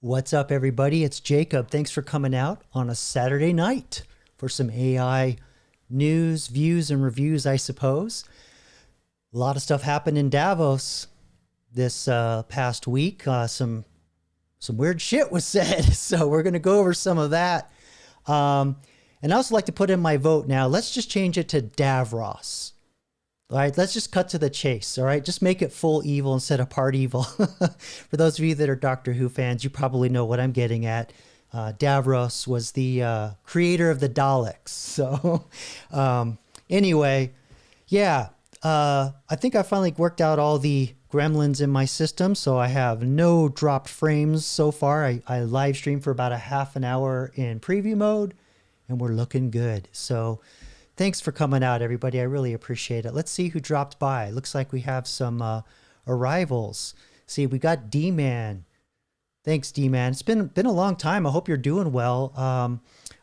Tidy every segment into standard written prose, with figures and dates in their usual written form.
What's up, everybody? It's Jacob. Thanks for coming out on a Saturday night for some AI news, views, and reviews, I suppose. A lot of stuff happened in Davos this past week. Some weird shit was said, so we're going to go over some of that. And I also like to put in my vote now. Let's just change it to Davros. All right, let's just cut to the chase. All right, just make it full evil instead of part evil. For those of you that are Doctor Who fans, you probably know what I'm getting at. Davros was the creator of the Daleks. So anyway, yeah, I think I finally worked out all the gremlins in my system. So I have no dropped frames so far. I live streamed for about a half an hour in preview mode and we're looking good. So thanks for coming out, everybody. I really appreciate it. Let's see who dropped by. Looks like we have some arrivals. See, we got D-Man. Thanks, D-Man. It's been a long time. I hope you're doing well.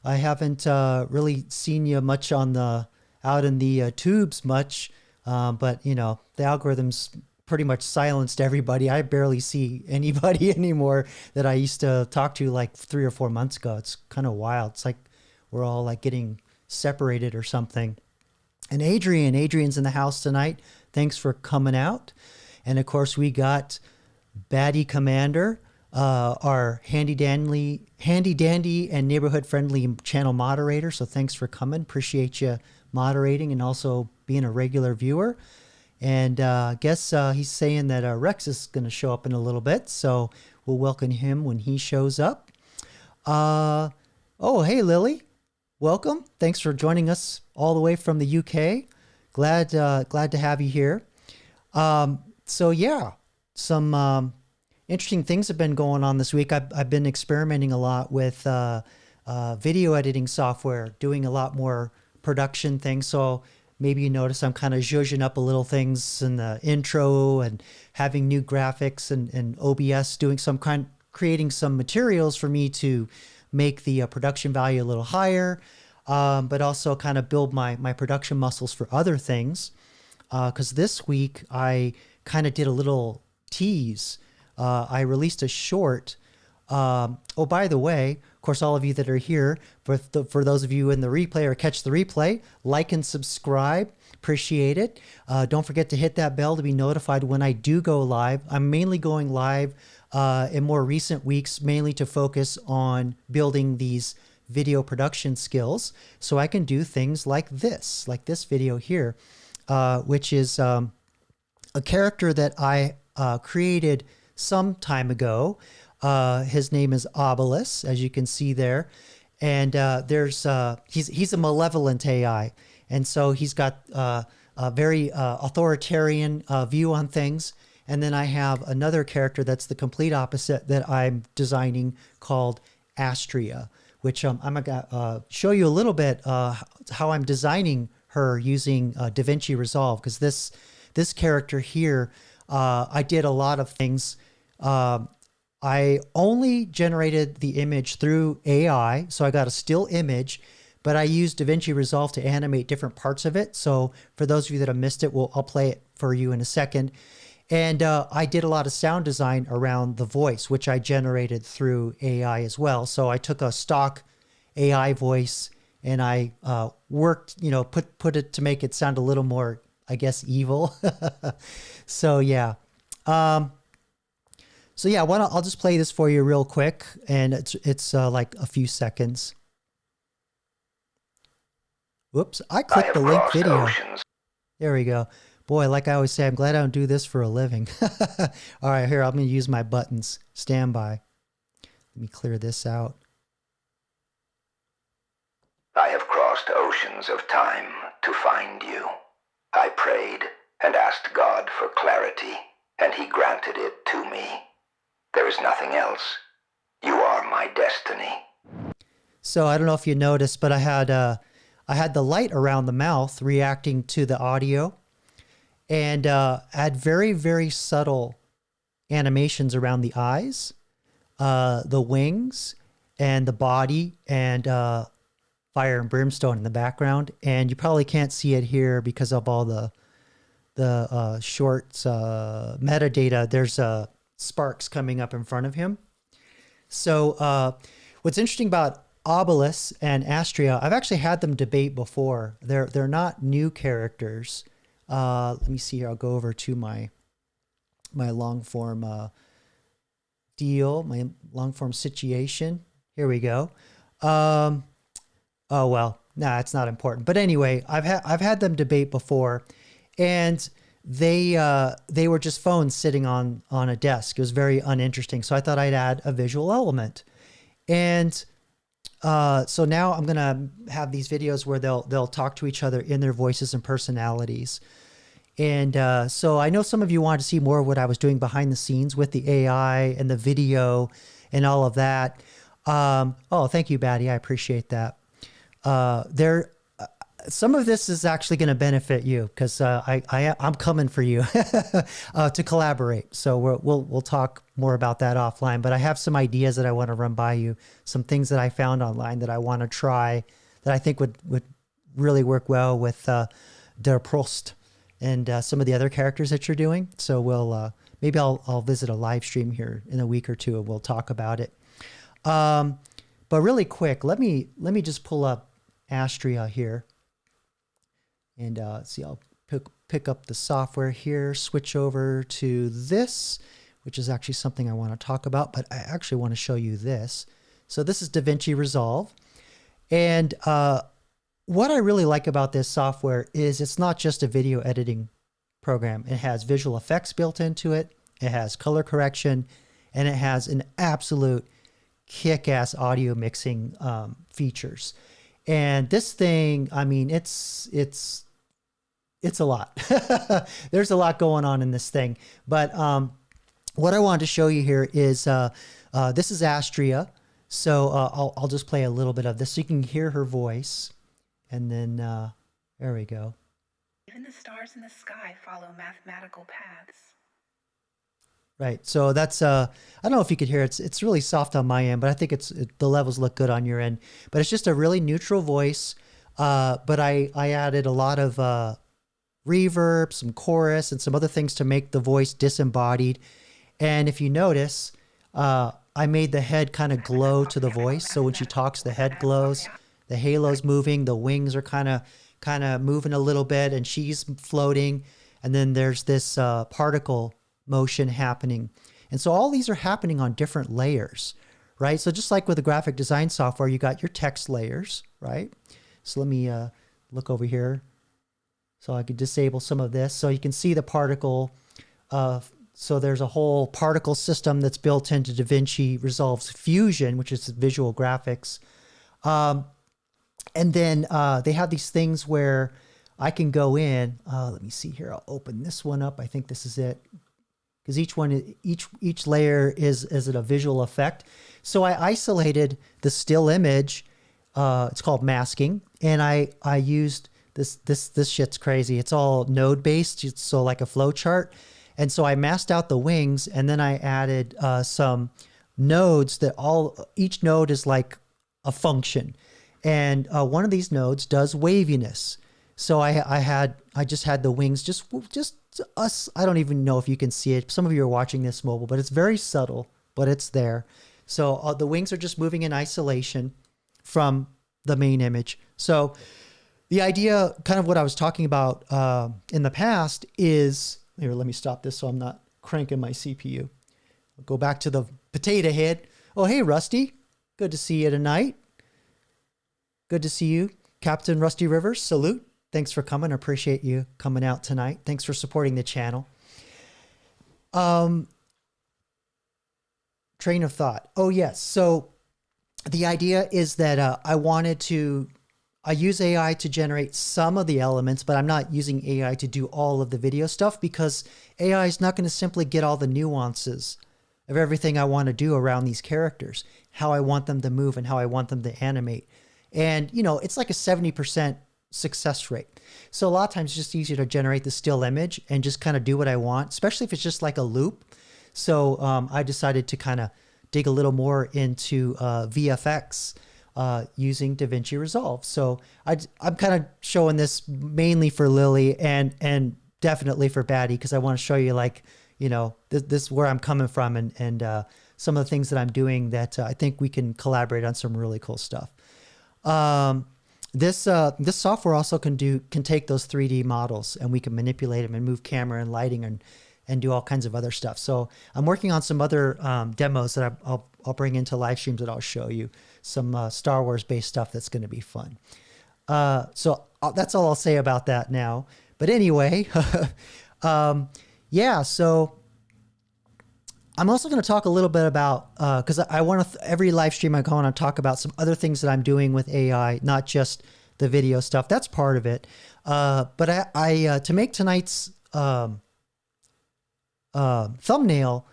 I haven't really seen you much out in the tubes much, but you know the algorithm's pretty much silenced everybody. I barely see anybody anymore that I used to talk to like 3 or 4 months ago. It's kind of wild. It's like we're all like getting separated or something. And Adrian's in the house tonight. Thanks for coming out. And of course we got Baddie Commander, our handy dandy and neighborhood friendly channel moderator. So thanks for coming. Appreciate you moderating and also being a regular viewer. And I guess he's saying that Rex is going to show up in a little bit. So we'll welcome him when he shows up. Oh, hey, Lily. Welcome. Thanks for joining us all the way from the UK. Glad to have you here. So yeah, some interesting things have been going on this week. I've been experimenting a lot with video editing software, doing a lot more production things. So maybe you notice I'm kind of zhuzhing up a little things in the intro and having new graphics and OBS creating some materials for me to make the production value a little higher, but also kind of build my production muscles for other things. Because this week I kind of did a little tease. I released a short. Oh, by the way, of course, all of you that are here, for those of you in the replay or catch the replay, like and subscribe. Appreciate it. Don't forget to hit that bell to be notified when I do go live. I'm mainly going live in more recent weeks, mainly to focus on building these video production skills so I can do things like this video here, which is a character that I created some time ago. His name is Obelisk, as you can see there. And he's a malevolent AI. And so he's got a very authoritarian view on things. And then I have another character that's the complete opposite that I'm designing called Astria, which I'm going to show you a little bit how I'm designing her using DaVinci Resolve. Because this character here, I did a lot of things. I only generated the image through AI, so I got a still image, but I used DaVinci Resolve to animate different parts of it. So for those of you that have missed it, I'll play it for you in a second. And I did a lot of sound design around the voice, which I generated through AI as well. So I took a stock AI voice and I worked, put it to make it sound a little more, I guess, evil. So yeah. I'll just play this for you real quick, and it's like a few seconds. Whoops, I clicked the link video. Oceans. There we go. Boy, like I always say, I'm glad I don't do this for a living. All right, here, I'm going to use my buttons. Stand by. Let me clear this out. I have crossed oceans of time to find you. I prayed and asked God for clarity, and he granted it to me. There is nothing else. You are my destiny. So I don't know if you noticed, but I had the light around the mouth reacting to the audio, and had very, very subtle animations around the eyes, the wings, and the body, and fire and brimstone in the background. And you probably can't see it here because of all the shorts metadata. There's sparks coming up in front of him. So what's interesting about Obelus and Astria, I've actually had them debate before. They're not new characters. Let me see here. I'll go over to my long form deal, my long form situation. Here we go. Oh well, nah, it's not important. But anyway, I've had them debate before, and they were just phones sitting on a desk. It was very uninteresting. So I thought I'd add a visual element, and so now I'm gonna have these videos where they'll talk to each other in their voices and personalities. And so I know some of you wanted to see more of what I was doing behind the scenes with the AI and the video and all of that. Oh, thank you, Batty. I appreciate that. Some of this is actually going to benefit you because I'm coming for you to collaborate. So we'll talk more about that offline. But I have some ideas that I want to run by you, some things that I found online that I want to try that I think would really work well with Der Prost and some of the other characters that you're doing. So we'll maybe I'll visit a live stream here in a week or two and we'll talk about it. But really quick, let me just pull up Astria here. And see, I'll pick up the software here, switch over to this, which is actually something I want to talk about, but I actually want to show you this. So this is DaVinci Resolve. And what I really like about this software is it's not just a video editing program. It has visual effects built into it. It has color correction, and it has an absolute kick-ass audio mixing features. And this thing, I mean, it's a lot. There's a lot going on in this thing. But what I wanted to show you here is this is Astria. So I'll just play a little bit of this so you can hear her voice. And then there we go. Even the stars in the sky follow mathematical paths. Right. So that's I don't know if you could hear it. It's really soft on my end, but I think the levels look good on your end. But it's just a really neutral voice. But I added a lot of reverb, some chorus, and some other things to make the voice disembodied. And if you notice, I made the head kind of glow to the voice. So when she talks, the head glows, the halo's moving, the wings are kind of moving a little bit, and she's floating. And then there's this particle motion happening. And so all these are happening on different layers, right? So just like with the graphic design software, you got your text layers, right? So let me look over here. So I could disable some of this. So you can see the particle. So there's a whole particle system that's built into DaVinci Resolve's Fusion, which is visual graphics. And then they have these things where I can go in. Let me see here. I'll open this one up. I think this is it. Because each layer is a visual effect. So I isolated the still image. It's called masking. And I used this shit's crazy. It's all node based. So like a flow chart. And so I masked out the wings, and then I added some nodes that each node is like a function. And one of these nodes does waviness. So I just had the wings just us. I don't even know if you can see it. Some of you are watching this mobile, but it's very subtle, but it's there. So the wings are just moving in isolation from the main image. So the idea, kind of what I was talking about in the past is, here, let me stop this so I'm not cranking my CPU. I'll go back to the potato head. Oh, hey, Rusty. Good to see you tonight. Good to see you, Captain Rusty Rivers. Salute. Thanks for coming. I appreciate you coming out tonight. Thanks for supporting the channel. Train of thought. Oh, yes. So the idea is that I use AI to generate some of the elements, but I'm not using AI to do all of the video stuff because AI is not going to simply get all the nuances of everything I want to do around these characters, how I want them to move and how I want them to animate. And, it's like a 70% success rate. So a lot of times it's just easier to generate the still image and just kind of do what I want, especially if it's just like a loop. So I decided to kind of dig a little more into VFX using DaVinci Resolve. So I'm kind of showing this mainly for Lily and definitely for Batty, because I want to show you this is where I'm coming from and some of the things that I'm doing that I think we can collaborate on some really cool stuff. This software also can take those 3D models, and we can manipulate them and move camera and lighting and do all kinds of other stuff. So I'm working on some other demos that I'll bring into live streams that I'll show you, some Star Wars based stuff that's going to be fun. So that's all I'll say about that now. But anyway, yeah, so I'm also going to talk a little bit about, because I want to, every live stream I go on, I talk about some other things that I'm doing with AI, not just the video stuff. That's part of it. But I to make tonight's thumbnail,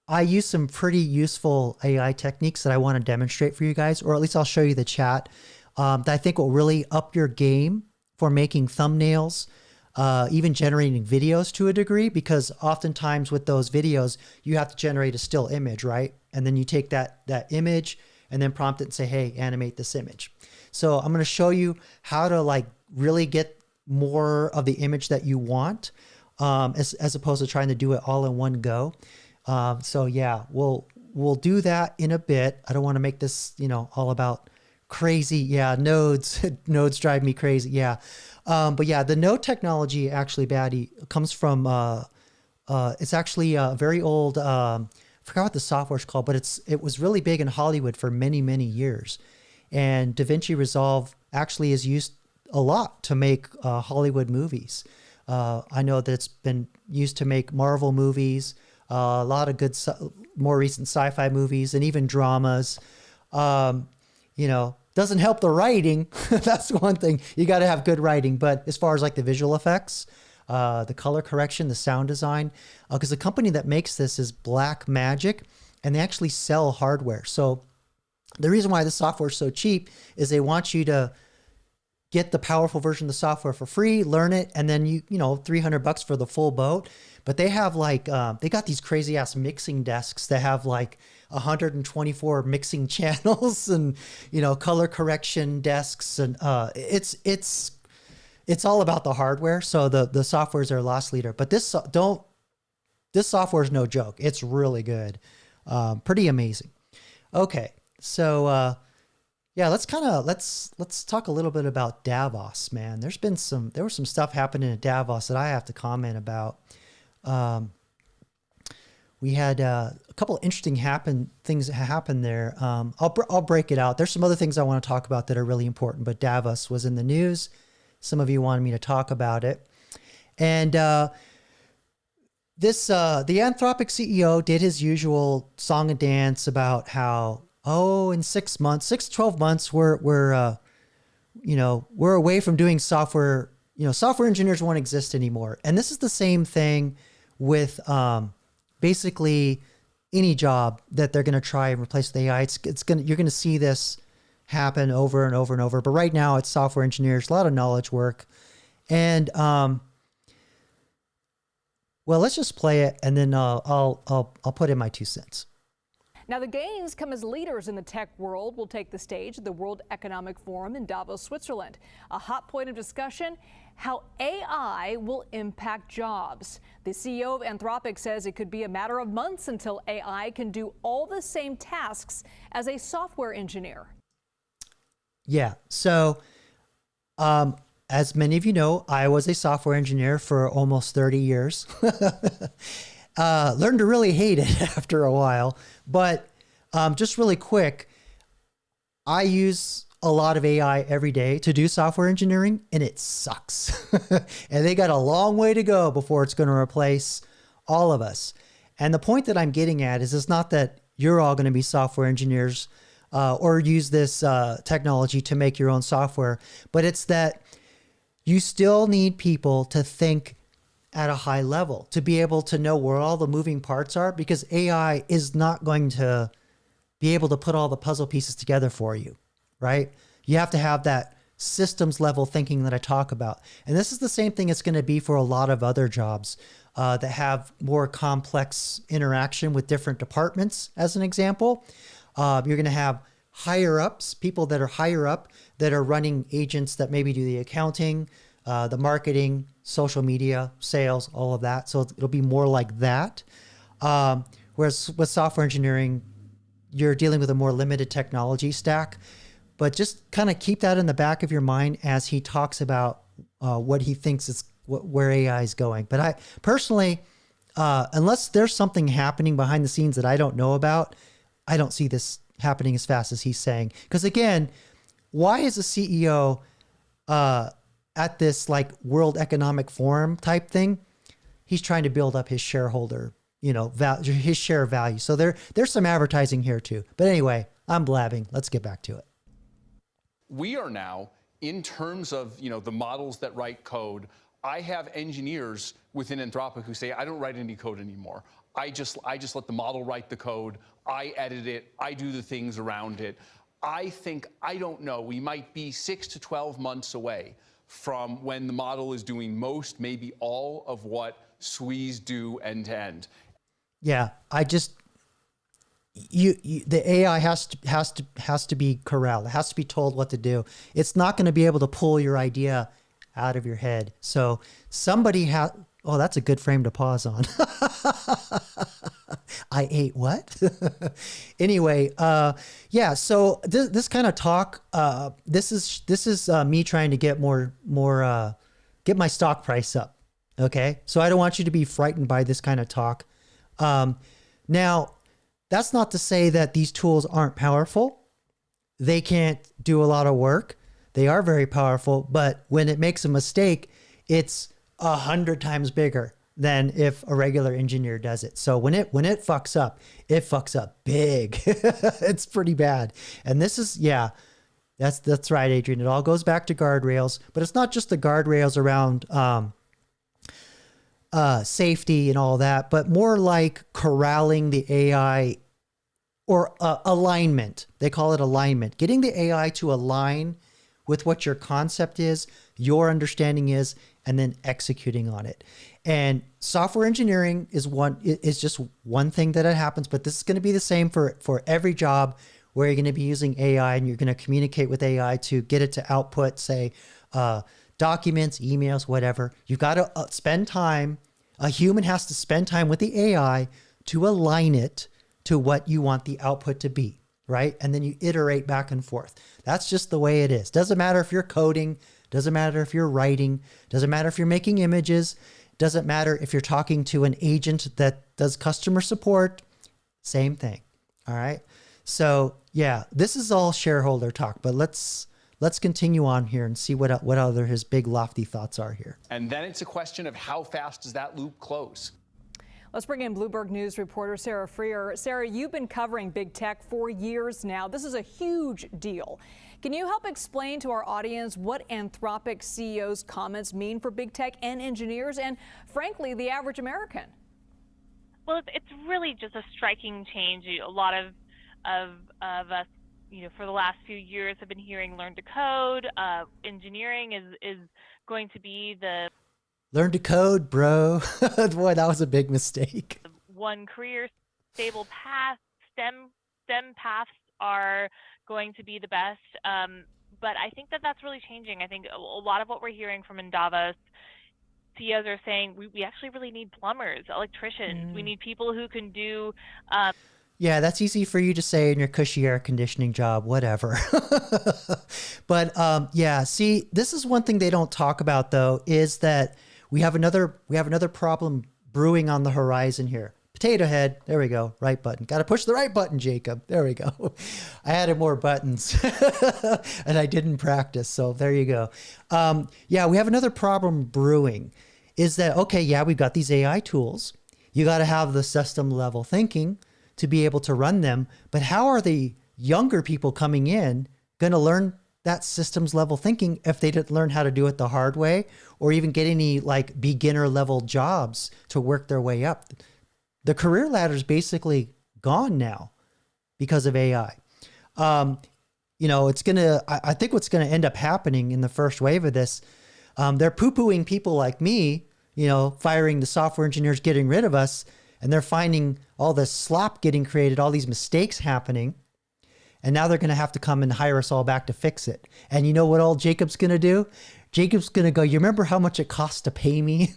I use some pretty useful AI techniques that I want to demonstrate for you guys, or at least I'll show you the chat, that I think will really up your game for making thumbnails, even generating videos to a degree, because oftentimes with those videos, you have to generate a still image, right? And then you take that image and then prompt it and say, hey, animate this image. So I'm going to show you how to like really get more of the image that you want, as opposed to trying to do it all in one go. So yeah, we'll do that in a bit. I don't want to make this, all about crazy. Yeah. Nodes drive me crazy. Yeah. But yeah, the node technology actually, Batty, comes from, it's actually a very old, I forgot what the software's called, but it was really big in Hollywood for many, many years. And DaVinci Resolve actually is used a lot to make Hollywood movies. I know that it's been used to make Marvel movies, a lot of good, more recent sci-fi movies, and even dramas. Doesn't help the writing. That's one thing. You got to have good writing. But as far as like the visual effects, the color correction, the sound design, because the company that makes this is Black Magic, and they actually sell hardware. So the reason why the software is so cheap is they want you to get the powerful version of the software for free, learn it, and then $300 for the full boat. But they have like, they got these crazy ass mixing desks that have like 124 mixing channels and, color correction desks. And it's all about the hardware. So the softwares are loss leader, but this software is no joke. It's really good. Pretty amazing. Okay. So, yeah, let's talk a little bit about Davos, man. There was some stuff happening at Davos that I have to comment about. We had a couple of interesting things that happened there. I'll break it out. There's some other things I want to talk about that are really important, but Davos was in the news. Some of you wanted me to talk about it. And the Anthropic CEO did his usual song and dance about how, in 6 to 12 months, we're away from doing software. Software engineers won't exist anymore. And this is the same thing with basically any job that they're going to try and replace with AI. You're going to see this happen over and over and over. But right now it's software engineers, a lot of knowledge work. And, well, let's just play it and then I'll put in my 2 cents. Now, the gains come as leaders in the tech world will take the stage at the World Economic Forum in Davos, Switzerland. A hot point of discussion, how AI will impact jobs. The CEO of Anthropic says it could be a matter of months until AI can do all the same tasks as a software engineer. Yeah, so as many of you know, I was a software engineer for almost 30 years. Learned to really hate it after a while. But just really quick, I use a lot of AI every day to do software engineering, and it sucks. And they got a long way to go before it's going to replace all of us. And the point that I'm getting at is it's not that you're all going to be software engineers or use this technology to make your own software, but it's that you still need people to think at a high level, to be able to know where all the moving parts are, because AI is not going to be able to put all the puzzle pieces together for you, right? You have to have that systems level thinking that I talk about. And this is the same thing it's going to be for a lot of other jobs that have more complex interaction with different departments. As an example, you're going to have higher ups, people that are higher up that are running agents that maybe do the accounting, the marketing, social media, sales, all of that. So it'll be more like that. Whereas with software engineering, you're dealing with a more limited technology stack. But just kind of keep that in the back of your mind as he talks about what he thinks is where AI is going. But I personally, unless there's something happening behind the scenes that I don't know about, I don't see this happening as fast as he's saying. Because again, why is a CEO at this like World Economic Forum type thing? He's trying to build up his shareholder, his share value. So there's some advertising here too. But anyway, I'm blabbing. Let's get back to it. We are now, in terms of the models that write code, I have engineers within Anthropic who say, I don't write any code anymore. I just let the model write the code. I edit it. I do the things around it. I think, I don't know, we might be 6 to 12 months away from when the model is doing most, maybe all of what SWEs do end to end. Yeah, the AI has to be corralled. It has to be told what to do. It's not going to be able to pull your idea out of your head. So somebody has. Oh, that's a good frame to pause on. I ate what? Anyway, yeah. So this kind of talk. This is me trying to get get my stock price up. Okay, so I don't want you to be frightened by this kind of talk. Now. That's not to say that these tools aren't powerful. They can't do a lot of work. They are very powerful, but when it makes a mistake, it's 100 times bigger than if a regular engineer does it. So when it fucks up big. It's pretty bad. And this is, yeah, that's right, Adrian. It all goes back to guardrails, but it's not just the guardrails around safety and all that, but more like corralling the AI or alignment. They call it alignment. Getting the AI to align with what your concept is, your understanding is, and then executing on it. And software engineering is just one thing that happens, but this is going to be the same for every job where you're going to be using AI and you're going to communicate with AI to get it to output, say, documents, emails, whatever. You've got to spend time. A human has to spend time with the AI to align it to what you want the output to be, right? And then you iterate back and forth. That's just the way it is. Doesn't matter if you're coding, doesn't matter if you're writing, doesn't matter if you're making images, doesn't matter if you're talking to an agent that does customer support, same thing. All right. So yeah, this is all shareholder talk, but let's continue on here and see what other his big lofty thoughts are here. And then it's a question of how fast does that loop close? Let's bring in Bloomberg News reporter Sarah Freer. Sarah, you've been covering big tech for years now. This is a huge deal. Can you help explain to our audience what Anthropic CEO's comments mean for big tech and engineers and, frankly, the average American? Well, it's really just a striking change. A lot of us, for the last few years have been hearing learn to code. Engineering is going to be the learn to code, bro. Boy, that was a big mistake. One career, stable path. STEM paths are going to be the best. But I think that's really changing. I think a lot of what we're hearing from in Davos, CEOs are saying we actually really need plumbers, electricians. We need people who can do. Yeah, that's easy for you to say in your cushy air conditioning job, whatever. But yeah, see, this is one thing they don't talk about though, is that we have another problem brewing on the horizon here. Potato head, there we go, right button. Got to push the right button, Jacob. There we go. I added more buttons and I didn't practice, so there you go. Yeah, we have another problem brewing. Is that, okay, yeah, we've got these AI tools. You got to have the system level thinking to be able to run them. But how are the younger people coming in going to learn that systems level thinking if they didn't learn how to do it the hard way or even get any like beginner level jobs to work their way up? The career ladder is basically gone now because of AI. I think what's going to end up happening in the first wave of this, they're poo-pooing people like me, firing the software engineers, getting rid of us. And they're finding all this slop getting created, all these mistakes happening. And now they're going to have to come and hire us all back to fix it. And you know what old Jacob's going to do? Jacob's going to go, you remember how much it costs to pay me?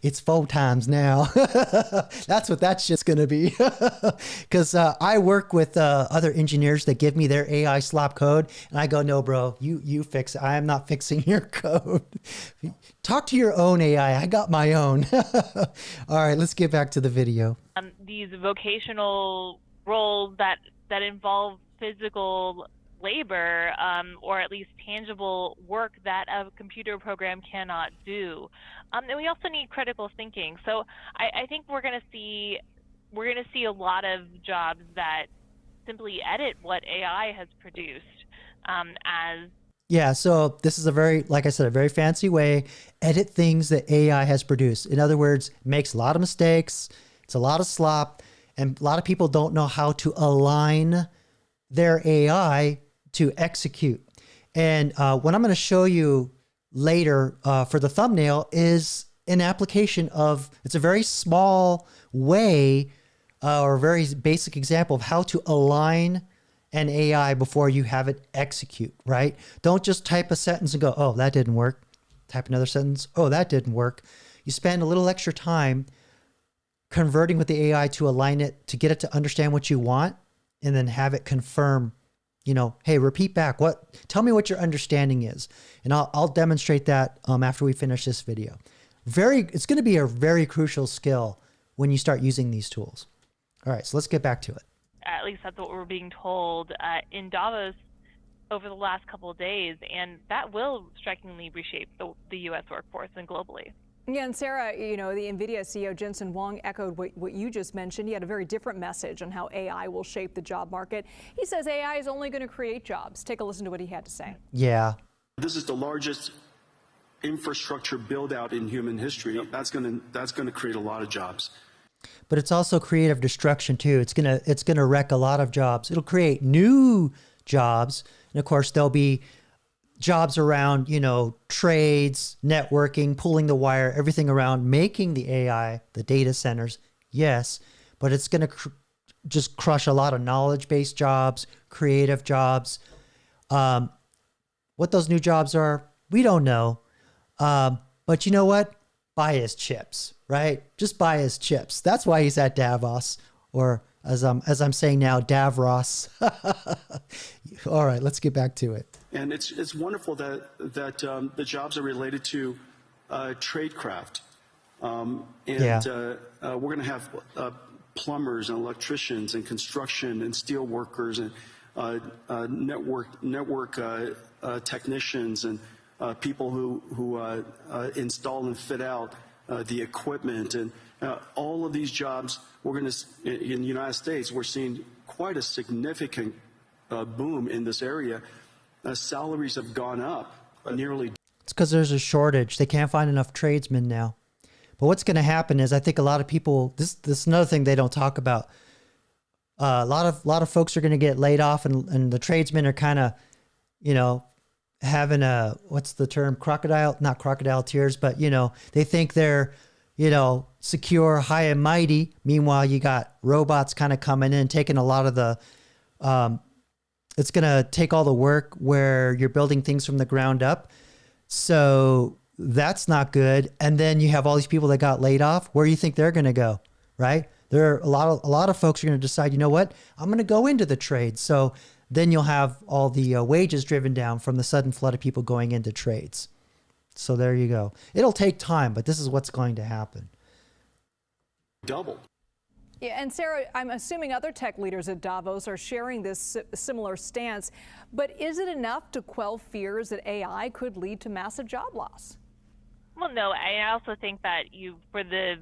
It's 4 times now. That's what that shit's going to be. Because I work with other engineers that give me their AI slop code. And I go, no, bro, you fix it. I am not fixing your code. Talk to your own AI. I got my own. All right, let's get back to the video. These vocational roles that involve physical labor, or at least tangible work that a computer program cannot do. And we also need critical thinking. So I think we're going to see a lot of jobs that simply edit what AI has produced. Yeah, so this is a very, like I said, a very fancy way, edit things that AI has produced. In other words, makes a lot of mistakes, it's a lot of slop, and a lot of people don't know how to align their AI to execute. And what I'm going to show you later for the thumbnail is an application of, it's a very small way or a very basic example of how to align an AI before you have it execute, right? Don't just type a sentence and go, oh, that didn't work. Type another sentence. Oh, that didn't work. You spend a little extra time converting with the AI to align it, to get it to understand what you want, and then have it confirm, you know, hey, repeat back. Tell me what your understanding is. And I'll demonstrate that after we finish this video. It's going to be a very crucial skill when you start using these tools. All right, so let's get back to it. At least that's what we're being told in Davos over the last couple of days, and that will strikingly reshape the U.S. workforce and globally. Yeah, and Sarah, you know, the NVIDIA CEO Jensen Huang echoed what you just mentioned. He had a very different message on how AI will shape the job market. He says AI is only going to create jobs. Take a listen to what he had to say. Yeah. This is the largest infrastructure build out in human history. Yep. That's going to create a lot of jobs. But it's also creative destruction too. It's gonna wreck a lot of jobs. It'll create new jobs, and of course there'll be jobs around, you know, trades, networking, pulling the wire, everything around making the AI, the data centers. Yes, but it's gonna just crush a lot of knowledge-based jobs, creative jobs. What those new jobs are, we don't know. But you know what? Buy his chips, right? Just buy his chips. That's why he's at Davos, or as I'm saying now, Davros. All right, let's get back to it. And it's wonderful that the jobs are related to tradecraft, we're going to have plumbers and electricians and construction and steel workers and network technicians and people who install and fit out the equipment, and all of these jobs. We're going to, in the United States, we're seeing quite a significant boom in this area. Salaries have gone up nearly. It's because there's a shortage. They can't find enough tradesmen now. But what's going to happen is, I think a lot of people, this is another thing they don't talk about. A lot of folks are going to get laid off, and the tradesmen are kind of, you know, having a, what's the term? Not crocodile tears, but, you know, they think they're, you know, secure, high and mighty. Meanwhile, you got robots kind of coming in, taking a lot of the, it's going to take all the work where you're building things from the ground up. So that's not good. And then you have all these people that got laid off. Where do you think they're going to go? Right? There are a lot of folks are going to decide, you know what, I'm going to go into the trade. So then you'll have all the wages driven down from the sudden flood of people going into trades. So there you go. It'll take time, but this is what's going to happen. Double. Yeah, and Sarah, I'm assuming other tech leaders at Davos are sharing this similar stance, but is it enough to quell fears that AI could lead to massive job loss? Well, no, I also think that for the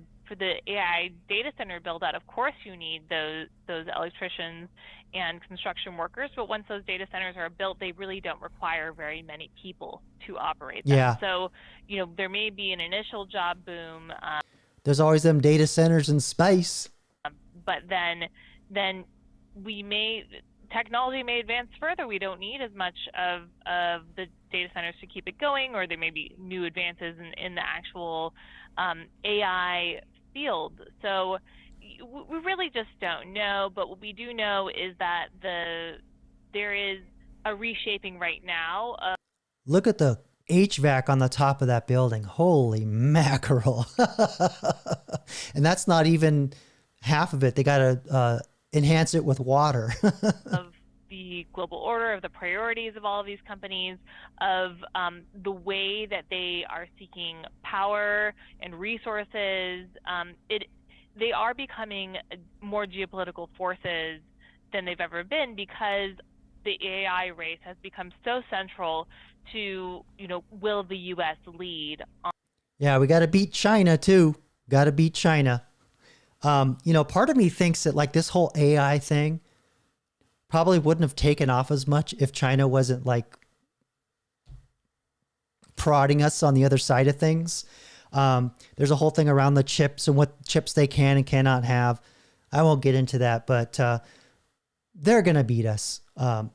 AI data center build out, of course you need those electricians and construction workers, but once those data centers are built, they really don't require very many people to operate them. Yeah. So, you know, there may be an initial job boom. There's always them data centers in space. But then technology may advance further. We don't need as much of the data centers to keep it going, or there may be new advances in the actual AI field. So we really just don't know. But what we do know is that there is a reshaping right now. Look at the HVAC on the top of that building. Holy mackerel. And that's not even half of it. They got to enhance it with water. Of the global order, of the priorities of all of these companies, of the way that they are seeking power and resources. They are becoming more geopolitical forces than they've ever been, because the AI race has become so central to, will the U.S. lead on? Yeah, we got to beat China too. Got to beat China. Part of me thinks that like this whole AI thing probably wouldn't have taken off as much if China wasn't like prodding us on the other side of things. There's a whole thing around the chips and what chips they can and cannot have. I won't get into that, but they're going to beat us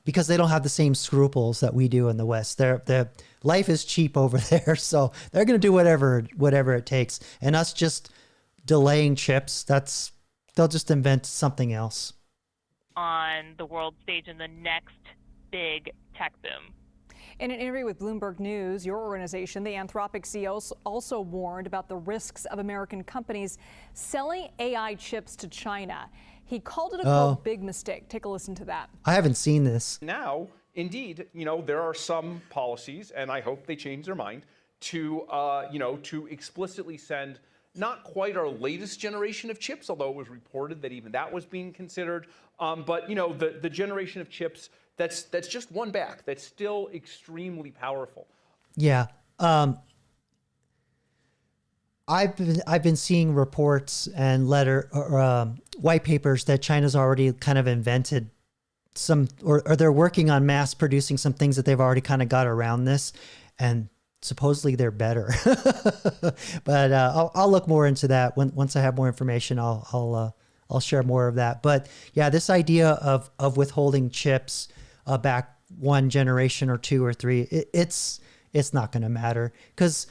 because they don't have the same scruples that we do in the West. Their life is cheap over there, so they're going to do whatever it takes. And us just delaying chips, they'll just invent something else on the world stage in the next big tech boom. In an interview with Bloomberg News, your organization, the Anthropic CEO, also warned about the risks of American companies selling AI chips to China. He called it a quote, big mistake. Take a listen to that. I haven't seen this. Now, indeed, there are some policies, and I hope they change their mind, to explicitly send not quite our latest generation of chips, although it was reported that even that was being considered, but the generation of chips that's just one back, that's still extremely powerful. Yeah. I've been seeing reports and white papers that China's already kind of invented some, or they're working on mass producing some things that they've already kind of got around this, and supposedly they're better. But I'll look more into that once I have more information. I'll share more of that. But yeah, this idea of withholding chips back one generation or two or three, it's not going to matter, because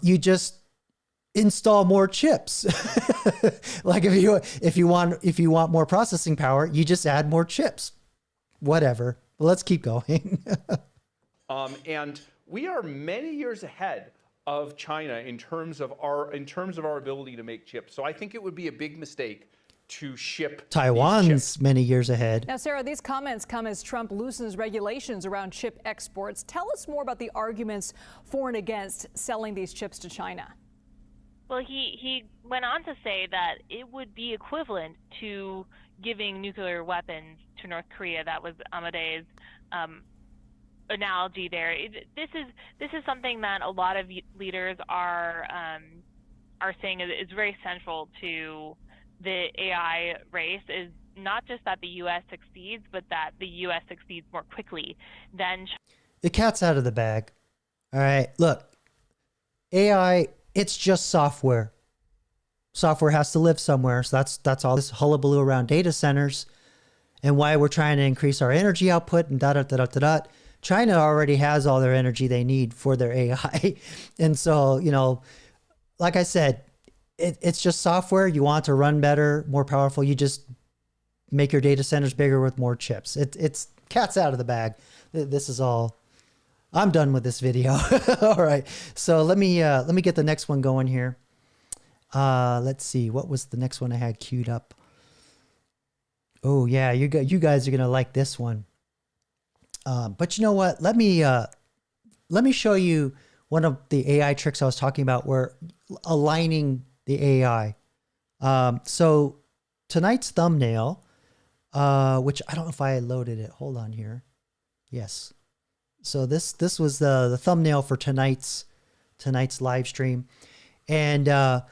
you just install more chips. Like if you want more processing power, you just add more chips. Whatever. Well, let's keep going. And we are many years ahead of China in terms of our ability to make chips. So I think it would be a big mistake to ship Taiwan's many years ahead. Now, Sarah, these comments come as Trump loosens regulations around chip exports. Tell us more about the arguments for and against selling these chips to China. Well, he went on to say that it would be equivalent to giving nuclear weapons to North Korea. That was Amadei's analogy there. This is something that a lot of leaders are saying is very central to the AI race, is not just that the U.S. succeeds, but that the U.S. succeeds more quickly than China. The cat's out of the bag. All right, look, AI, it's just software. Software has to live somewhere. So that's all this hullabaloo around data centers and why we're trying to increase our energy output and da-da-da-da-da-da. China already has all their energy they need for their AI. And so, like I said, it's just software. You want to run better, more powerful. You just make your data centers bigger with more chips. It's cat's out of the bag. This is all. I'm done with this video. All right. So let me get the next one going here. Let's see. What was the next one I had queued up? Oh yeah, you guys are gonna like this one. But you know what? Let me show you one of the AI tricks I was talking about. Where aligning the AI. So tonight's thumbnail, which I don't know if I loaded it. Hold on here. Yes. So this was the thumbnail for tonight's live stream, and I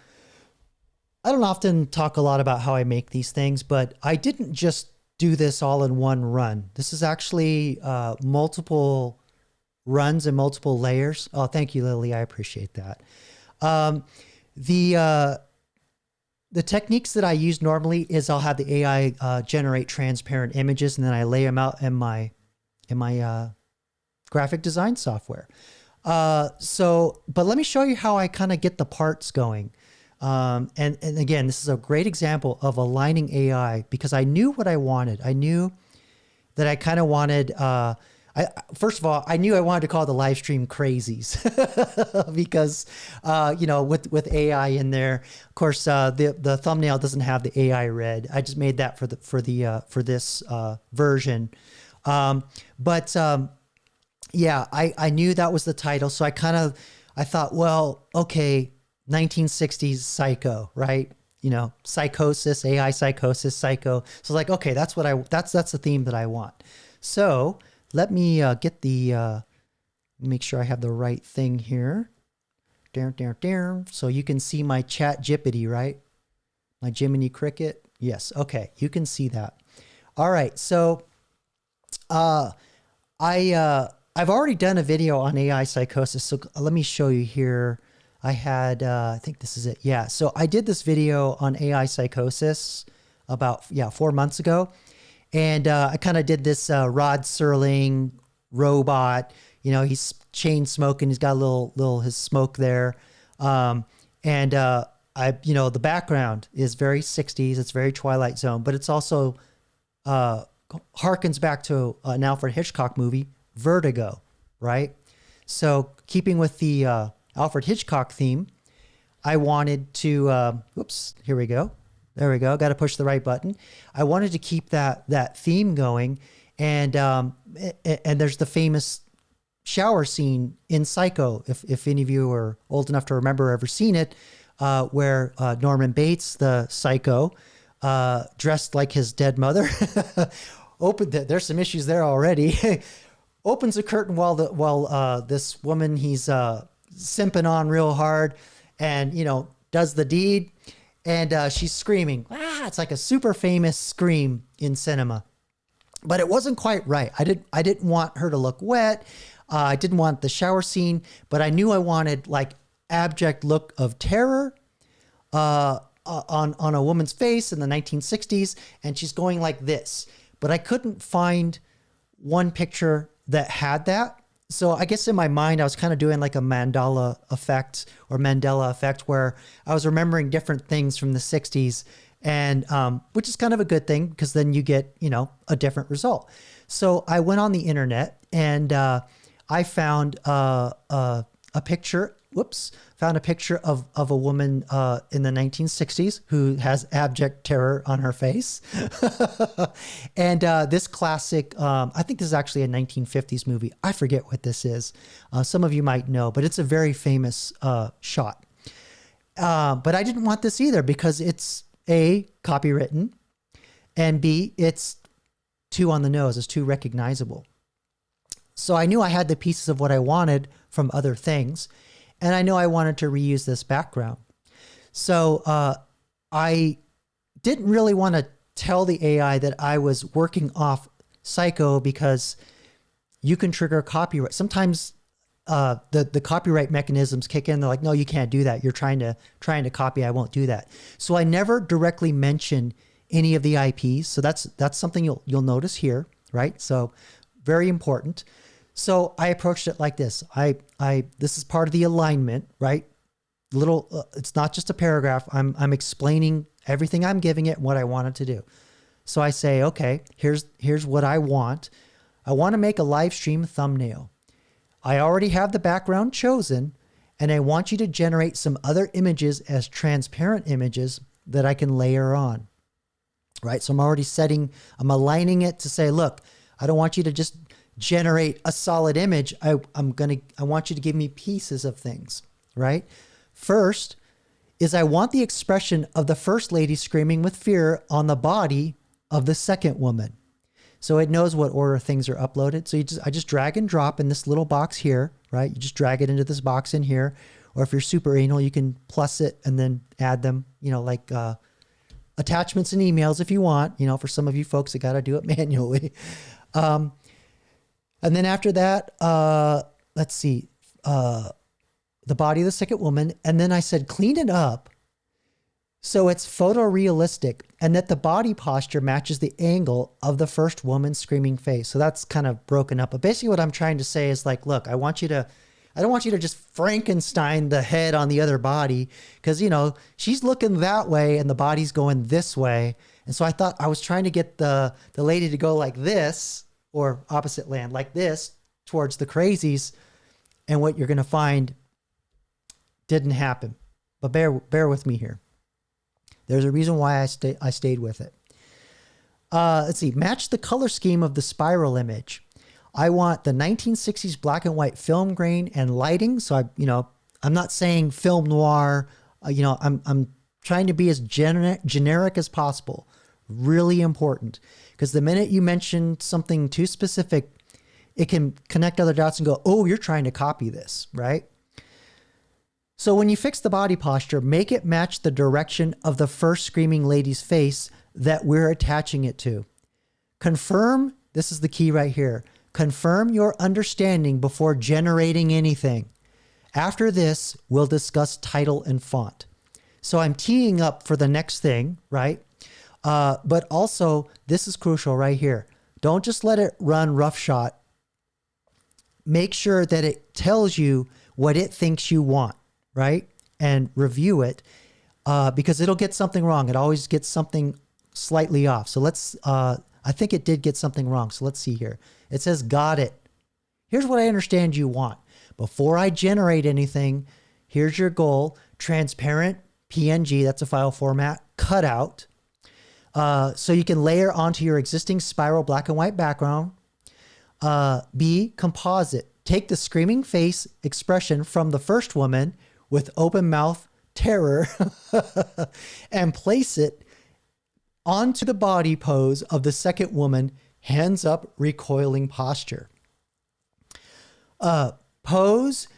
don't often talk a lot about how I make these things, but I didn't just do this all in one run. This is actually multiple runs and multiple layers. Oh, thank you, Lily. I appreciate that. The techniques that I use normally is I'll have the AI generate transparent images, and then I lay them out in my graphic design software. But let me show you how I kind of get the parts going. And again, this is a great example of aligning AI because I knew what I wanted. I knew that I kind of wanted, I first of all, I knew I wanted to call the live stream Crazies because, with AI in there, of course, the thumbnail doesn't have the AI red. I just made that for this version. Yeah, I knew that was the title. So I thought, well, okay, 1960s psycho, right? Psychosis, AI psychosis, psycho. So like, okay, that's the theme that I want. So let me get make sure I have the right thing here. So you can see my chat Jippity, right? My Jiminy Cricket. Yes. Okay. You can see that. All right. So, I've already done a video on AI psychosis. So let me show you here. I had, I think this is it. Yeah. So I did this video on AI psychosis about 4 months ago. And I kind of did this Rod Serling robot. He's chain smoking. He's got a little his smoke there. The background is very 60s. It's very Twilight Zone, but it's also harkens back to an Alfred Hitchcock movie, Vertigo, right? So keeping with the Alfred Hitchcock theme, I wanted to, here we go. There we go. Got to push the right button. I wanted to keep that theme going. And there's the famous shower scene in Psycho, if any of you are old enough to remember ever seen it, where Norman Bates, the psycho, dressed like his dead mother, there's some issues there already. Opens a curtain while this woman he's simping on real hard, and does the deed, and she's screaming. It's like a super famous scream in cinema, but it wasn't quite right. I didn't want her to look wet. I didn't want the shower scene, but I knew I wanted like abject look of terror on a woman's face in the 1960s, and she's going like this. But I couldn't find one picture that had that. So I guess in my mind, I was kind of doing like a Mandela effect where I was remembering different things from the 60s, and which is kind of a good thing because then you get, a different result. So I went on the internet and I found a picture. Found a picture of a woman in the 1960s who has abject terror on her face. And this classic, I think this is actually a 1950s movie. I forget what this is. Some of you might know, but it's a very famous shot. But I didn't want this either because it's A, copywritten, and B, it's too on the nose. It's too recognizable. So I knew I had the pieces of what I wanted from other things. And I know I wanted to reuse this background. So I didn't really want to tell the AI that I was working off Psycho because you can trigger copyright. Sometimes the copyright mechanisms kick in. They're like, no, you can't do that. You're trying to copy. I won't do that. So I never directly mention any of the IPs. So that's something you'll notice here, right? So very important. So I approached it like this. This is part of the alignment, right? It's not just a paragraph. I'm explaining everything I'm giving it and what I want it to do. So I say, okay, here's what I want. I want to make a live stream thumbnail. I already have the background chosen, and I want you to generate some other images as transparent images that I can layer on, right? So I'm aligning it to say, look, I don't want you to just generate a solid image. I want you to give me pieces of things, right? First is I want the expression of the first lady screaming with fear on the body of the second woman. So it knows what order things are uploaded. So I just drag and drop in this little box here, right? You just drag it into this box in here. Or if you're super anal, you can plus it and then add them, like attachments and emails if you want. For some of you folks that got to do it manually. And then after that, let's see, the body of the second woman. And then I said, clean it up so it's photorealistic and that the body posture matches the angle of the first woman's screaming face. So that's kind of broken up. But basically what I'm trying to say is like, look, I don't want you to just Frankenstein the head on the other body because, she's looking that way and the body's going this way. And so I thought I was trying to get the lady to go like this, or opposite land like this towards the crazies. And what you're going to find didn't happen. But bear with me here. There's a reason why I stayed with it. Let's see. Match the color scheme of the spiral image. I want the 1960s black and white film grain and lighting. So I'm not saying film noir. I'm trying to be as generic as possible. Really important, because the minute you mention something too specific, it can connect other dots and go, oh, you're trying to copy this, right? So when you fix the body posture, make it match the direction of the first screaming lady's face that we're attaching it to. Confirm, this is the key right here, confirm your understanding before generating anything. After this, we'll discuss title and font. So I'm teeing up for the next thing, right? But also, this is crucial right here. Don't just let it run roughshod. Make sure that it tells you what it thinks you want, right? And review it, because it'll get something wrong. It always gets something slightly off. So let's, I think it did get something wrong. So let's see here. It says, got it. Here's what I understand you want. Before I generate anything, here's your goal. Transparent PNG, that's a file format, cutout. So you can layer onto your existing spiral black and white background. B, composite. Take the screaming face expression from the first woman with open mouth terror and place it onto the body pose of the second woman, hands up, recoiling posture. Pose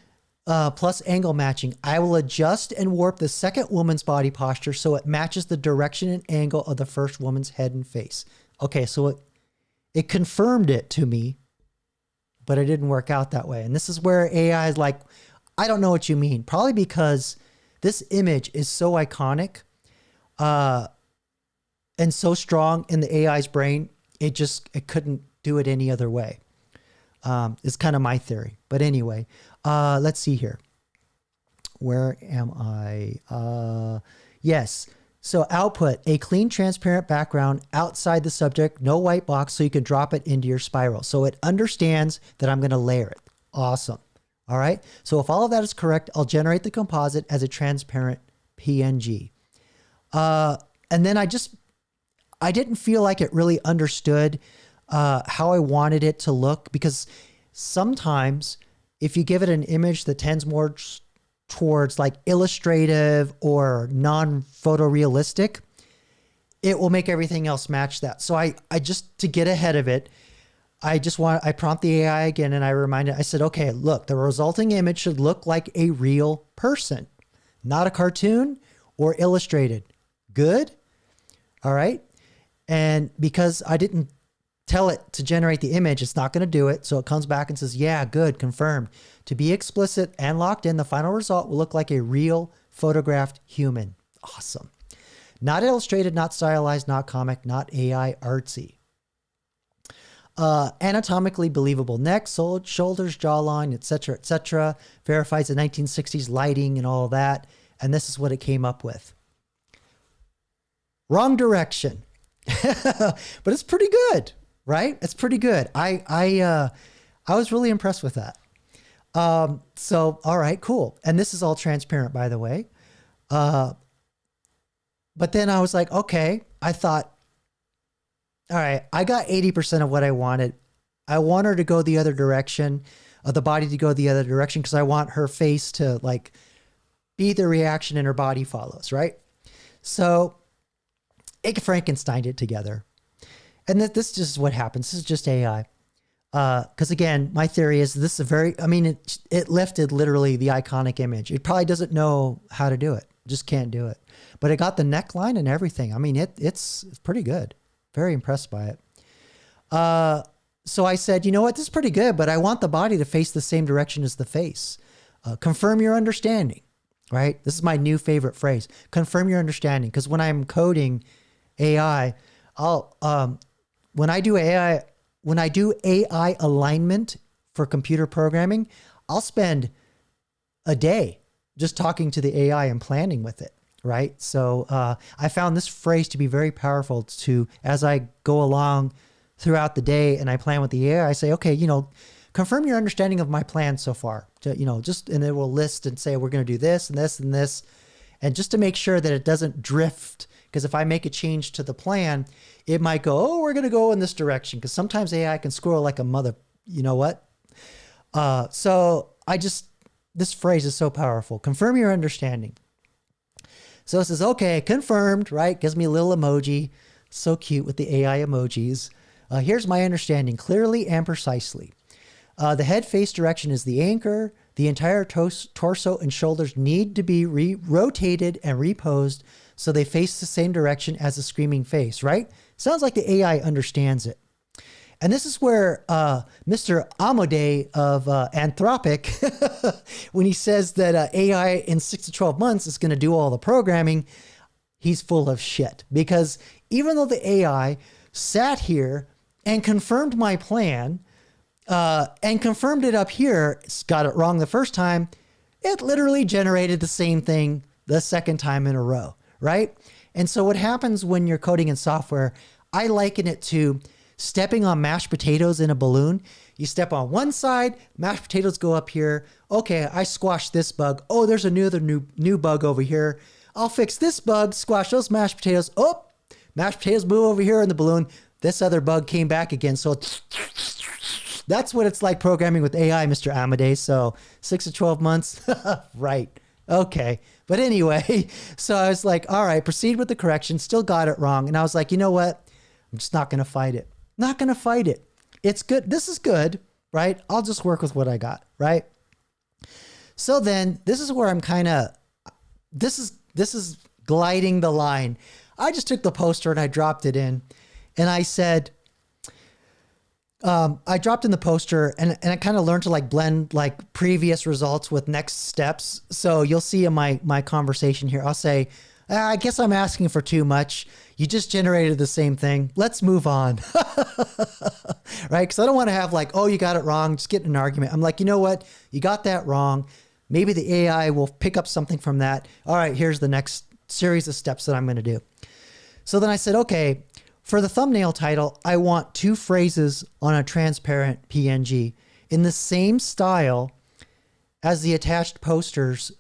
plus angle matching. I will adjust and warp the second woman's body posture so it matches the direction and angle of the first woman's head and face. Okay, so it confirmed it to me, but it didn't work out that way. And this is where AI is like, I don't know what you mean. Probably because this image is so iconic and so strong in the AI's brain, it couldn't do it any other way. It's kind of my theory. But anyway, let's see here. Where am I? Yes. So output, a clean, transparent background outside the subject, no white box, so you can drop it into your spiral. So it understands that I'm going to layer it. Awesome. All right. So if all of that is correct, I'll generate the composite as a transparent PNG. And then I didn't feel like it really understood how I wanted it to look, because sometimes if you give it an image that tends more towards like illustrative or non-photorealistic, it will make everything else match that. So I just, to get ahead of it, I prompt the AI again and I said, okay, look, the resulting image should look like a real person, not a cartoon or illustrated. Good. All right. And because I didn't tell it to generate the image, it's not going to do it. So it comes back and says, yeah, good, confirmed. To be explicit and locked in, the final result will look like a real photographed human. Awesome. Not illustrated, not stylized, not comic, not AI artsy. Anatomically believable neck, shoulders, jawline, etc., etc. Verifies the 1960s lighting and all that. And this is what it came up with. Wrong direction. But it's pretty good, right? It's pretty good. I was really impressed with that. So, all right, cool. And this is all transparent, by the way. But then I was like, okay, I thought, all right, I got 80% of what I wanted. I want her to go the other direction, the body to go the other direction, because I want her face to like be the reaction and her body follows, right? So it Frankensteined it together. And this is just what happens. This is just AI. Because again, my theory is this is it lifted literally the iconic image. It probably doesn't know how to do it. Just can't do it. But it got the neckline and everything. I mean, it's pretty good. Very impressed by it. So I said, you know what? This is pretty good, but I want the body to face the same direction as the face. Confirm your understanding, right? This is my new favorite phrase. Confirm your understanding. Because when I'm coding AI, when I do AI alignment for computer programming, I'll spend a day just talking to the AI and planning with it, right? So I found this phrase to be very powerful as I go along throughout the day and I plan with the AI, I say, okay, confirm your understanding of my plan so far. And it will list and say, we're going to do this and this and this. And just to make sure that it doesn't drift, because if I make a change to the plan, it might go, oh, we're going to go in this direction. Because sometimes AI can squirrel like a mother, you know what? This phrase is so powerful. Confirm your understanding. So it says, okay, confirmed, right? Gives me a little emoji. So cute with the AI emojis. Here's my understanding clearly and precisely. The head face direction is the anchor. The entire torso and shoulders need to be rotated and reposed so they face the same direction as the screaming face, right? Sounds like the AI understands it. And this is where Mr. Amodei of Anthropic, when he says that AI in 6 to 12 months is going to do all the programming, he's full of shit. Because even though the AI sat here and confirmed my plan, and confirmed it up here, got it wrong the first time, it literally generated the same thing the second time in a row, right? And so what happens when you're coding in software, I liken it to stepping on mashed potatoes in a balloon. You step on one side, mashed potatoes go up here. Okay, I squashed this bug. Oh, there's another new bug over here. I'll fix this bug, squash those mashed potatoes. Oh, mashed potatoes move over here in the balloon. This other bug came back again. So that's what it's like programming with AI, Mr. Amadeus. So 6 to 12 months. Right. Okay. But anyway, so I was like, all right, proceed with the correction. Still got it wrong. And I was like, you know what? I'm just not going to fight it. Not going to fight it. It's good. This is good, right? I'll just work with what I got, right? So then this is where I'm kind of, this is gliding the line. I just took the poster and I dropped it in and I said, I dropped in the poster and I kind of learned to like blend like previous results with next steps. So you'll see in my conversation here, I'll say, I guess I'm asking for too much. You just generated the same thing. Let's move on. Right? Because I don't want to have like, oh, you got it wrong. Just get in an argument. I'm like, you know what? You got that wrong. Maybe the AI will pick up something from that. All right, here's the next series of steps that I'm going to do. So then I said, okay, for the thumbnail title, I want 2 phrases on a transparent PNG in the same style as the attached posters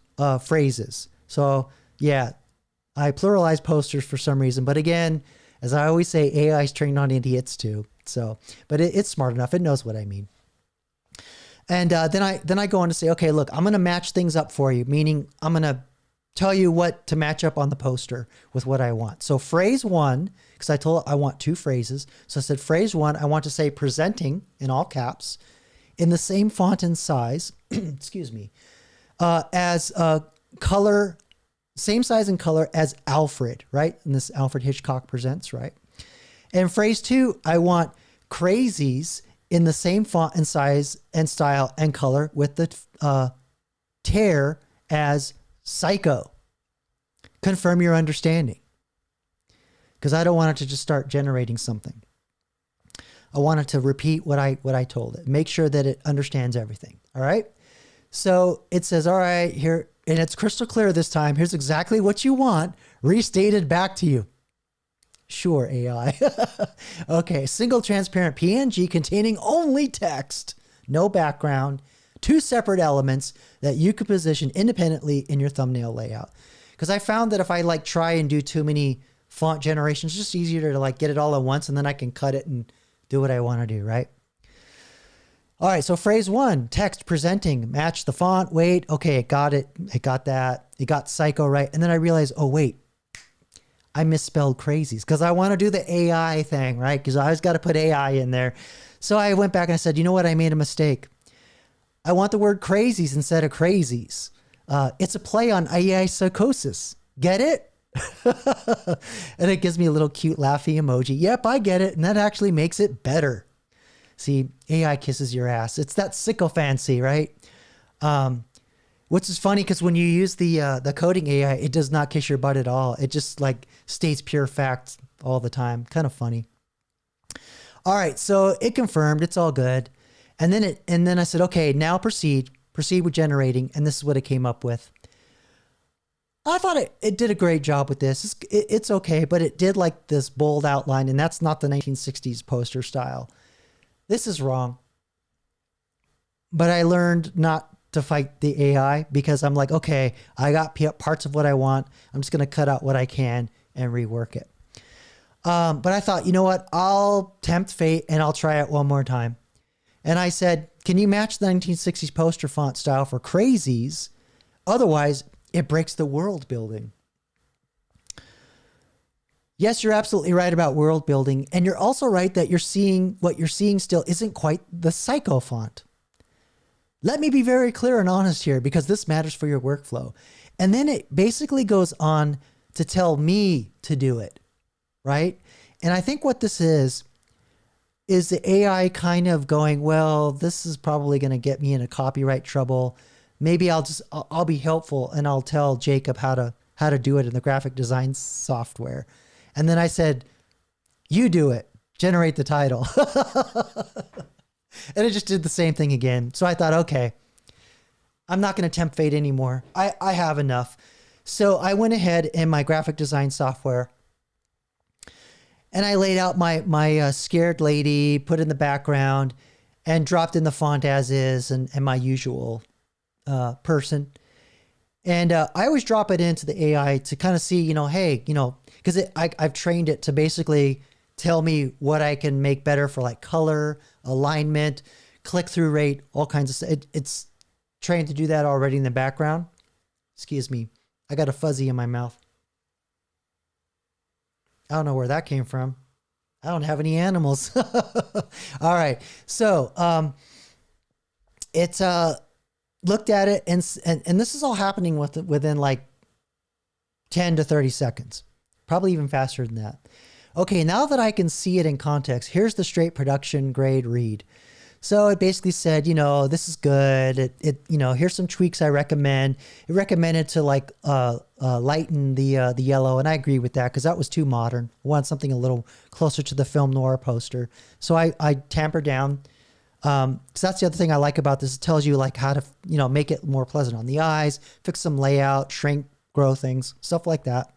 phrases. So yeah, I pluralize posters for some reason. But again, as I always say, AI is trained on idiots too. So, but it's smart enough. It knows what I mean. And then I go on to say, okay, look, I'm going to match things up for you, meaning I'm going to tell you what to match up on the poster with what I want. So phrase 1, because I told I want 2 phrases. So I said phrase 1, I want to say presenting in all caps in the same font and size, excuse me, as color, same size and color as Alfred, right? And this Alfred Hitchcock Presents, right? And phrase 2, I want Crazies in the same font and size and style and color with the tear as Psycho. Confirm your understanding. Because I don't want it to just start generating something. I want it to repeat what I told it. Make sure that it understands everything. All right. So it says, all right, here, and it's crystal clear this time. Here's exactly what you want restated back to you. Sure, AI. Okay. Single transparent PNG containing only text, no background, 2 separate elements that you could position independently in your thumbnail layout. Because I found that if I like try and do too many font generations, it's just easier to like get it all at once and then I can cut it and do what I want to do, right? All right, so phrase 1, text presenting, match the font, wait, okay, it got it, it got that, it got Psycho right. And then I realized, oh wait, I misspelled Crazies because I want to do the AI thing, right? Because I always got to put AI in there. So I went back and I said, you know what, I made a mistake. I want the word Crazies instead of Crazies. It's a play on AI psychosis. Get it? And it gives me a little cute laughy emoji. Yep, I get it. And that actually makes it better. See, AI kisses your ass. It's that sycophancy, right? Which is funny because when you use the coding AI, it does not kiss your butt at all. It just like states pure facts all the time. Kind of funny. All right, so it confirmed. It's all good. And then I said, okay, now proceed with generating. And this is what it came up with. I thought it did a great job with this. It's okay, but it did like this bold outline, and that's not the 1960s poster style. This is wrong. But I learned not to fight the AI because I'm like, okay, I got parts of what I want. I'm just going to cut out what I can and rework it. But I thought, you know what? I'll tempt fate and I'll try it one more time. And I said, can you match the 1960s poster font style for Crazies? Otherwise, it breaks the world building. Yes, you're absolutely right about world building. And you're also right that what you're seeing still isn't quite the Psycho font. Let me be very clear and honest here because this matters for your workflow. And then it basically goes on to tell me to do it, right? And I think what this is the AI kind of going, well, this is probably going to get me into copyright trouble. Maybe I'll be helpful and I'll tell Jacob how to do it in the graphic design software. And then I said, you do it, generate the title. And it just did the same thing again. So I thought, okay, I'm not going to tempt fate anymore. I have enough. So I went ahead in my graphic design software and I laid out my scared lady, put in the background and dropped in the font as is and my usual person. And I always drop it into the AI to kind of see, hey, because I've trained it to basically tell me what I can make better for like color, alignment, click-through rate, all kinds of stuff. It's trained to do that already in the background. Excuse me. I got a fuzzy in my mouth. I don't know where that came from. I don't have any animals. All right. So it's looked at it and this is all happening within like 10 to 30 seconds. Probably even faster than that. Okay, now that I can see it in context, here's the straight production grade read. So it basically said, this is good. Here's some tweaks I recommend. It recommended to like lighten the yellow, and I agree with that because that was too modern. I wanted something a little closer to the film noir poster. So I tampered down. So that's the other thing I like about this. It tells you like how to make it more pleasant on the eyes, fix some layout, shrink, grow things, stuff like that.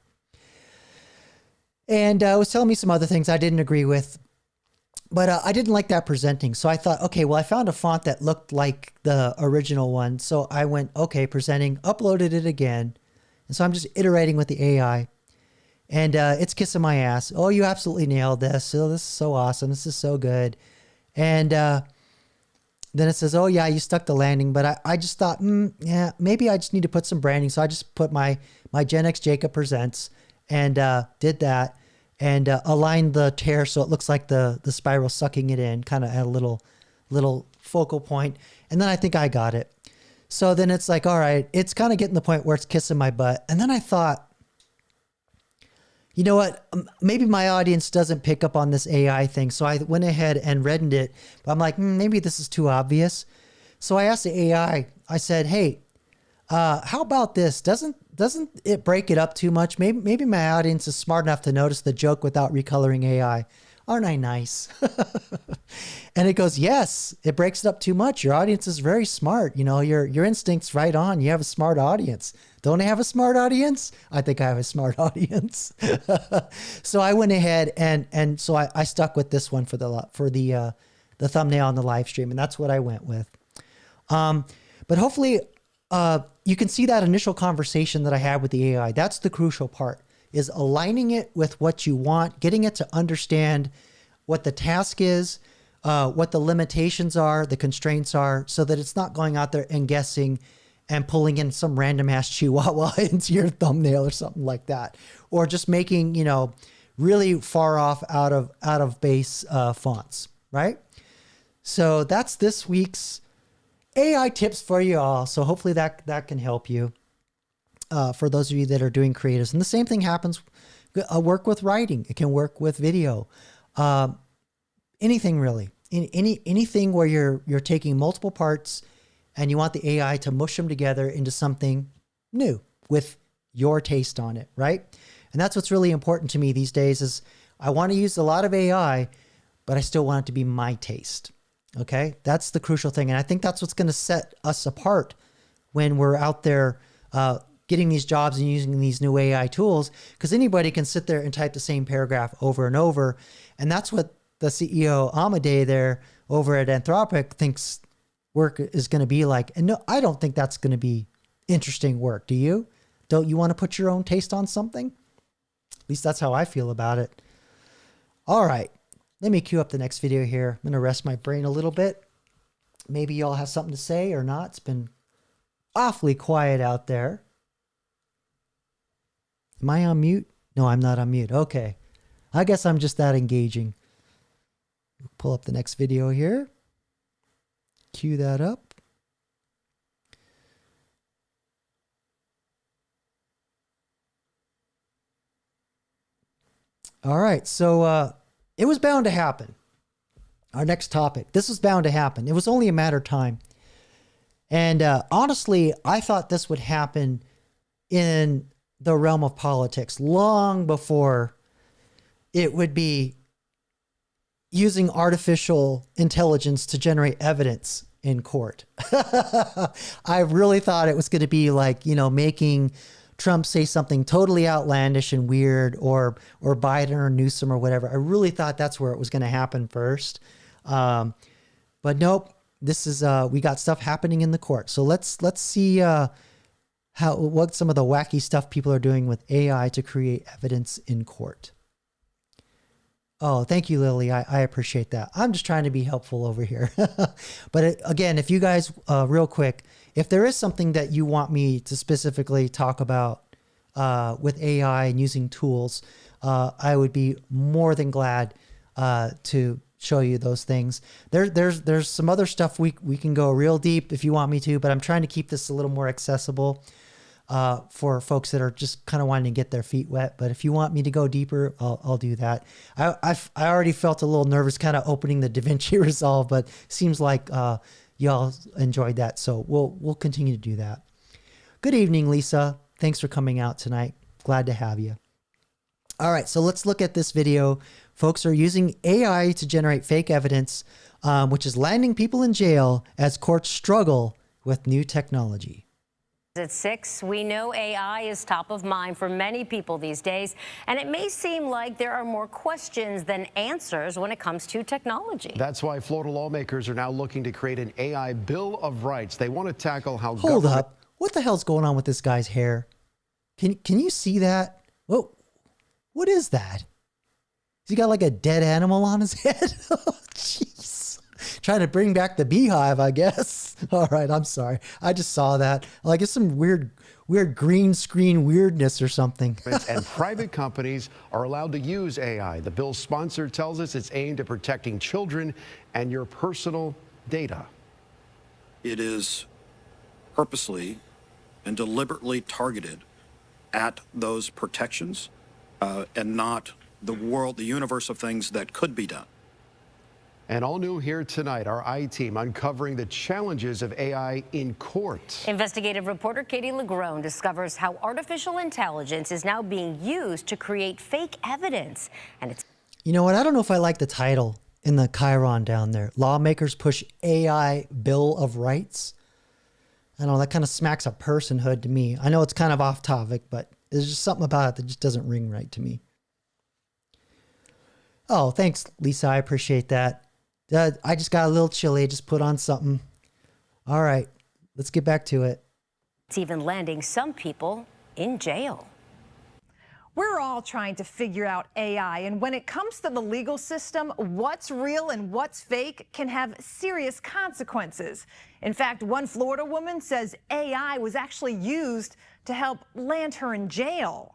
And it was telling me some other things I didn't agree with, but I didn't like that presenting. So I thought, okay, well, I found a font that looked like the original one. So I went, okay, presenting, uploaded it again. And so I'm just iterating with the AI and it's kissing my ass. Oh, you absolutely nailed this. Oh, this is so awesome. This is so good. And then it says, oh yeah, you stuck the landing. But I just thought, yeah, maybe I just need to put some branding. So I just put my Gen X Jacob Presents and did that and aligned the tear so it looks like the spiral sucking it in, kind of at a little focal point. And then I think I got it. So then it's like, all right, it's kind of getting the point where it's kissing my butt. And then I thought, you know what? Maybe my audience doesn't pick up on this AI thing. So I went ahead and reddened it. But I'm like, maybe this is too obvious. So I asked the AI, I said, hey, how about this? Doesn't it break it up too much? Maybe my audience is smart enough to notice the joke without recoloring AI. Aren't I nice? And it goes, yes, it breaks it up too much. Your audience is very smart. Your instinct's right on. You have a smart audience. Don't I have a smart audience? I think I have a smart audience. So I went ahead and so I stuck with this one for the thumbnail on the live stream, and that's what I went with. But hopefully you can see that initial conversation that I had with the AI. That's the crucial part, is aligning it with what you want, getting it to understand what the task is, what the limitations are, the constraints are, so that it's not going out there and guessing and pulling in some random ass chihuahua into your thumbnail or something like that. Or just making, really far off out of base fonts, right? So that's this week's AI tips for you all. So hopefully that can help you for those of you that are doing creatives. And the same thing happens, work with writing. It can work with video, anything really. Anything where you're taking multiple parts and you want the AI to mush them together into something new with your taste on it, right? And that's what's really important to me these days is I want to use a lot of AI, but I still want it to be my taste. Okay, that's the crucial thing. And I think that's what's going to set us apart when we're out there getting these jobs and using these new AI tools, because anybody can sit there and type the same paragraph over and over. And that's what the CEO Amadei there over at Anthropic thinks work is going to be like. And no, I don't think that's going to be interesting work. Do you? Don't you want to put your own taste on something? At least that's how I feel about it. All right. Let me cue up the next video here. I'm going to rest my brain a little bit. Maybe y'all have something to say or not. It's been awfully quiet out there. Am I on mute? No, I'm not on mute. Okay. I guess I'm just that engaging. Pull up the next video here. Cue that up. All right. So it was bound to happen. Our next topic. This was bound to happen. It was only a matter of time. And honestly, I thought this would happen in the realm of politics long before it would be using artificial intelligence to generate evidence in court. I really thought it was going to be like, making Trump say something totally outlandish and weird, or Biden or Newsom or whatever. I really thought that's where it was going to happen first. But nope, this is, we got stuff happening in the court. So let's see, what some of the wacky stuff people are doing with AI to create evidence in court. Oh, thank you, Lily. I appreciate that. I'm just trying to be helpful over here. But again, if you guys, real quick, if there is something that you want me to specifically talk about with AI and using tools, I would be more than glad to show you those things. There's some other stuff we can go real deep if you want me to, but I'm trying to keep this a little more accessible for folks that are just kind of wanting to get their feet wet. But if you want me to go deeper, I'll do that. I already felt a little nervous kind of opening the DaVinci Resolve, but seems like y'all enjoyed that. So we'll continue to do that. Good evening, Lisa. Thanks for coming out tonight. Glad to have you. All right, so let's look at this video. Folks are using AI to generate fake evidence, which is landing people in jail as courts struggle with new technology. At 6, we know AI is top of mind for many people these days, and it may seem like there are more questions than answers when it comes to technology. That's why Florida lawmakers are now looking to create an AI Bill of Rights. They want to tackle how Hold up. What the hell's going on with this guy's hair? Can you see that? Whoa. What is that? Has he got like a dead animal on his head? Oh, jeez. Trying to bring back the beehive, I guess. All right, I'm sorry. I just saw that. Like it's some weird green screen weirdness or something. And private companies are allowed to use AI. The bill's sponsor tells us it's aimed at protecting children and your personal data. It is purposely and deliberately targeted at those protections and not the universe of things that could be done. And all new here tonight, our I-Team uncovering the challenges of AI in court. Investigative reporter Katie Legrone discovers how artificial intelligence is now being used to create fake evidence. And it's... You know what? I don't know if I like the title in the Chiron down there. Lawmakers push AI Bill of Rights. I don't know, that kind of smacks of personhood to me. I know it's kind of off topic, but there's just something about it that just doesn't ring right to me. Oh, thanks, Lisa. I appreciate that. I just got a little chilly. Just put on something. All right, let's get back to it. It's even landing some people in jail. We're all trying to figure out AI, and when it comes to the legal system, what's real and what's fake can have serious consequences. In fact, one Florida woman says AI was actually used to help land her in jail.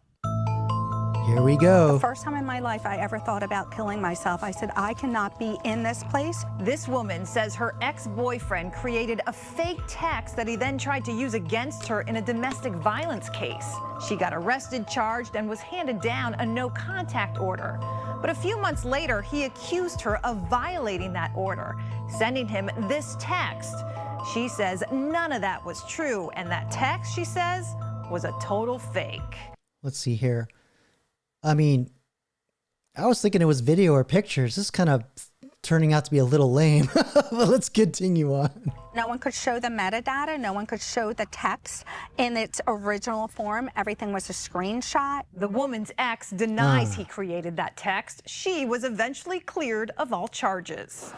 Here we go. The first time in my life I ever thought about killing myself, I said, I cannot be in this place. This woman says her ex-boyfriend created a fake text that he then tried to use against her in a domestic violence case. She got arrested, charged, and was handed down a no-contact order. But a few months later, he accused her of violating that order, sending him this text. She says none of that was true, and that text, she says, was a total fake. Let's see here. I mean, I was thinking it was video or pictures. This is kind of turning out to be a little lame. But let's continue on. No one could show the metadata. No one could show the text in its original form. Everything was a screenshot. The woman's ex denies he created that text. She was eventually cleared of all charges.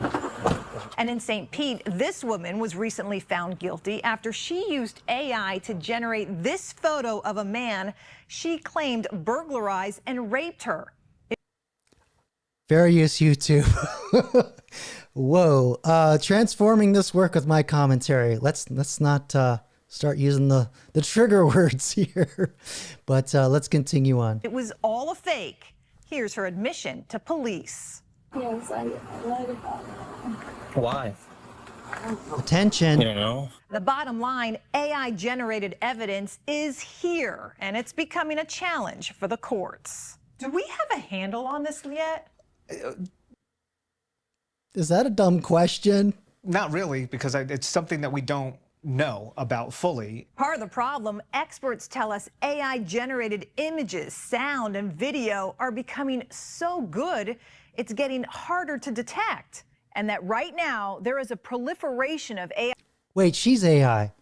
And in St. Pete, this woman was recently found guilty after she used AI to generate this photo of a man she claimed burglarized and raped her. Various YouTube. Whoa. Transforming this work with my commentary. Let's not start using the trigger words here. But let's continue on. It was all a fake. Here's her admission to police. Yes, I lied about it. Why? Attention. You don't know. The bottom line, AI-generated evidence is here, and it's becoming a challenge for the courts. Do we have a handle on this yet? Is that a dumb question? Not really, because it's something that we don't know about fully. Part of the problem, experts tell us AI-generated images, sound, and video are becoming so good, it's getting harder to detect. And that right now, there is a proliferation of AI. Wait, she's AI.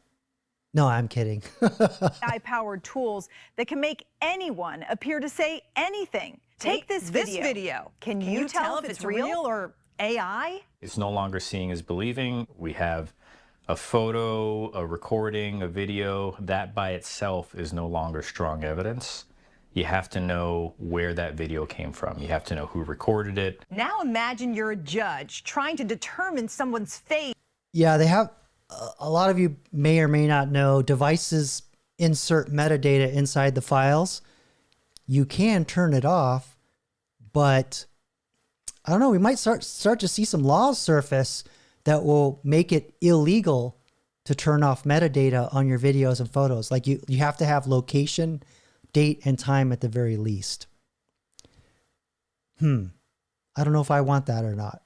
No, I'm kidding. AI-powered tools that can make anyone appear to say anything. Take this video. Can you tell if it's real or AI? It's no longer seeing is believing. We have a photo, a recording, a video. That by itself is no longer strong evidence. You have to know where that video came from. You have to know who recorded it. Now imagine you're a judge trying to determine someone's fate. Yeah, they have, a lot of you may or may not know, devices insert metadata inside the files. You can turn it off, but I don't know, we might start to see some laws surface that will make it illegal to turn off metadata on your videos and photos. Like you have to have location, date, and time at the very least. I don't know if I want that or not.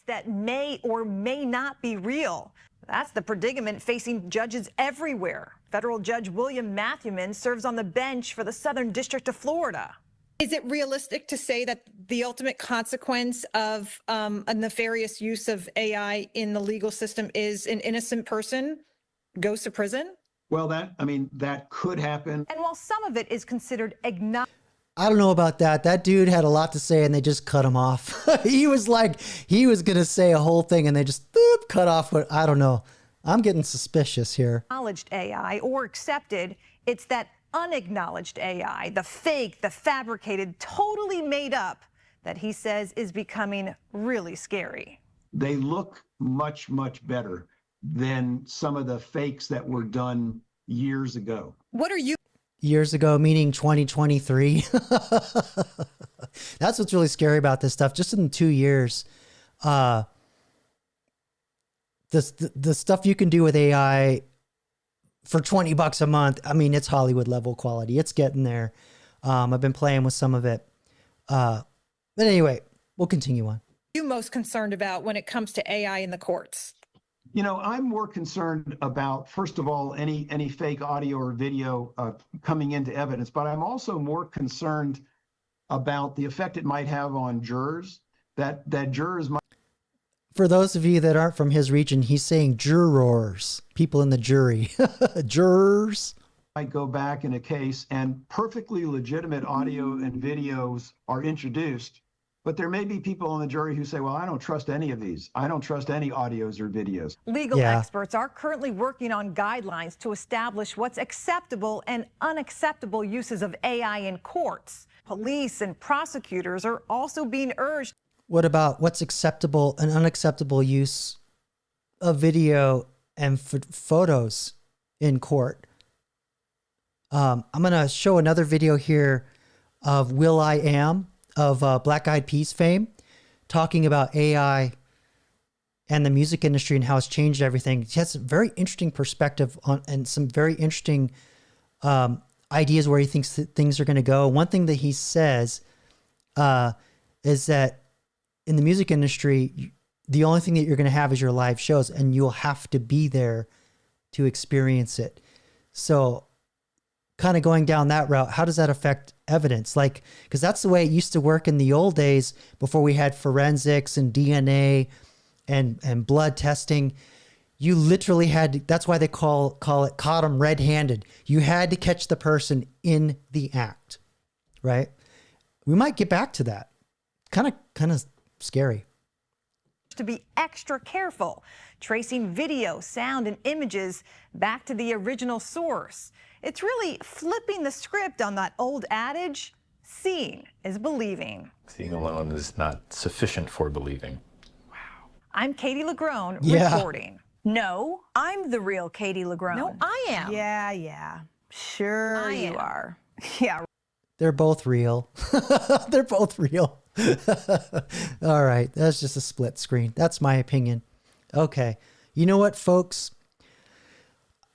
That may or may not be real. That's the predicament facing judges everywhere. Federal Judge William Matthewman serves on the bench for the Southern District of Florida. Is it realistic to say that the ultimate consequence of a nefarious use of AI in the legal system is an innocent person goes to prison? Well, that could happen. And while some of it is considered agnostic, I don't know about that. That dude had a lot to say and they just cut him off. He was like, he was going to say a whole thing and they just cut off what, I don't know. I'm getting suspicious here. Acknowledged AI or accepted, it's that unacknowledged AI, the fake, the fabricated, totally made up, that he says is becoming really scary. They look much, much better than some of the fakes that were done years ago. What are you? Years ago, meaning 2023. That's what's really scary about this stuff. Just in 2 years, the stuff you can do with AI for $20 a month, I mean, it's Hollywood level quality. It's getting there. I've been playing with some of it. But anyway, we'll continue on. What are you most concerned about when it comes to AI in the courts? You know, I'm more concerned about, first of all, any fake audio or video coming into evidence, but I'm also more concerned about the effect it might have on jurors, that jurors might... For those of you that aren't from his region, he's saying jurors, people in the jury. Jurors. Might go back in a case and perfectly legitimate audio and videos are introduced. But there may be people on the jury who say, well, I don't trust any of these. I don't trust any audios or videos. Legal experts are currently working on guidelines to establish what's acceptable and unacceptable uses of AI in courts. Police and prosecutors are also being urged. What about what's acceptable and unacceptable use of video and photos in court? I'm going to show another video here of Will.i.am of Black Eyed Peas fame, talking about AI and the music industry and how it's changed everything. He has a very interesting perspective on and some very interesting ideas where he thinks that things are going to go. One thing that he says is that in the music industry, the only thing that you're going to have is your live shows, and you'll have to be there to experience it. So kind of going down that route, how does that affect evidence? Like, because that's the way it used to work in the old days before we had forensics and DNA and blood testing. You literally had to, that's why they call it caught them red-handed. You had to catch the person in the act, right? We might get back to that. Kind of scary. To be extra careful, tracing video, sound, and images back to the original source. It's really flipping the script on that old adage, seeing is believing. Seeing alone is not sufficient for believing. I'm Katie Lagrone reporting. No, I'm the real Katie Lagrone. No, I am. Yeah. Sure you are. Yeah. They're both real. They're both real. All right. That's just a split screen. That's my opinion. Okay. You know what, folks?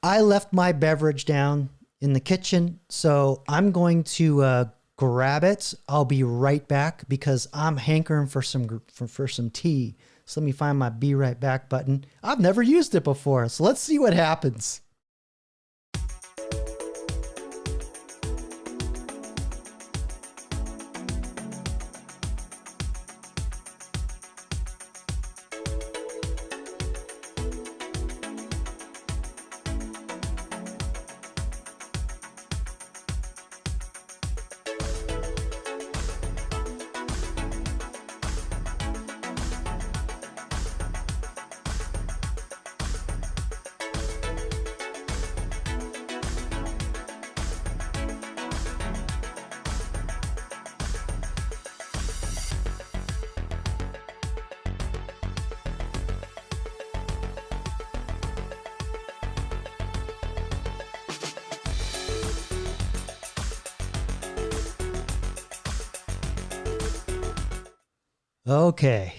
I left my beverage down in the kitchen, so I'm going to grab it. I'll be right back because I'm hankering for some tea. So let me find my be right back button. I've never used it before, so let's see what happens. Okay,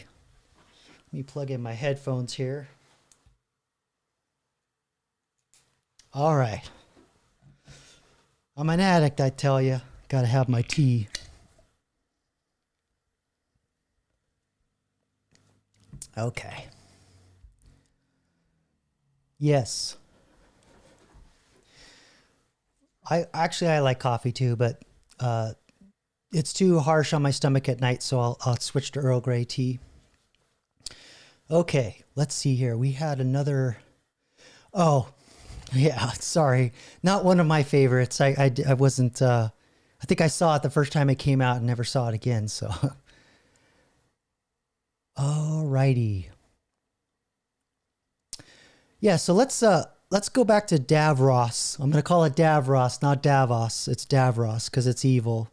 let me plug in my headphones here. All right. I'm an addict, I tell you. Gotta have my tea. Okay. Yes. I like coffee too, but it's too harsh on my stomach at night, so I'll switch to Earl Grey tea. Okay, let's see here. We had another. Oh, yeah. Sorry, not one of my favorites. I wasn't. I think I saw it the first time it came out and never saw it again. So, alrighty. Yeah. So let's go back to Davros. I'm gonna call it Davros, not Davos. It's Davros because it's evil.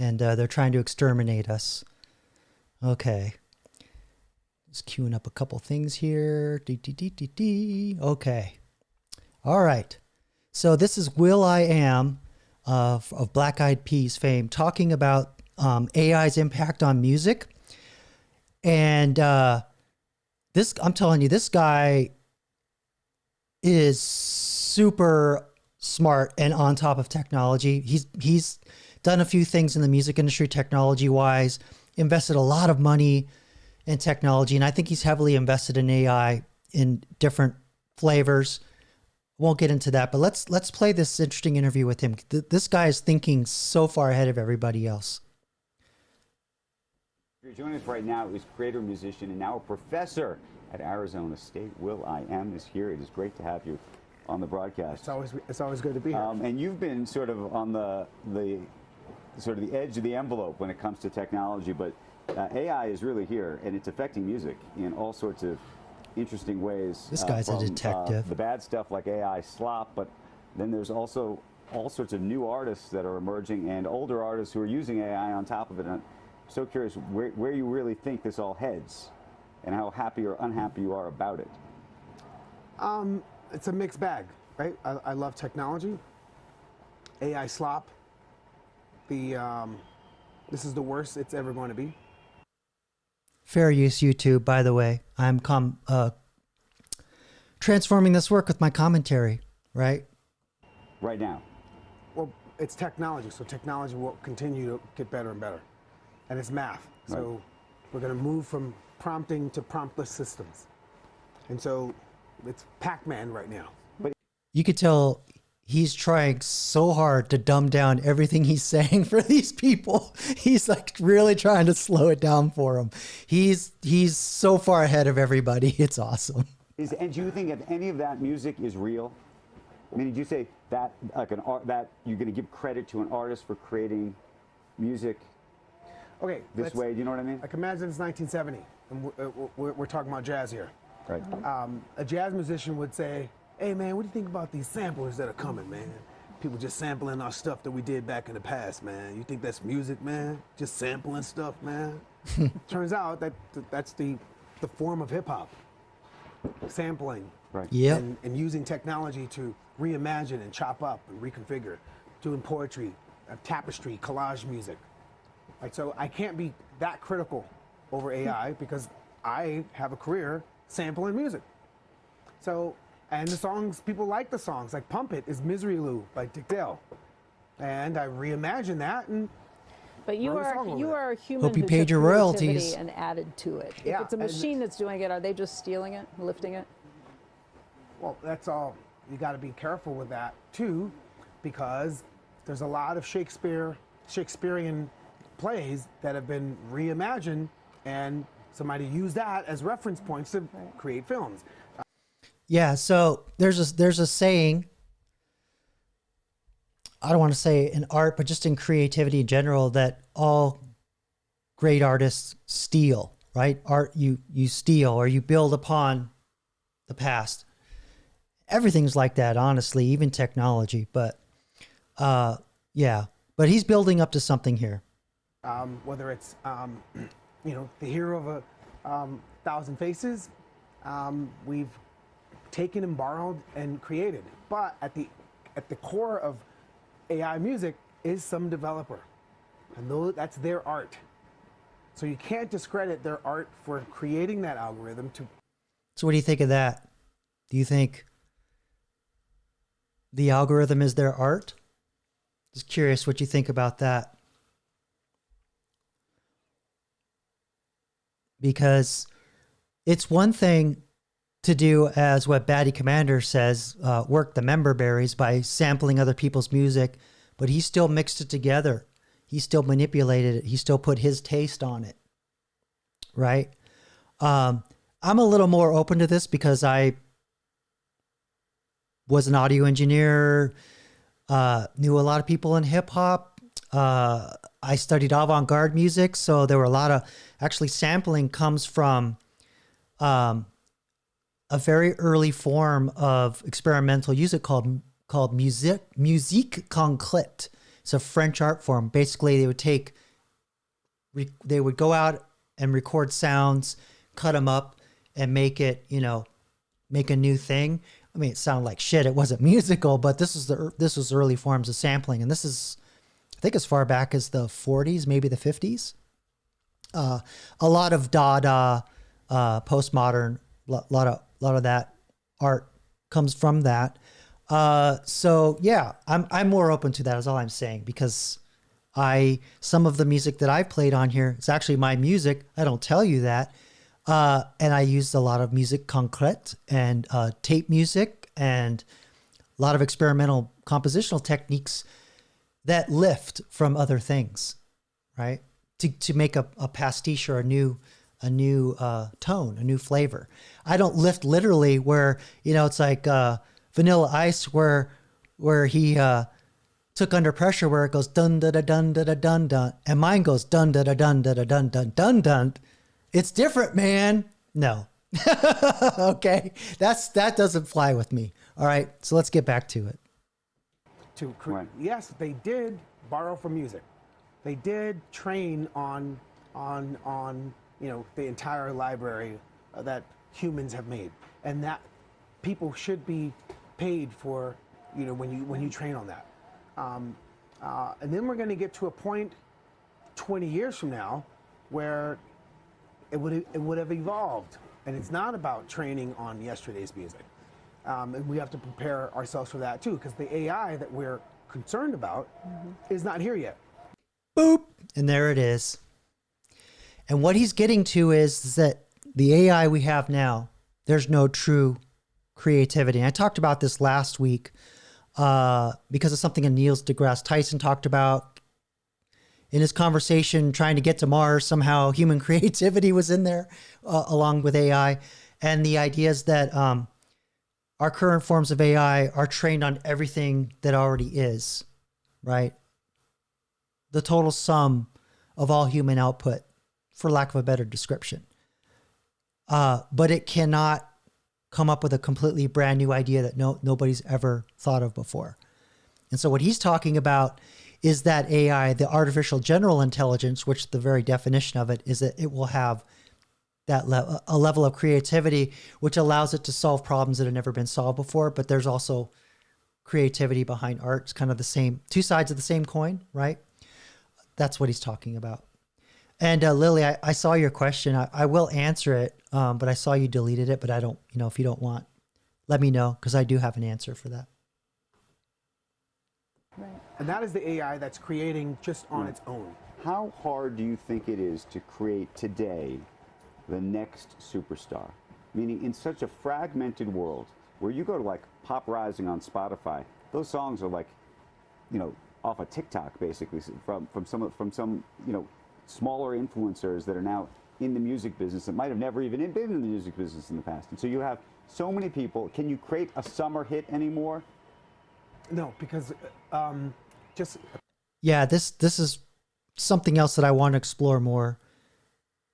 And they're trying to exterminate us. Okay. Just queuing up a couple things here. Okay. All right. So this is Will.i.am of Black Eyed Peas fame talking about AI's impact on music. And this, I'm telling you, this guy is super smart and on top of technology. He's done a few things in the music industry, technology-wise, invested a lot of money in technology, and I think he's heavily invested in AI in different flavors. Won't get into that, but let's play this interesting interview with him. This guy is thinking so far ahead of everybody else. You're joining us right now is creator, musician, and now a professor at Arizona State. Will.i.am is here. It is great to have you on the broadcast. It's always good to be here. And you've been sort of on the edge of the envelope when it comes to technology, but AI is really here, and it's affecting music in all sorts of interesting ways. This guy's a detective. The bad stuff like AI slop, but then there's also all sorts of new artists that are emerging and older artists who are using AI on top of it. And I'm so curious where you really think this all heads and how happy or unhappy you are about it. It's a mixed bag, right? I love technology. AI slop. This is the worst it's ever going to be. Fair use YouTube, by the way. I'm transforming this work with my commentary, right? Right now. Well, it's technology, so technology will continue to get better and better. And it's math. So we're going to move from prompting to promptless systems. And so it's Pac-Man right now. You could tell he's trying so hard to dumb down everything he's saying for these people. He's like really trying to slow it down for them. He's so far ahead of everybody. It's awesome. And do you think that any of that music is real? I mean, did you say that like an art that you're going to give credit to an artist for creating music Okay, this way? Do you know what I mean? Like imagine it's 1970, and we're talking about jazz here. Right. A jazz musician would say, "Hey man, what do you think about these samplers that are coming, man? People just sampling our stuff that we did back in the past, man. You think that's music, man? Just sampling stuff, man." Turns out that that's the form of hip hop, sampling. Right. Yeah. And using technology to reimagine and chop up and reconfigure, doing poetry, tapestry, collage music. Like, so I can't be that critical over AI because I have a career sampling music. So, and the songs, people like the songs, like Pump It is Misery Lou by Dick Dale. And I reimagined that and But you are a human Hope you who paid took your creativity royalties. and added to it. Yeah, If it's a machine that's doing it, are they just stealing it, lifting it? Well, that's all. You got to be careful with that too, because there's a lot of Shakespearean plays that have been reimagined, and somebody used that as reference points to create films. Yeah, so there's a saying, I don't want to say in art, but just in creativity in general, that all great artists steal, right? Art, you steal or you build upon the past. Everything's like that, honestly, even technology. But yeah, but he's building up to something here. Whether it's the hero of a thousand faces, we've taken and borrowed and created. But at the core of AI music is some developer, and that's their art. So you can't discredit their art for creating that algorithm to. So what do you think of that? Do you think the algorithm is their art? Just curious what you think about that. Because it's one thing to do, as what Batty Commander says, work the member berries by sampling other people's music, but he still mixed it together. He still manipulated it. He still put his taste on it, right? I'm a little more open to this because I was an audio engineer, knew a lot of people in hip hop. I studied avant-garde music, so there were a lot of, actually sampling comes from a very early form of experimental music called musique concrète. It's a French art form. Basically, they would go out and record sounds, cut them up, and make it, make a new thing. I mean, it sounded like shit. It wasn't musical, but this was early forms of sampling, and this is, I think, as far back as the 40s, maybe the 50s. A lot of Dada, postmodern, a lot of that art comes from that. So yeah, I'm more open to that, is all I'm saying, because some of the music that I played on here, it's actually my music. I don't tell you that. And I used a lot of musique concrète and tape music and a lot of experimental compositional techniques that lift from other things, right? To make a pastiche or a new tone, a new flavor. I don't lift literally where, it's like Vanilla Ice where he took Under Pressure, where it goes dun da da dun da da dun dun, and mine goes dun da da dun da da dun dun dun dun. It's different, man. No. Okay. That doesn't fly with me. All right. So let's get back to it. Yes, they did borrow from music. They did train on the entire library that humans have made, and that people should be paid for, when you train on that. And then we're going to get to a point 20 years from now where it would have evolved, and it's not about training on yesterday's music. And we have to prepare ourselves for that too, because the AI that we're concerned about is not here yet. Boop, and there it is. And what he's getting to is that the AI we have now, there's no true creativity. And I talked about this last week because of something that Neil deGrasse Tyson talked about in his conversation trying to get to Mars. Somehow human creativity was in there along with AI. And the idea is that our current forms of AI are trained on everything that already is, right? The total sum of all human output, for lack of a better description. But it cannot come up with a completely brand new idea that nobody's ever thought of before. And so what he's talking about is that AI, the artificial general intelligence, which the very definition of it is that it will have that a level of creativity, which allows it to solve problems that have never been solved before. But there's also creativity behind art. It's kind of the same, two sides of the same coin, right? That's what he's talking about. And Lily, I saw your question. I will answer it, but I saw you deleted it, but I don't, if you don't want, let me know, because I do have an answer for that. Right. And that is the AI that's creating just on its own. How hard do you think it is to create today the next superstar? Meaning in such a fragmented world where you go to like Pop Rising on Spotify, those songs are like, off of TikTok basically from some smaller influencers that are now in the music business that might have never even been in the music business in the past. And so you have so many people. Can you create a summer hit anymore? No, because yeah, this is something else that I want to explore more.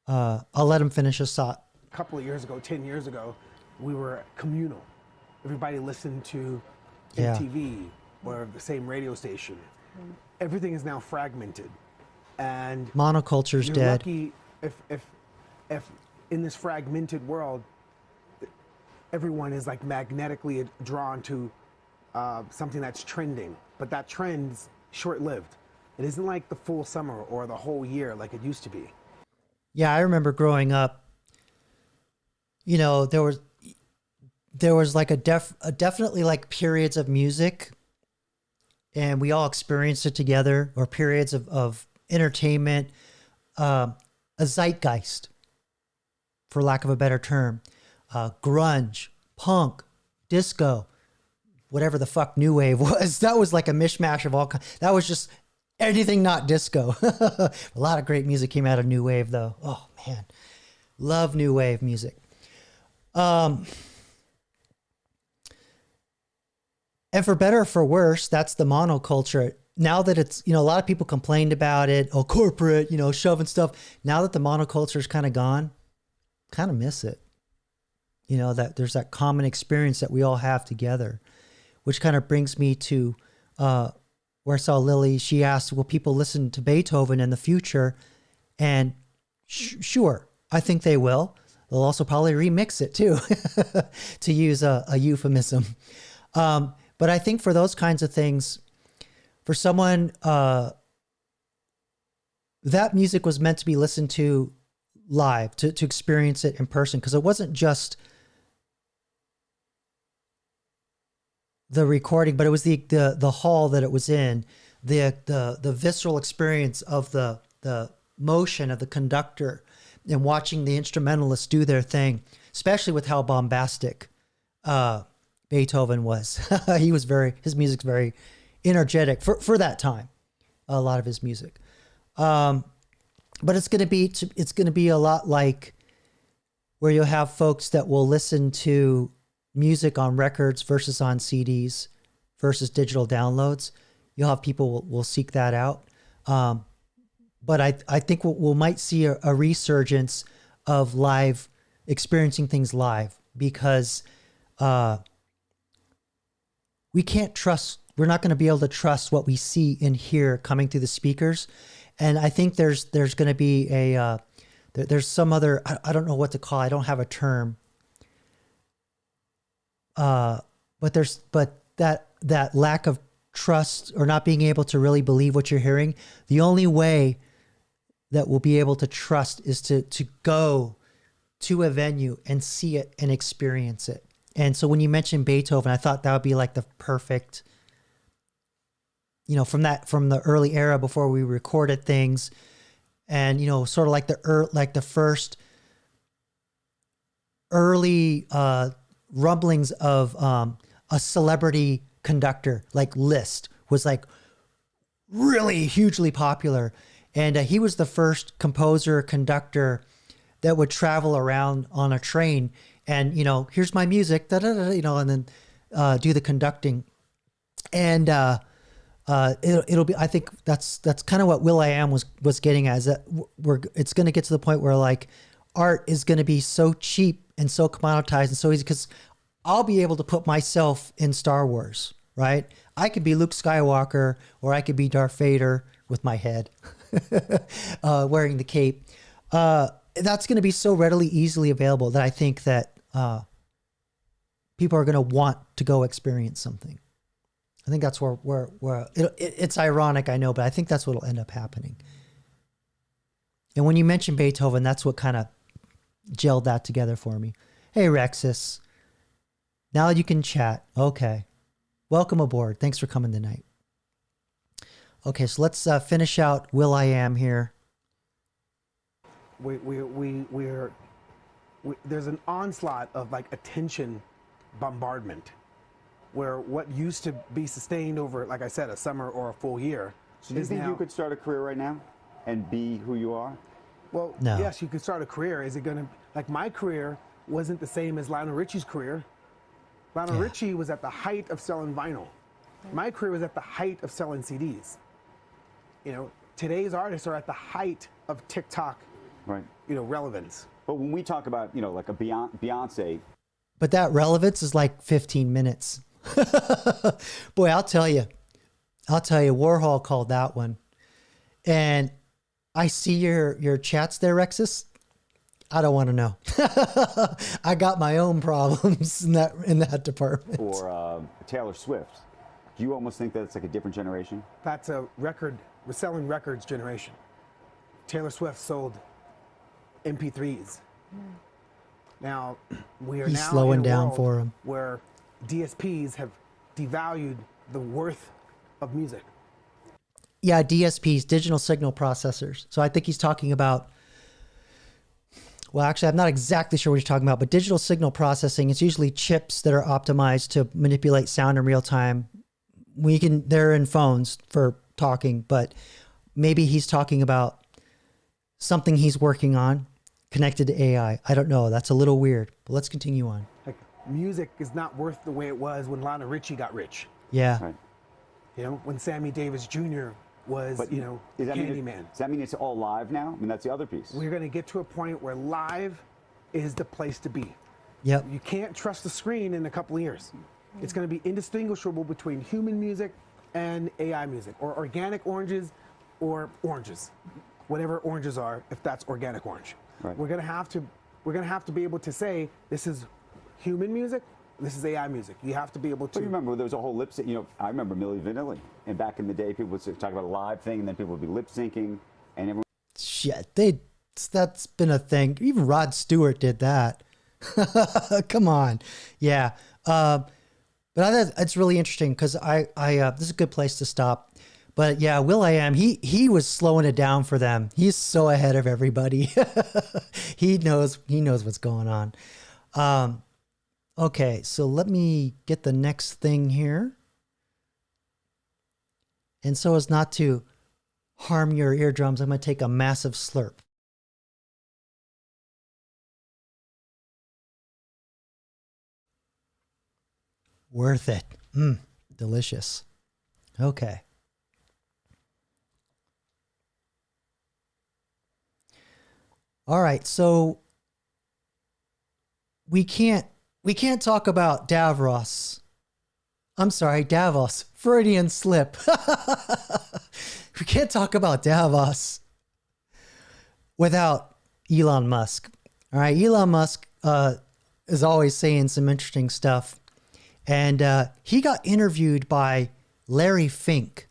I'll let him finish his thought. A couple of years ago, 10 years ago, we were communal. Everybody listened to MTV or the same radio station. Everything is now fragmented. And monoculture's you're dead. Lucky if in this fragmented world, everyone is like magnetically drawn to something that's trending, but that trend's short-lived. It isn't like the full summer or the whole year like it used to be. Yeah, I remember growing up. There was like definitely like periods of music, and we all experienced it together, or periods of entertainment, a zeitgeist, for lack of a better term, grunge, punk, disco, whatever the fuck new wave was. That was like a mishmash of all kinds. That was just anything not disco. A lot of great music came out of new wave though. Oh man, love new wave music. And for better or for worse, that's the monoculture. Now that it's, a lot of people complained about it, corporate, shoving stuff. Now that the monoculture is kind of gone, kind of miss it. That there's that common experience that we all have together, which kind of brings me to where I saw Lily. She asked, will people listen to Beethoven in the future? And sure, I think they will. They'll also probably remix it too, to use a euphemism. But I think for those kinds of things, for someone, that music was meant to be listened to live, to experience it in person, because it wasn't just the recording, but it was the hall that it was in, the visceral experience of the motion of the conductor and watching the instrumentalists do their thing, especially with how bombastic Beethoven was. His music's very energetic for that time, a lot of his music. But it's going to be a lot like where you'll have folks that will listen to music on records versus on CDs versus digital downloads. You'll have people will seek that out. But I think we might see a resurgence of live, experiencing things live, because we're not going to be able to trust what we see and hear coming through the speakers. And I think there's going to be there's some other, I don't know what to call, I don't have a term. But that lack of trust, or not being able to really believe what you're hearing, the only way that we'll be able to trust is to go to a venue and see it and experience it. And so when you mentioned Beethoven, I thought that would be like the perfect, from the early era before we recorded things, and sort of like the first early rumblings of a celebrity conductor, like Liszt, was like really hugely popular. And he was the first composer, conductor that would travel around on a train and, you know, here's my music, da, da, da, you know, and then do the conducting. And it'll be, I think that's kind of what will.i.am was getting at, is that it's going to get to the point where like art is going to be so cheap and so commoditized and so easy, because I'll be able to put myself in Star Wars, right? I could be Luke Skywalker, or I could be Darth Vader with my head wearing the cape. That's going to be so readily, easily available that I think that people are going to want to go experience something. I think that's where it's ironic, I know, but I think that's what will end up happening. And when you mentioned Beethoven, that's what kind of gelled that together for me. Hey, Rexus. Now you can chat. Okay. Welcome aboard. Thanks for coming tonight. Okay, so let's finish out will.i.am here. There's an onslaught of like attention bombardment, where what used to be sustained over, like I said, a summer or a full year. So do you think you could start a career right now and be who you are? Well, no. Yes, you could start a career. Is it going to, like, my career wasn't the same as Lionel Richie's career. Lionel Richie was at the height of selling vinyl. My career was at the height of selling CDs. You know, today's artists are at the height of TikTok, right? You know, relevance. But when we talk about, you know, like a Beyonce. But that relevance is like 15 minutes. Boy, I'll tell you, Warhol called that one. And I see your chats there, Rexus. I don't want to know. I got my own problems in that department. Or Taylor Swift. Do you almost think that it's like a different generation? That's a record, we're selling records generation. Taylor Swift sold MP3s. Now, we are He's now slowing in a down world for him. where DSPs have devalued the worth of music. Yeah, DSPs, digital signal processors. So I think he's talking about, well, actually, I'm not exactly sure what he's talking about, but digital signal processing, it's usually chips that are optimized to manipulate sound in real time. They're in phones for talking, but maybe he's talking about something he's working on connected to AI. I don't know. That's a little weird, but let's continue on. Like, music is not worth the way it was when Lionel Richie got rich. Yeah. Right. You know, when Sammy Davis Jr. was, But you know, does that Candyman. Does that mean it's all live now? I mean, that's the other piece. We're going to get to a point where live is the place to be. Yep. You can't trust the screen in a couple of years. It's going to be indistinguishable between human music and AI music, or organic oranges or oranges, whatever oranges are, if that's organic orange. Right. We're going to have to be able to say this is human music, this is AI music. You have to be able to. But you remember there was a whole lip sync. You know, I remember Milli Vanilli, and back in the day, people would talk about a live thing, and then people would be lip syncing, and everyone. Shit, that's been a thing. Even Rod Stewart did that. Come on, yeah. But it's really interesting because this is a good place to stop. But yeah, will.i.am, he was slowing it down for them. He's so ahead of everybody. He knows what's going on. Okay, so let me get the next thing here. And so as not to harm your eardrums, I'm going to take a massive slurp. Worth it. Delicious. Okay. All right, so we can't talk about Davros. I'm sorry, Davos. Freudian slip. We can't talk about Davos without Elon Musk. All right, Elon Musk is always saying some interesting stuff. And he got interviewed by Larry Fink.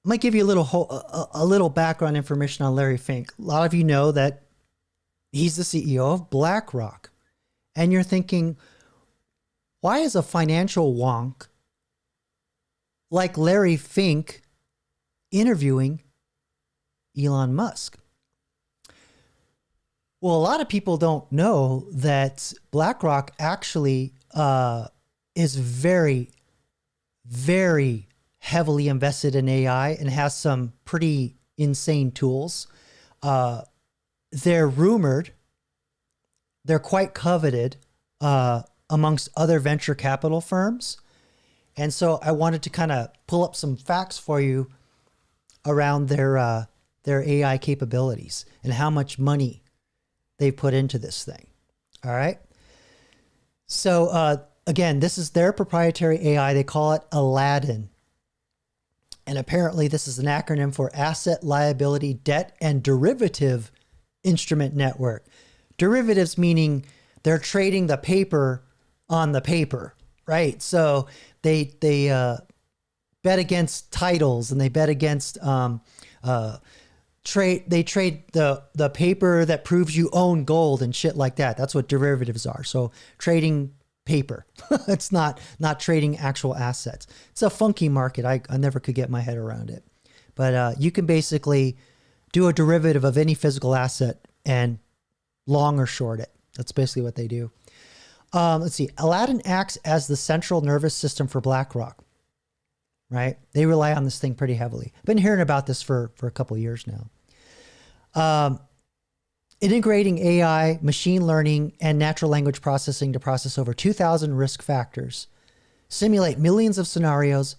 I might give you a little background information on Larry Fink. A lot of you know that he's the CEO of BlackRock. And you're thinking, why is a financial wonk like Larry Fink interviewing Elon Musk? Well, a lot of people don't know that BlackRock actually is very, very heavily invested in AI and has some pretty insane tools. They're rumored, they're quite coveted amongst other venture capital firms. And so I wanted to kind of pull up some facts for you around their AI capabilities and how much money they put into this thing. All right. So again, this is their proprietary AI. They call it Aladdin. And apparently this is an acronym for Asset, Liability, Debt, and Derivative Instrument Network. Derivatives meaning they're trading the paper on the paper, right? So they bet against titles, and they bet against trade the paper that proves you own gold and shit like that. That's what derivatives are. So trading paper. It's not trading actual assets. It's a funky market. I never could get my head around it. But you can basically do a derivative of any physical asset and long or short it. That's basically what they do. Let's see. Aladdin acts as the central nervous system for BlackRock, right? They rely on this thing pretty heavily. I've been hearing about this for a couple of years now. Integrating AI, machine learning, and natural language processing to process over 2,000 risk factors, simulate millions of scenarios,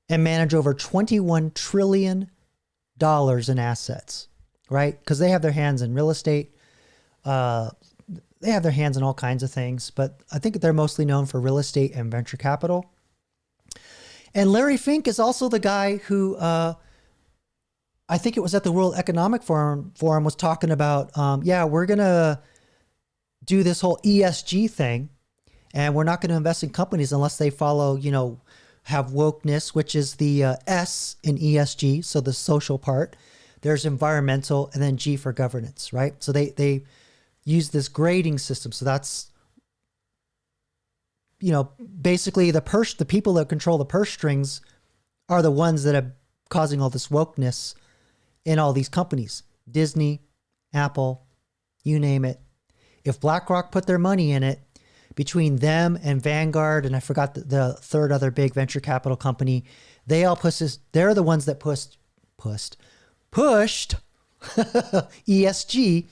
and manage over $21 trillion in assets, right? Because they have their hands in real estate. They have their hands in all kinds of things, but I think they're mostly known for real estate and venture capital. And Larry Fink is also the guy who, I think it was at the World Economic Forum was talking about, yeah, we're going to do this whole ESG thing, and we're not going to invest in companies unless they follow, have wokeness, which is the S in ESG. So the social part, there's environmental, and then G for governance, right? So they use this grading system. So that's, basically the people that control the purse strings are the ones that are causing all this wokeness in all these companies. Disney, Apple, you name it. If BlackRock put their money in it, between them and Vanguard, and I forgot the third other big venture capital company, they all they're the ones that pushed ESG,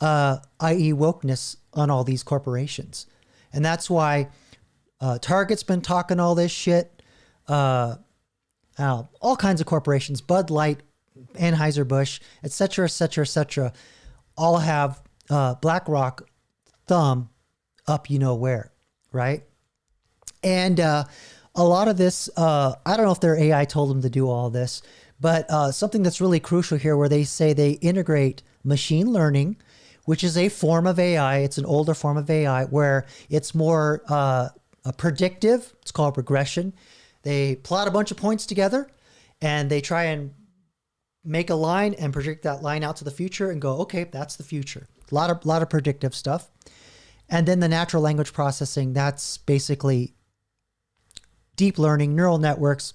i.e. wokeness, on all these corporations. And that's why Target's been talking all this shit. All kinds of corporations, Bud Light, Anheuser-Busch, et cetera, all have BlackRock thumb up where, right? And a lot of this, I don't know if their AI told them to do all this, but something that's really crucial here, where they say they integrate machine learning, which is a form of AI. It's an older form of AI where it's more predictive. It's called regression. They plot a bunch of points together and they try and make a line and project that line out to the future and go, okay, that's the future. A lot of predictive stuff. And then the natural language processing, that's basically deep learning, neural networks,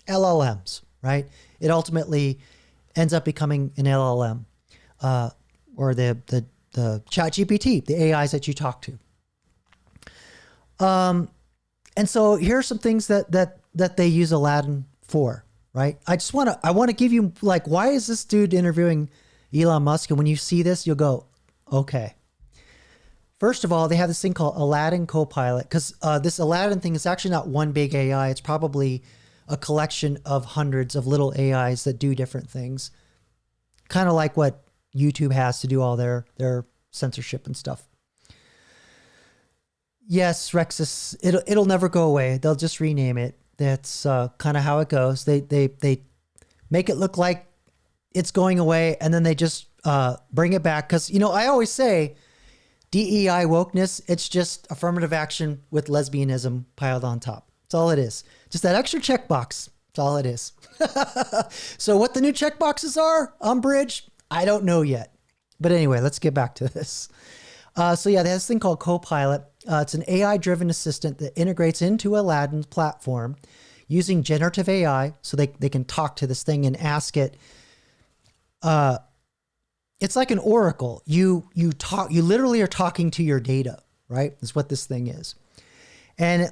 LLMs, right? It ultimately ends up becoming an LLM, or the ChatGPT, the AIs that you talk to. And so here are some things that they use Aladdin for, right? I want to give you, like, why is this dude interviewing Elon Musk? And when you see this, you'll go, okay. First of all, they have this thing called Aladdin Copilot, because this Aladdin thing is actually not one big AI. It's probably a collection of hundreds of little AIs that do different things. Kind of like what YouTube has to do all their censorship and stuff. Yes, Rexus, it'll never go away. They'll just rename it. That's kind of how it goes. They make it look like it's going away, and then they just bring it back. Because, I always say DEI wokeness, it's just affirmative action with lesbianism piled on top. That's all it is. Just that extra checkbox. That's all it is. So what the new checkboxes are on Bridge, I don't know yet. But anyway, let's get back to this. So yeah, they have this thing called Copilot. It's an AI-driven assistant that integrates into Aladdin's platform using generative AI, so they can talk to this thing and ask it. It's like an oracle. You literally are talking to your data, right? That's what this thing is. And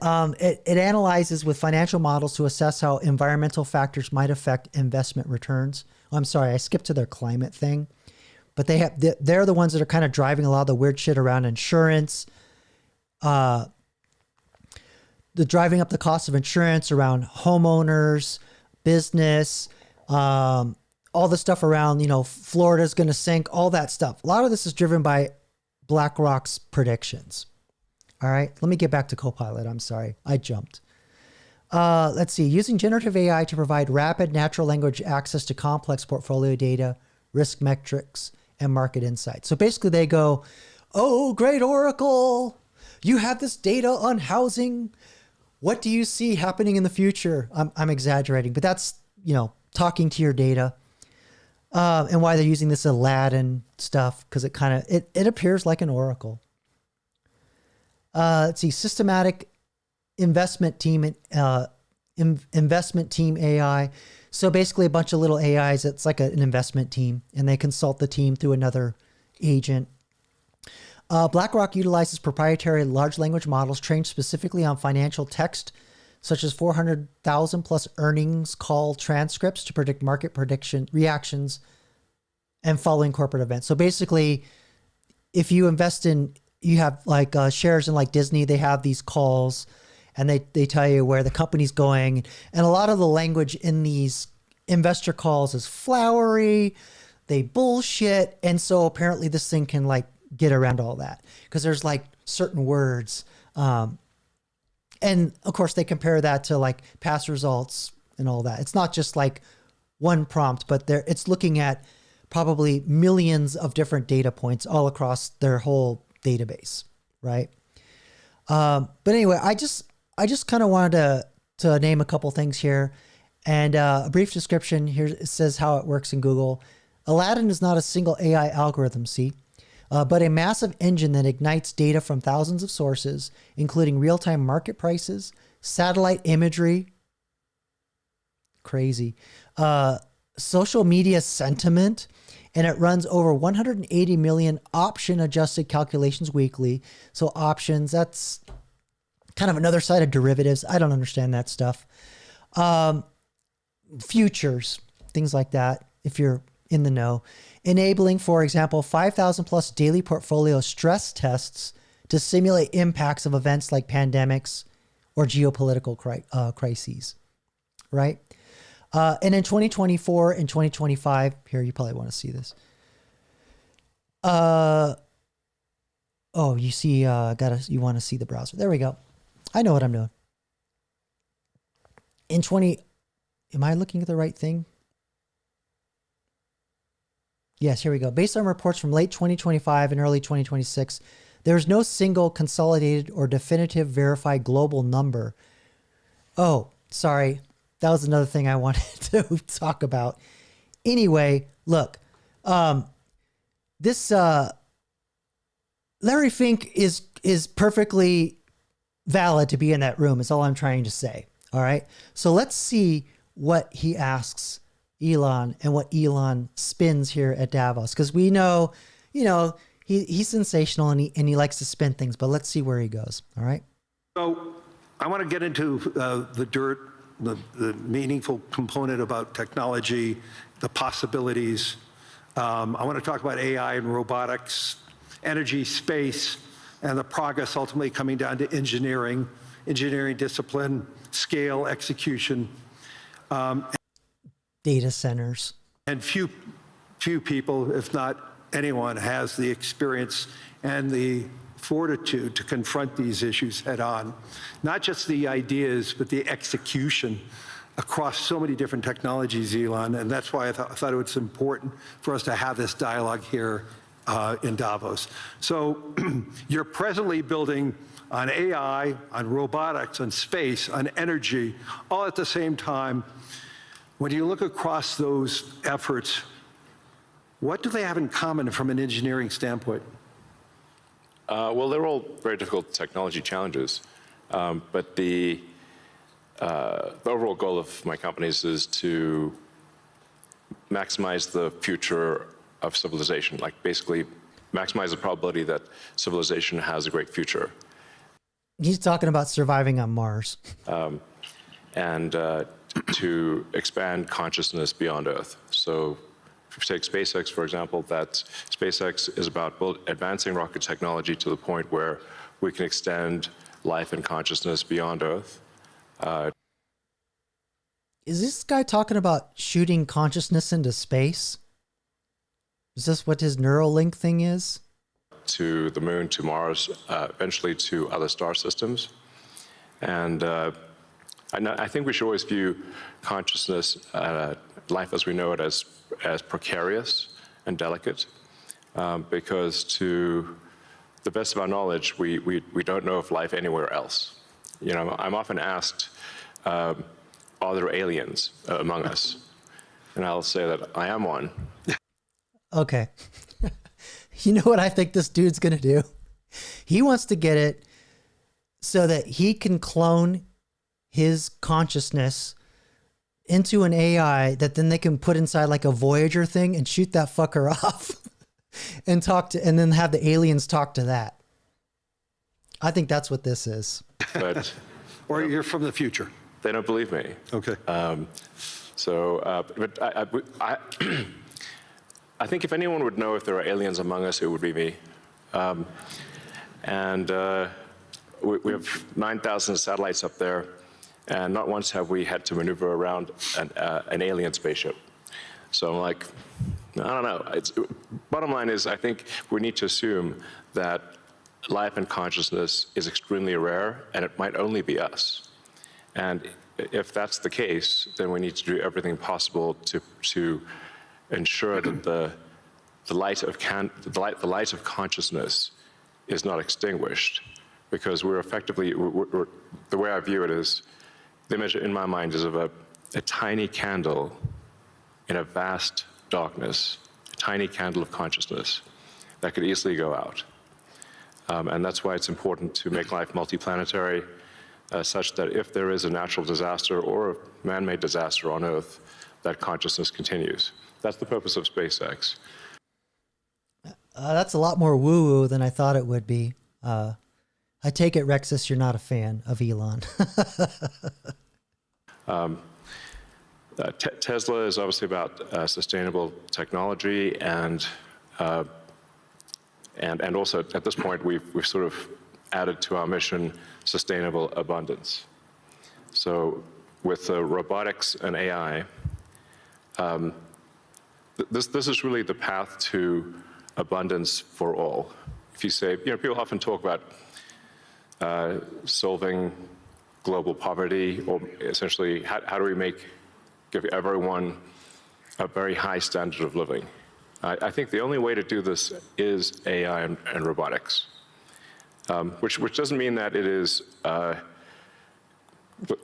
it analyzes with financial models to assess how environmental factors might affect investment returns. Oh, I'm sorry, I skipped to their climate thing. But they're the ones that are kind of driving a lot of the weird shit around insurance, the driving up the cost of insurance around homeowners, business, all the stuff around, Florida's going to sink, all that stuff. A lot of this is driven by BlackRock's predictions. All right, let me get back to Copilot. I'm sorry, I jumped. Let's see. Using generative AI to provide rapid natural language access to complex portfolio data, risk metrics, and market insights. So basically they go, oh, great Oracle, you have this data on housing. What do you see happening in the future? I'm exaggerating, but that's, talking to your data. And why they're using this Aladdin stuff, because it appears like an Oracle. Let's see, systematic investment team AI. So basically a bunch of little AIs. It's like an investment team, and they consult the team through another agent. BlackRock utilizes proprietary large language models trained specifically on financial text, such as 400,000 plus earnings call transcripts to predict market reactions and following corporate events. So basically, if you invest you have like shares in like Disney, they have these calls and they tell you where the company's going. And a lot of the language in these investor calls is flowery, they bullshit. And so apparently this thing can like get around all that because there's like certain words. And of course they compare that to like past results and all that. It's not just like one prompt, but it's looking at probably millions of different data points all across their whole database, right? But anyway, I just kind of wanted to name a couple things here, and a brief description here. It says how it works in Google. Aladdin is not a single AI algorithm, but a massive engine that ignites data from thousands of sources, including real-time market prices, satellite imagery, crazy, social media sentiment, and it runs over 180 million option-adjusted calculations weekly. So options, that's kind of another side of derivatives. I don't understand that stuff. Futures, things like that, if you're in the know. Enabling, for example, 5,000 plus daily portfolio stress tests to simulate impacts of events like pandemics or geopolitical crises, right? And in 2024 and 2025, here, you probably want to see this. Oh, you see, you want to see the browser. There we go. I know what I'm doing. Am I looking at the right thing? Yes, here we go. Based on reports from late 2025 and early 2026, there's no single consolidated or definitive verified global number. Oh, sorry. That was another thing I wanted to talk about. Anyway, look, this Larry Fink is perfectly valid to be in that room, is all I'm trying to say. All right. So let's see what he asks Elon and what Elon spins here at Davos. Because we know, he's sensational and he likes to spin things, but let's see where he goes. All right. So I want to get into the dirt, the meaningful component about technology, the possibilities. I want to talk about AI and robotics, energy, space, and the progress ultimately coming down to engineering discipline, scale, execution. Data centers. And few people, if not anyone, has the experience and the fortitude to confront these issues head on. Not just the ideas, but the execution across so many different technologies, Elon. And that's why I thought it was important for us to have this dialogue here in Davos. So you're presently building on AI, on robotics, on space, on energy, all at the same time. When you look across those efforts, what do they have in common from an engineering standpoint? Well, they're all very difficult technology challenges, but the overall goal of my companies is to maximize the future of civilization, like basically maximize the probability that civilization has a great future. He's talking about surviving on Mars. And to expand consciousness beyond Earth. So if you take SpaceX, for example, that SpaceX is about advancing rocket technology to the point where we can extend life and consciousness beyond Earth. Is this guy talking about shooting consciousness into space? Is this what his Neuralink thing is? To the moon, to Mars, eventually to other star systems. And I think we should always view consciousness, life as we know it, as precarious and delicate, because to the best of our knowledge, we don't know of life anywhere else. You know, I'm often asked, are there aliens among us? And I'll say that I am one. Okay. You know what I think this dude's going to do? He wants to get it so that he can clone his consciousness into an AI that then they can put inside like a Voyager thing and shoot that fucker off and and then have the aliens talk to that. I think that's what this is. But or you're from the future. They don't believe me. Okay. But I think if anyone would know if there are aliens among us, it would be me. We have 9,000 satellites up there, and not once have we had to maneuver around an alien spaceship. So I'm like, I don't know. Bottom line is, I think we need to assume that life and consciousness is extremely rare, and it might only be us. And if that's the case, then we need to do everything possible to ensure that the light of consciousness is not extinguished, because we're effectively, the way I view it is, the image in my mind is of a tiny candle in a vast darkness, a tiny candle of consciousness that could easily go out. And that's why it's important to make life multiplanetary, such that if there is a natural disaster or a man-made disaster on Earth, that consciousness continues. That's the purpose of SpaceX. That's a lot more woo-woo than I thought it would be. I take it, Rexus, you're not a fan of Elon. Tesla is obviously about sustainable technology, and also at this point we've sort of added to our mission sustainable abundance. So with robotics and AI, this is really the path to abundance for all. If you say, people often talk about solving global poverty, or essentially how do we give everyone a very high standard of living. I think the only way to do this is AI and robotics, which doesn't mean that it is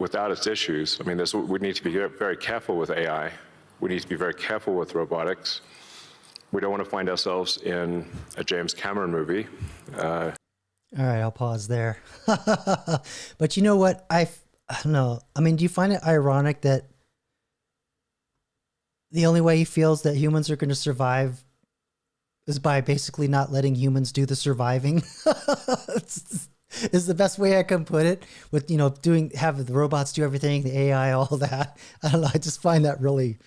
without its issues. I mean, we need to be very careful with AI. We need to be very careful with robotics. We don't want to find ourselves in a James Cameron movie. All right, I'll pause there. But you know what? I don't know. I mean, do you find it ironic that the only way he feels that humans are going to survive is by basically not letting humans do the surviving? Is the best way I can put it, with, have the robots do everything, the AI, all that. I don't know. I just find that really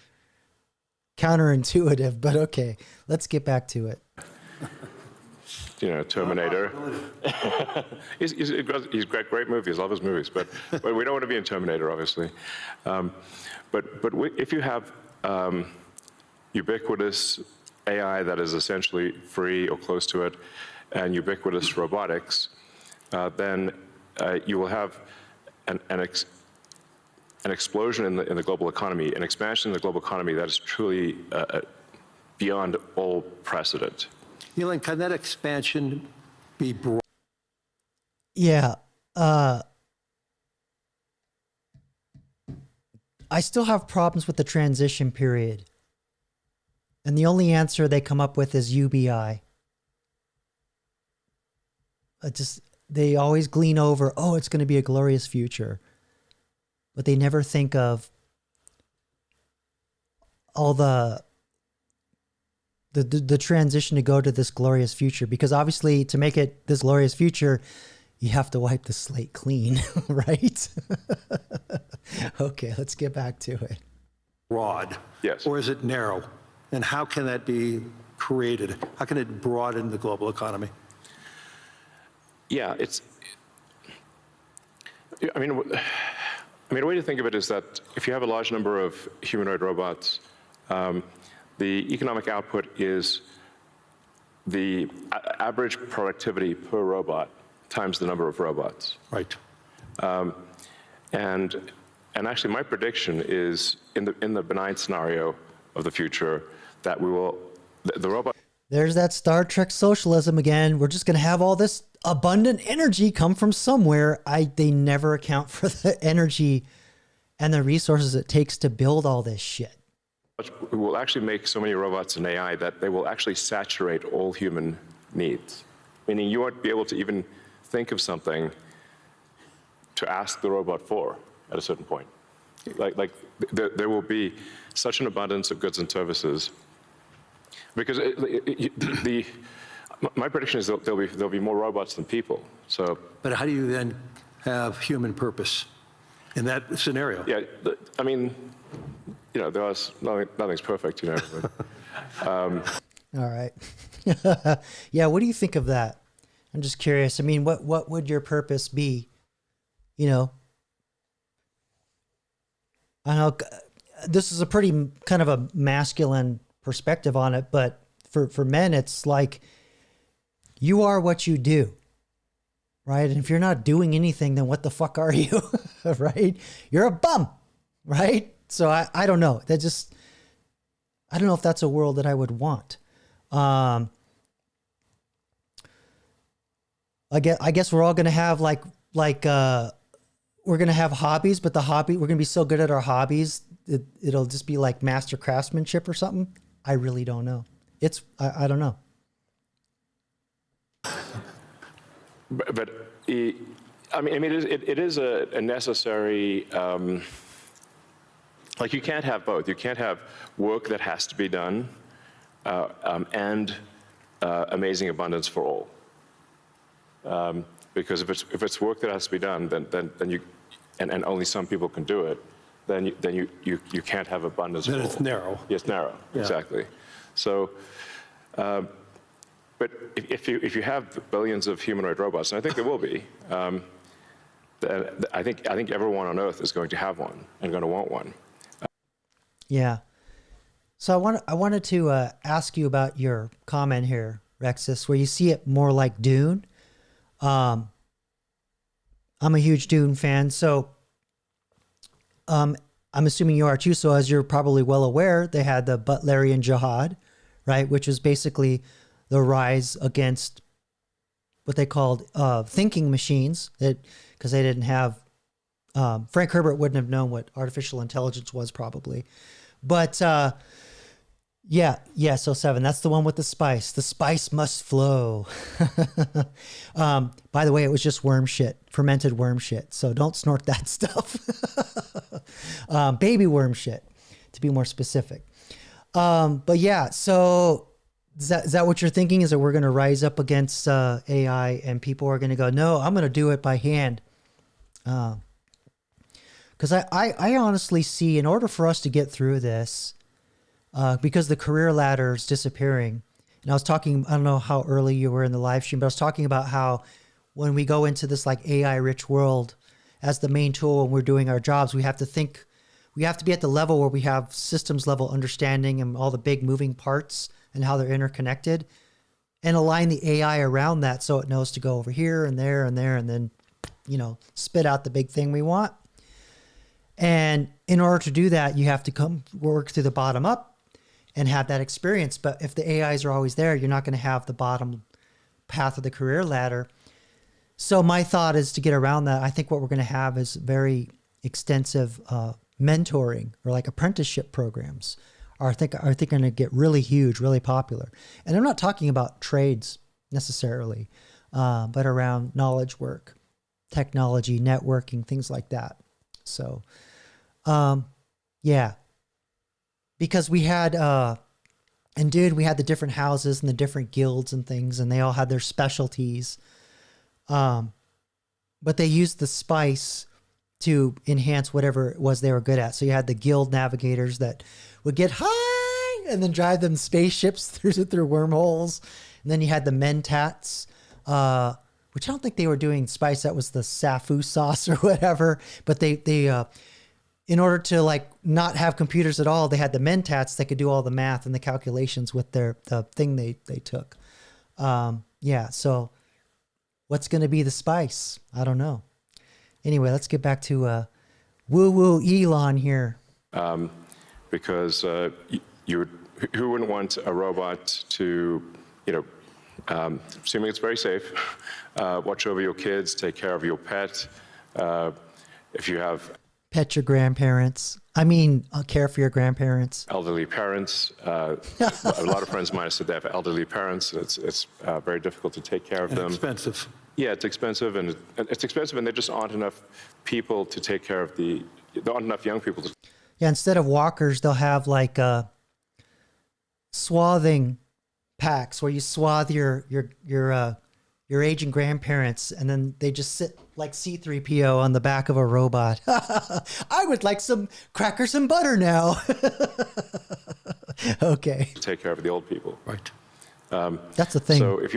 counterintuitive, but okay, let's get back to it. Terminator. He's got great movies. I love his movies, but we don't want to be in Terminator, obviously. But if you have ubiquitous AI that is essentially free or close to it, and ubiquitous robotics, then you will have an explosion in the global economy, an expansion in the global economy that is truly beyond all precedent. Elon, can that expansion be broad? Yeah. I still have problems with the transition period. And the only answer they come up with is UBI. They always glean over, oh, it's going to be a glorious future. But they never think of all the transition to go to this glorious future. Because obviously, to make it this glorious future, you have to wipe the slate clean, right? Okay, let's get back to it. Broad? Yes. Or is it narrow? And how can that be created? How can it broaden the global economy? Yeah, I mean, a way to think of it is that if you have a large number of humanoid robots, the economic output is the average productivity per robot times the number of robots. Right. And actually, my prediction is in the benign scenario of the future that we will the robot. There's that Star Trek socialism again. We're just going to have all this abundant energy come from somewhere. They never account for the energy and the resources it takes to build all this shit. We will actually make so many robots and AI that they will actually saturate all human needs. Meaning you won't be able to even think of something to ask the robot for at a certain point. Like there will be such an abundance of goods and services. Because my prediction is there'll be more robots than people. So. But how do you then have human purpose in that scenario? Yeah, I mean, nothing's perfect, All right. Yeah, what do you think of that? I'm just curious. I mean, what would your purpose be? I know this is a pretty kind of a masculine perspective on it, but for men, it's like you are what you do, right? And if you're not doing anything, then what the fuck are you, right? You're a bum, right? So I don't know. I don't know if that's a world that I would want. I guess we're all going to have like we're going to have hobbies, but we're going to be so good at our hobbies, it'll just be like master craftsmanship or something. I really don't know. I don't know. But I mean, it is a necessary. Like you can't have both. You can't have work that has to be done and amazing abundance for all. Because if it's work that has to be done, then you and only some people can do it, then you can't have abundance. Then it's narrow. It's narrow, yeah. Exactly. So, but if you have billions of humanoid robots, and I think there will be, I think everyone on Earth is going to have one and going to want one. Yeah. So I wanted to ask you about your comment here, Rexus, where you see it more like Dune. I'm a huge Dune fan, so I'm assuming you are too. So as you're probably well aware, they had the Butlerian Jihad, right, which was basically the rise against what they called thinking machines, because they didn't have Frank Herbert wouldn't have known what artificial intelligence was probably, but yeah. So 7, that's the one with the spice. The spice must flow. By the way, it was just worm shit, fermented worm shit. So don't snort that stuff. Baby worm shit, to be more specific. But yeah, so is that what you're thinking? Is that we're going to rise up against AI and people are going to go, no, I'm going to do it by hand. Because I honestly see, in order for us to get through this, because the career ladder is disappearing. And I was talking, I don't know how early you were in the live stream, but I was talking about how when we go into this like AI rich world as the main tool when we're doing our jobs, we have to be at the level where we have systems level understanding and all the big moving parts and how they're interconnected, and align the AI around that so it knows to go over here and there and there and then, spit out the big thing we want. And in order to do that, you have to work through the bottom up and have that experience. But if the AIs are always there, you're not going to have the bottom path of the career ladder. So my thought is to get around that. I think what we're going to have is very extensive mentoring or like apprenticeship programs are I think going to get really huge, really popular. And I'm not talking about trades necessarily, but around knowledge work, technology, networking, things like that. So, yeah, because we had, we had the different houses and the different guilds and things, and they all had their specialties. but they used the spice to enhance whatever it was they were good at. So you had the guild navigators that would get high and then drive them spaceships through wormholes. And then you had the mentats, which I don't think they were doing spice. That was the Safu sauce or whatever. But they in order to like not have computers at all, they had the mentats that could do all the math and the calculations with the thing they took. Yeah. So what's going to be the spice? I don't know. Anyway, let's get back to woo Elon here. Because who wouldn't want a robot to, assuming it's very safe, watch over your kids, take care of your pet. If you have Pet your grandparents. I mean, care for your grandparents. elderly parents, a lot of friends of mine have said they have elderly parents. It's very difficult to take care of them. Expensive. Yeah, it's expensive, and there just aren't enough people to take care of there aren't enough young people to. Yeah, instead of walkers, they'll have like swathing packs where you swathe your aging grandparents, and then they just sit like C-3PO on the back of a robot. I would like some crackers and butter now. Okay. Take care of the old people. Right. That's the thing. So if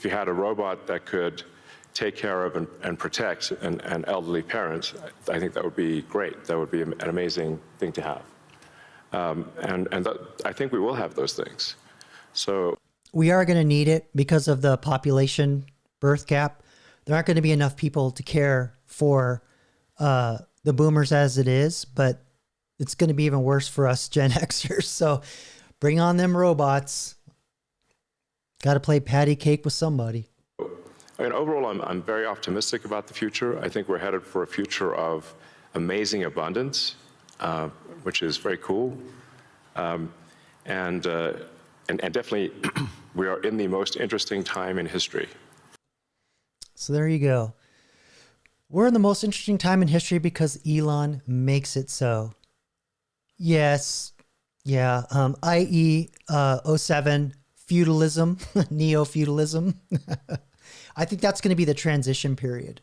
you had a robot that could take care of and protect an elderly parent, I think that would be great. That would be an amazing thing to have. I think we will have those things. So we are going to need it because of the population birth gap. There aren't going to be enough people to care for the boomers as it is, but it's going to be even worse for us Gen Xers. So bring on them robots. Got to play patty cake with somebody. I mean, overall, I'm very optimistic about the future. I think we're headed for a future of amazing abundance, which is very cool. And definitely, we are in the most interesting time in history. So there you go. We're in the most interesting time in history because Elon makes it so. Yes. Yeah. I.e. 07 feudalism, neo-feudalism. I think that's going to be the transition period.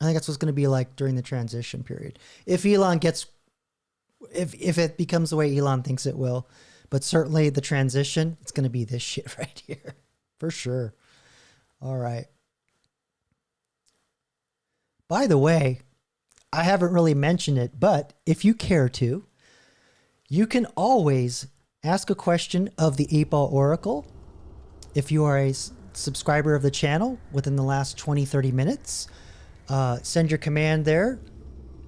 I think that's what's going to be like during the transition period. If Elon gets, if it becomes the way Elon thinks it will, but certainly the transition, it's going to be this shit right here for sure. All right. By the way, I haven't really mentioned it, but if you care to, you can always ask a question of the 8-Ball Oracle. If you are a subscriber of the channel within the last 20-30 minutes, send your command there,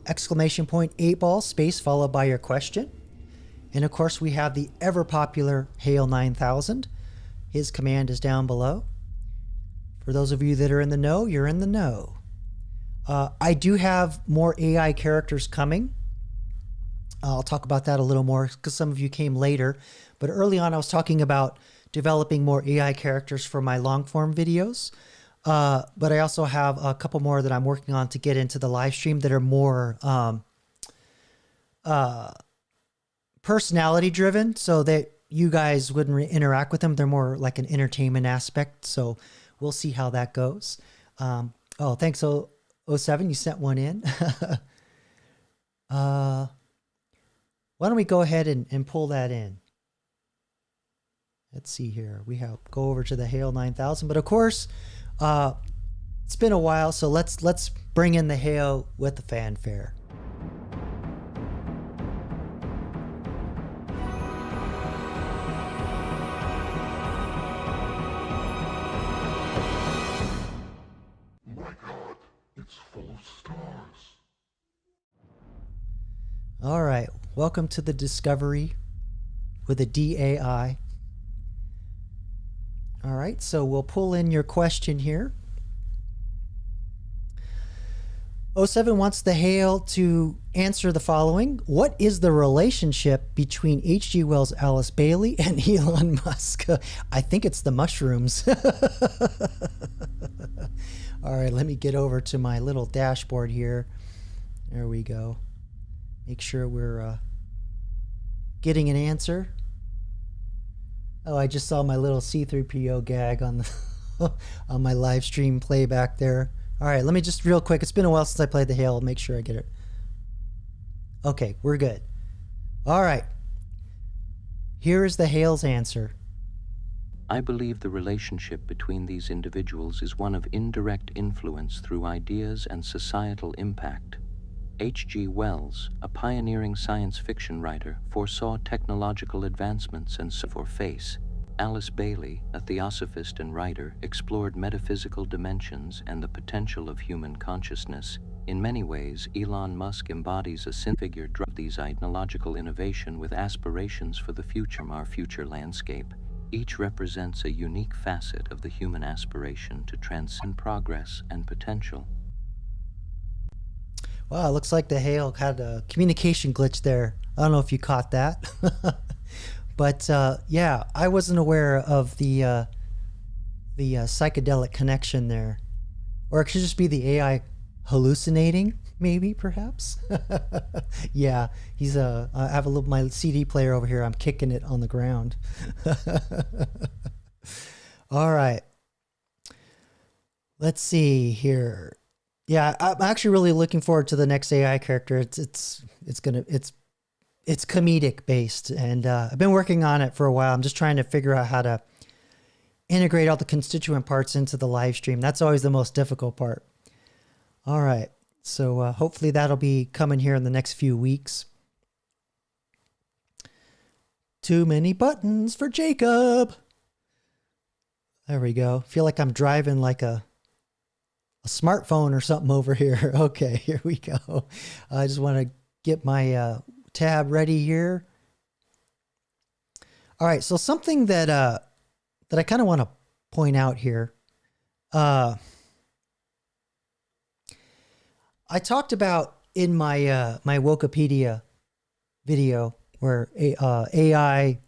exclamation point 8-Ball space followed by your question. And of course, we have the ever popular Hale 9000. His command is down below. For those of you that are in the know, you're in the know. I do have more AI characters coming. I'll talk about that a little more because some of you came later. But early on, I was talking about developing more AI characters for my long form videos. But I also have a couple more that I'm working on to get into the live stream that are more personality driven, so that you guys wouldn't interact with them. They're more like an entertainment aspect. So we'll see how that goes. Oh, thanks, 07. You sent one in. Why don't we go ahead and pull that in? Let's see here. We have go over to the Hale 9000, but of course, it's been a while, so let's bring in the Hale with the fanfare. My God, it's full of stars. All right, welcome to the Discovery with a DAI. All right, so we'll pull in your question here. 07 wants the Hale to answer the following. What is the relationship between H.G. Wells, Alice Bailey, and Elon Musk? I think it's the mushrooms. All right, let me get over to my little dashboard here. There we go. Make sure we're getting an answer. Oh, I just saw my little C-3PO gag on the on my live stream playback there. All right, let me just real quick. It's been a while since I played the hail. Make sure I get it. Okay, we're good. All right. Here is the hail's answer. I believe the relationship between these individuals is one of indirect influence through ideas and societal impact. H.G. Wells, a pioneering science fiction writer, foresaw technological advancements and for face. Alice Bailey, a theosophist and writer, explored metaphysical dimensions and the potential of human consciousness. In many ways, Elon Musk embodies a figure of these technological innovation with aspirations for the future, our future landscape. Each represents a unique facet of the human aspiration to transcend progress and potential. Wow, it looks like the hail had a communication glitch there. I don't know if you caught that. But yeah, I wasn't aware of the psychedelic connection there. Or it could just be the AI hallucinating, maybe, perhaps. Yeah, he's I have my CD player over here. I'm kicking it on the ground. All right. Let's see here. Yeah, I'm actually really looking forward to the next AI character. It's comedic based, and I've been working on it for a while. I'm just trying to figure out how to integrate all the constituent parts into the live stream. That's always the most difficult part. All right, so hopefully that'll be coming here in the next few weeks. Too many buttons for Jacob. There we go. Feel like I'm driving like a smartphone or something over here. Okay, here we go. I just want to get my tab ready here. All right, so something that I kind of want to point out here. I talked about in my my Wikipedia video where AI,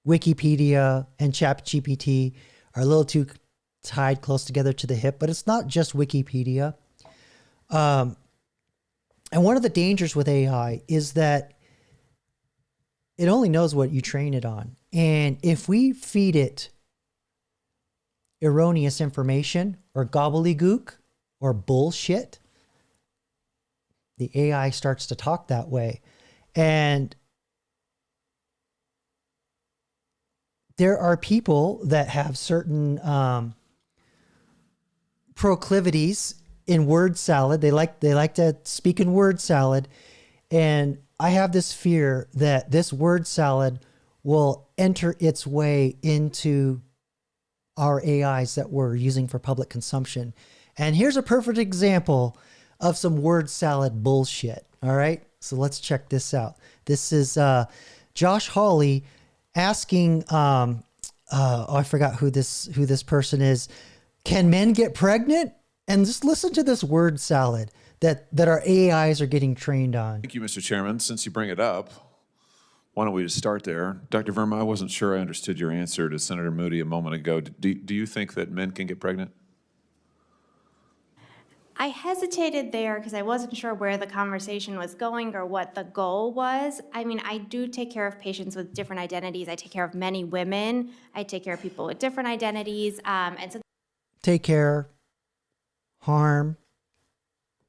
Wikipedia, and ChatGPT are a little too tied close together to the hip, but it's not just Wikipedia. And one of the dangers with AI is that it only knows what you train it on. And if we feed it erroneous information or gobbledygook or bullshit, the AI starts to talk that way. And there are people that have certain proclivities in word salad. They like to speak in word salad. And I have this fear that this word salad will enter its way into our AIs that we're using for public consumption. And here's a perfect example of some word salad bullshit. All right. So let's check this out. This is Josh Hawley asking, I forgot who this person is. Can men get pregnant? And just listen to this word salad that our AIs are getting trained on. Thank you, Mr. Chairman. Since you bring it up, why don't we just start there? Dr. Verma, I wasn't sure I understood your answer to Senator Moody a moment ago. Do you think that men can get pregnant? I hesitated there because I wasn't sure where the conversation was going or what the goal was. I mean, I do take care of patients with different identities. I take care of many women. I take care of people with different identities. And so take care, harm.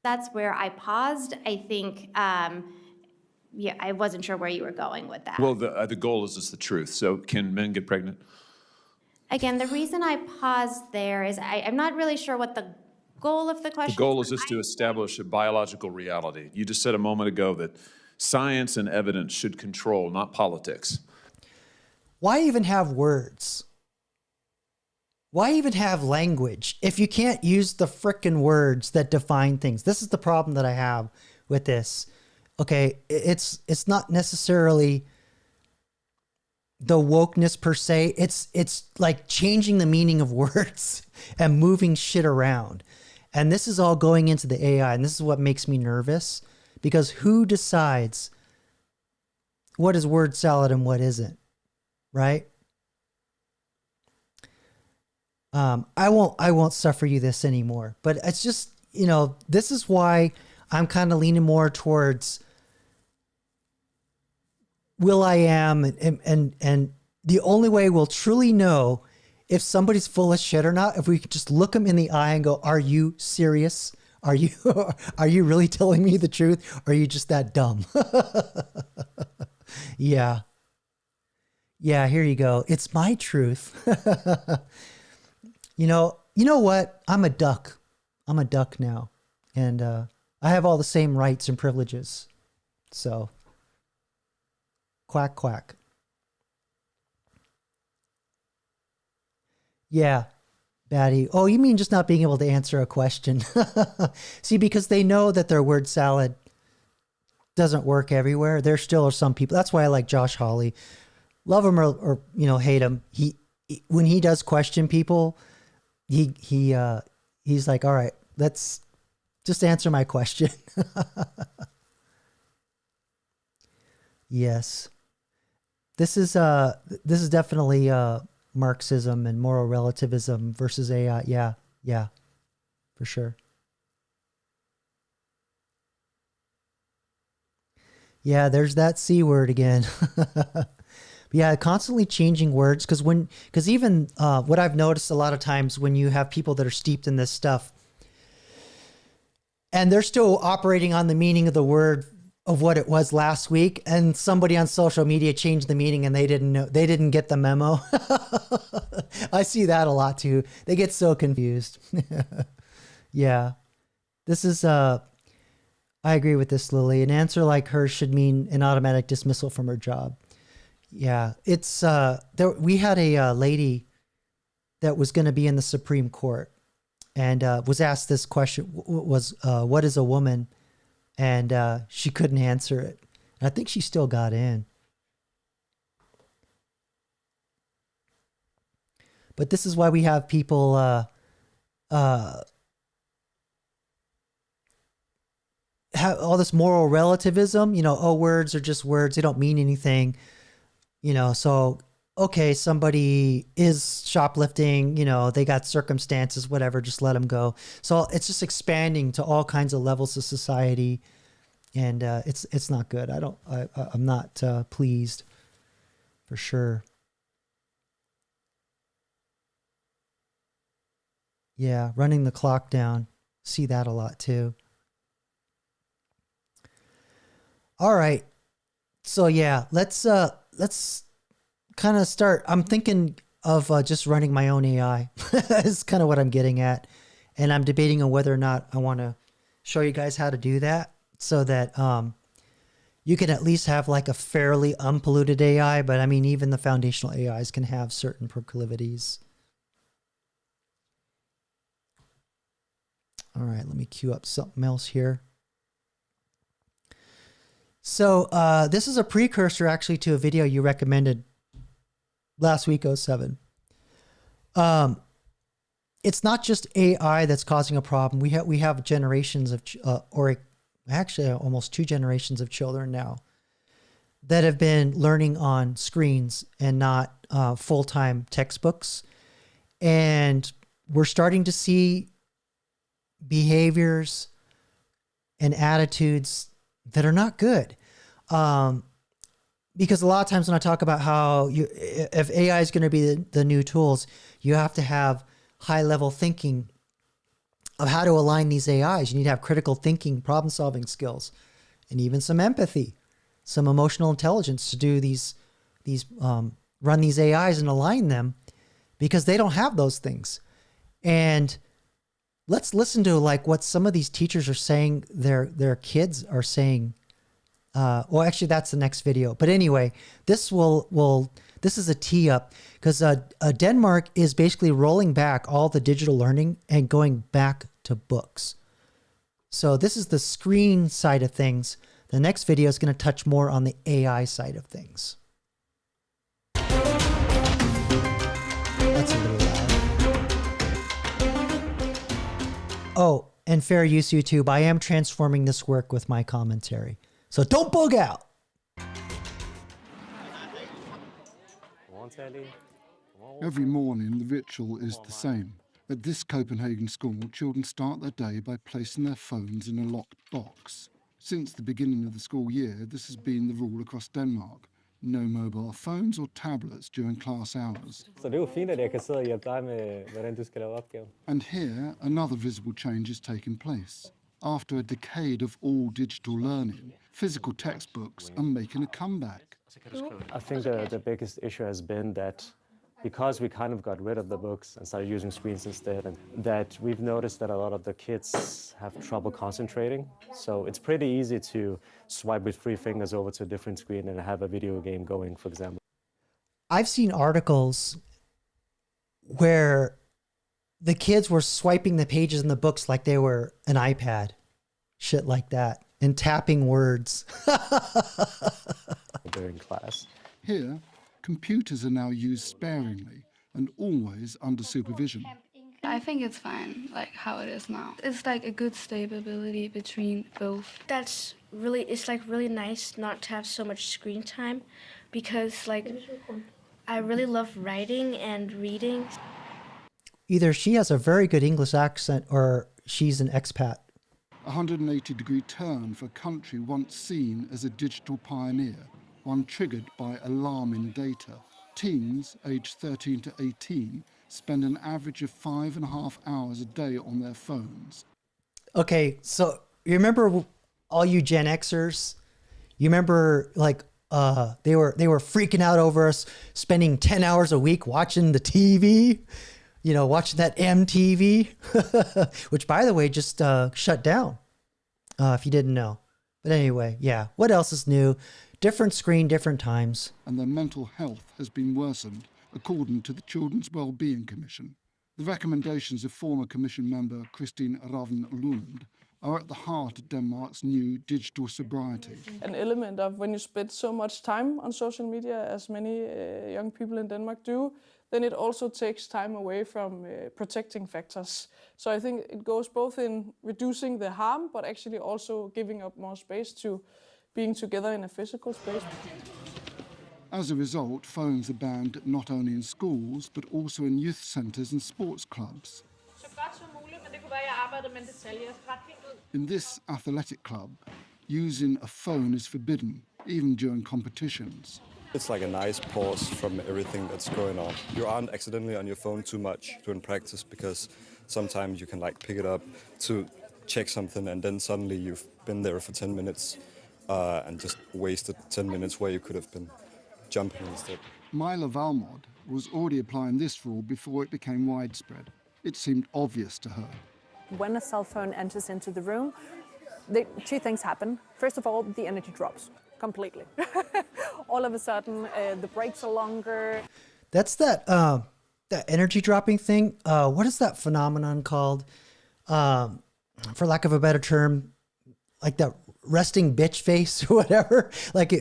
That's where I paused. I think, yeah, I wasn't sure where you were going with that. Well, the goal is just the truth. So can men get pregnant? Again, the reason I paused there is I'm not really sure what the goal of the question. The goal is just to establish a biological reality. You just said a moment ago that science and evidence should control, not politics. Why even have words? Why even have language if you can't use the frickin' words that define things? This is the problem that I have with this. Okay, it's not necessarily the wokeness per se. It's like changing the meaning of words and moving shit around. And this is all going into the AI, and this is what makes me nervous, because who decides what is word salad and what isn't, right? I won't suffer you this anymore. But it's just, you know, this is why I'm kind of leaning more towards Will.i.am, and the only way we'll truly know if somebody's full of shit or not, if we could just look them in the eye and go, are you serious? Are you, are you really telling me the truth? Or are you just that dumb? Yeah. Yeah, here you go. It's my truth. You know what? I'm a duck. I'm a duck now. And I have all the same rights and privileges. So, quack, quack. Yeah, Batty. Oh, you mean just not being able to answer a question? See, because they know that their word salad doesn't work everywhere. There still are some people. That's why I like Josh Hawley. Love him or hate him. He when he does question people, he's like, all right, let's just answer my question. Yes. This is definitely Marxism and moral relativism versus AI. Yeah, for sure. Yeah, there's that C word again. Yeah, constantly changing words because even what I've noticed a lot of times when you have people that are steeped in this stuff and they're still operating on the meaning of the word of what it was last week, and somebody on social media changed the meaning and they didn't get the memo. I see that a lot too. They get so confused. Yeah. This is I agree with this, Lily. An answer like hers should mean an automatic dismissal from her job. Yeah, it's we had a lady that was going to be in the Supreme Court and was asked this question, what is a woman? And she couldn't answer it. And I think she still got in. But this is why we have people have all this moral relativism, words are just words. They don't mean anything. So, okay, somebody is shoplifting, they got circumstances, whatever, just let them go. So it's just expanding to all kinds of levels of society. And it's not good. I'm not pleased for sure. Yeah. Running the clock down. See that a lot too. All right. So yeah, let's kind of start. I'm thinking of just running my own AI. Is kind of what I'm getting at. And I'm debating on whether or not I want to show you guys how to do that so that you can at least have like a fairly unpolluted AI. But I mean, even the foundational AIs can have certain proclivities. All right, let me queue up something else here. So this is a precursor actually to a video you recommended last week, 07. It's not just AI that's causing a problem. We have generations of, or actually almost 2 generations of children now that have been learning on screens and not full-time textbooks. And we're starting to see behaviors and attitudes that are not good. Because a lot of times when I talk about how if AI is going to be the new tools, you have to have high level thinking of how to align these AIs. You need to have critical thinking, problem solving skills, and even some empathy, some emotional intelligence to do run these AIs and align them, because they don't have those things. And let's listen to like what some of these teachers are saying their kids are saying. Well, actually, that's the next video. But anyway, this is a tee up because Denmark is basically rolling back all the digital learning and going back to books. So this is the screen side of things. The next video is going to touch more on the AI side of things. That's a little loud. Oh, and fair use, YouTube. I am transforming this work with my commentary. So don't bug out. Every morning, the ritual is the same. At this Copenhagen school, children start their day by placing their phones in a locked box. Since the beginning of the school year, this has been the rule across Denmark. no mobile phones or tablets during class hours. Så det er jo fint, at jeg kan sidde og hjælpe dig med, hvordan du skal lave opgaven. And here, another visible change is taking place. After a decade of all digital learning, physical textbooks are making a comeback. I think the biggest issue has been that because we kind of got rid of the books and started using screens instead, and that we've noticed that a lot of the kids have trouble concentrating. So it's pretty easy to swipe with 3 fingers over to a different screen and have a video game going, for example. I've seen articles where the kids were swiping the pages in the books like they were an iPad, shit like that, and tapping words. During class. Here, computers are now used sparingly and always under supervision. I think it's fine, like how it is now. It's like a good stability between both. It's like really nice not to have so much screen time, because like I really love writing and reading. Either she has a very good English accent or she's an expat. A 180-degree turn for a country once seen as a digital pioneer, one triggered by alarming data. Teens aged 13 to 18 spend an average of 5.5 hours a day on their phones. Okay, so you remember all you Gen Xers? You remember like they were freaking out over us spending 10 hours a week watching the TV? You know, watching that MTV, which by the way just shut down, if you didn't know. But anyway, yeah, what else is new? Different screen, different times. And their mental health has been worsened, according to the Children's Wellbeing Commission. The recommendations of former Commission member Christine Ravn Lund are at the heart of Denmark's new digital sobriety. An element of when you spend so much time on social media, as many young people in Denmark do, then it also takes time away from protecting factors. So I think it goes both in reducing the harm, but actually also giving up more space to being together in a physical space. As a result, phones are banned not only in schools, but also in youth centres and sports clubs. In this athletic club, using a phone is forbidden, even during competitions. It's like a nice pause from everything that's going on. You aren't accidentally on your phone too much during practice, because sometimes you can like pick it up to check something, and then suddenly you've been there for 10 minutes and just wasted 10 minutes where you could have been jumping instead. Myla Valmod was already applying this rule before it became widespread. It seemed obvious to her. When a cell phone enters into the room, 2 things happen. First of all, the energy drops completely. All of a sudden, the breaks are longer. That's that energy dropping thing. What is that phenomenon called? For lack of a better term, like that resting bitch face or whatever. Like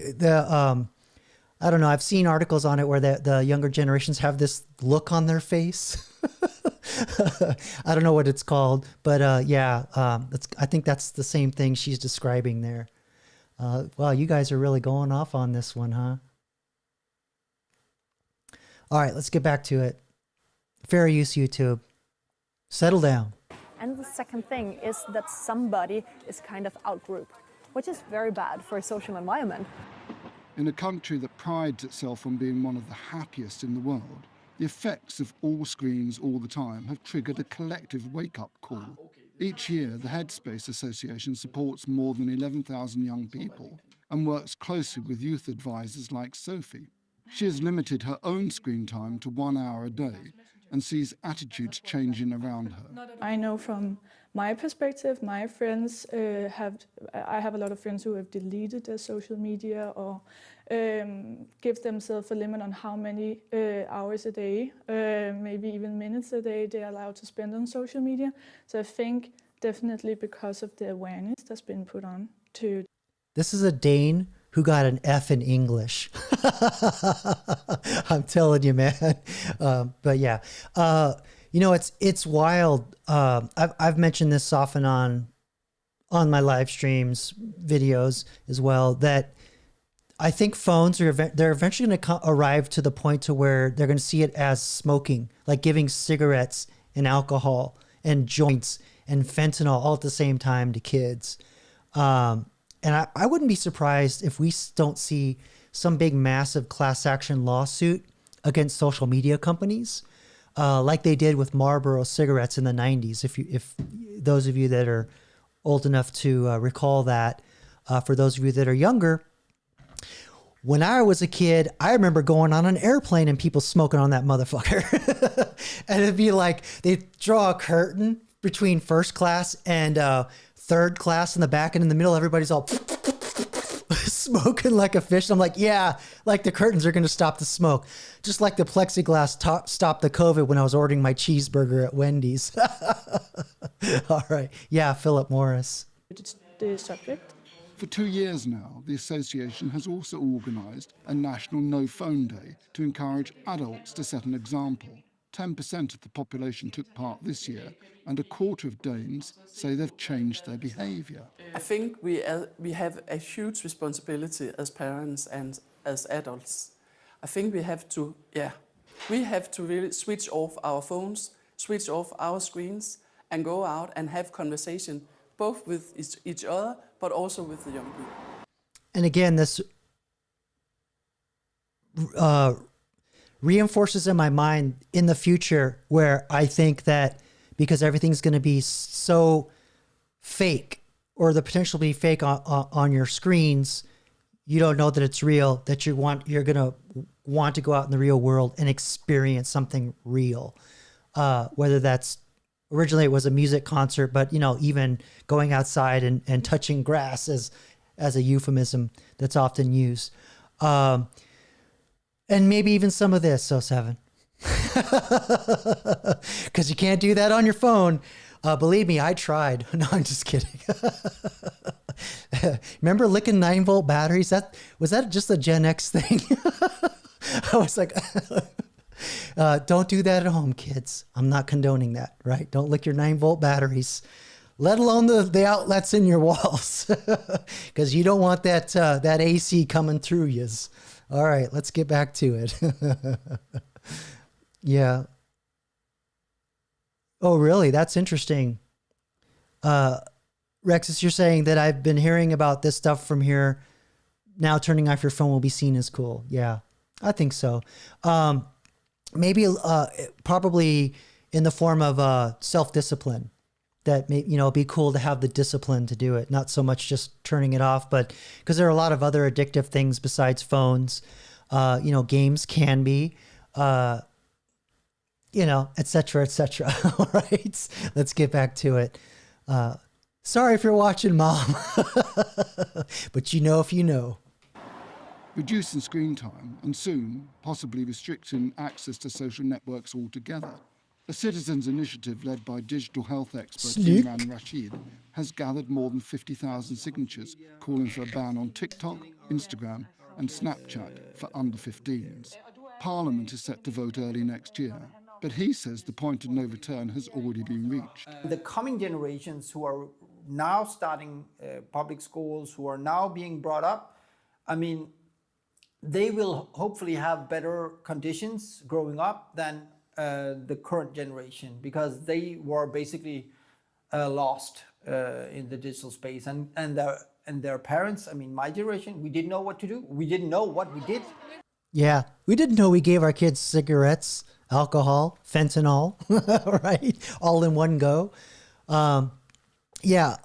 I don't know. I've seen articles on it where the younger generations have this look on their face. I don't know what it's called, but yeah, I think that's the same thing she's describing there. Wow, you guys are really going off on this one, huh? All right, let's get back to it. Fair use YouTube. Settle down. And the second thing is that somebody is kind of out-group, which is very bad for a social environment. In a country that prides itself on being one of the happiest in the world, the effects of all screens all the time have triggered a collective wake-up call. Each year, the Headspace Association supports more than 11,000 young people and works closely with youth advisors like Sophie. She has limited her own screen time to 1 hour a day and sees attitudes changing around her. I know from my perspective, my friends I have a lot of friends who have deleted their social media or give themselves a limit on how many hours a day, maybe even minutes a day they are allowed to spend on social media. So I think definitely because of the awareness that's been put on to. This is a Dane who got an F in English. I'm telling you, man. But yeah, you know, it's wild. I've mentioned this often on my live streams, videos as well, that I think phones they're eventually going to arrive to the point to where they're going to see it as smoking, like giving cigarettes and alcohol and joints and fentanyl all at the same time to kids. And I wouldn't be surprised if we don't see some big massive class action lawsuit against social media companies, like they did with Marlboro cigarettes in the 90s. If those of you that are old enough to recall that, for those of you that are younger, when I was a kid, I remember going on an airplane and people smoking on that motherfucker. And it'd be like, they'd draw a curtain between first class and third class in the back, and in the middle, everybody's all smoking like a fish. I'm like, yeah, like the curtains are going to stop the smoke. Just like the plexiglass stopped the COVID when I was ordering my cheeseburger at Wendy's. All right. Yeah, Philip Morris. The subject. For 2 years now, the association has also organised a National No Phone Day to encourage adults to set an example. 10% of the population took part this year, and a quarter of Danes say they've changed their behaviour. I think we have a huge responsibility as parents and as adults. I think we have to really switch off our phones, switch off our screens, and go out and have conversation, both with each other, but also with the young people. And again, this reinforces in my mind in the future where I think that because everything's going to be so fake, or the potential to be fake on your screens, you don't know that it's real, that you're going to want to go out in the real world and experience something real. Whether that's, originally it was a music concert, but even going outside and touching grass as a euphemism that's often used. And maybe even some of this, 07. Because you can't do that on your phone. Believe me, I tried. No, I'm just kidding. Remember licking 9-volt batteries? Was that just a Gen X thing? I was like, don't do that at home, kids. I'm not condoning that, right? Don't lick your 9-volt batteries, let alone the outlets in your walls, because you don't want that AC coming through yous. All right, let's get back to it. Yeah. Oh, really? That's interesting. Rexus, you're saying that I've been hearing about this stuff from here. Now turning off your phone will be seen as cool. Yeah, I think so. Maybe probably in the form of self-discipline. That may, it'd be cool to have the discipline to do it. Not so much just turning it off, but because there are a lot of other addictive things besides phones. Games can be, et cetera, et cetera. All right, let's get back to it. Sorry if you're watching, Mom, but if you know. Reducing screen time and soon possibly restricting access to social networks altogether. A citizens' initiative led by digital health expert Imran Rashid has gathered more than 50,000 signatures calling for a ban on TikTok, Instagram and Snapchat for under 15s. Parliament is set to vote early next year, but he says the point of no return has already been reached. The coming generations who are now starting public schools, who are now being brought up, they will hopefully have better conditions growing up than the current generation, because they were basically lost in the digital space, and their parents. My generation, we didn't know what to do. We didn't know what we did. Yeah, we didn't know we gave our kids cigarettes, alcohol, fentanyl, right, all in one go. Yeah,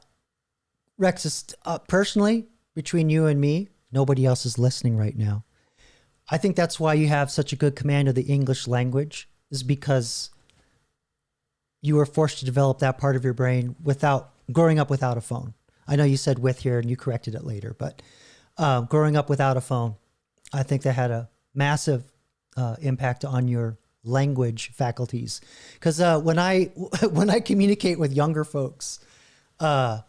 Rexus, personally, between you and me, nobody else is listening right now. I think that's why you have such a good command of the English language, is because you were forced to develop that part of your brain without growing up without a phone. I know you said with here and you corrected it later, but growing up without a phone, I think that had a massive impact on your language faculties. Because when I communicate with younger folks, and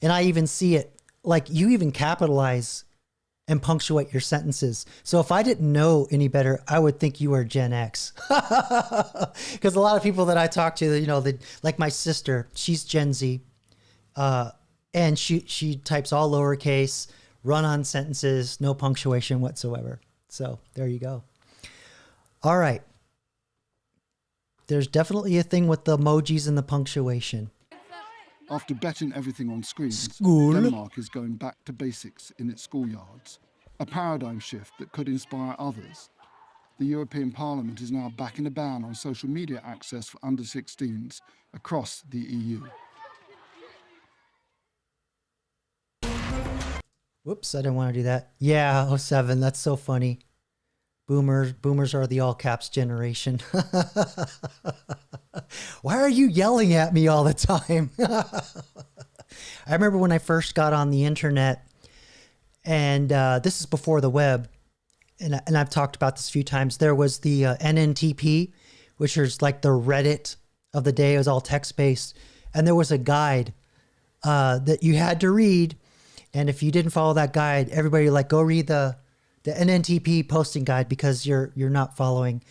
I even see it, like you even capitalize and punctuate your sentences. So if I didn't know any better, I would think you were Gen X. Because a lot of people that I talk to, like my sister, she's Gen Z, and she types all lowercase, run-on sentences, no punctuation whatsoever. So there you go. All right. There's definitely a thing with the emojis and the punctuation. After betting everything on screens, Denmark is going back to basics in its schoolyards. a paradigm shift that could inspire others. The European Parliament is now backing a ban on social media access for under 16s across the EU. Whoops, I didn't want to do that. Yeah, 07, that's so funny. Boomers are the all caps generation. Why are you yelling at me all the time? I remember when I first got on the internet, and this is before the web, and I've talked about this a few times. There was the NNTP, which is like the Reddit of the day. It was all text-based. And there was a guide that you had to read. And if you didn't follow that guide, everybody like, go read the NNTP posting guide because you're not following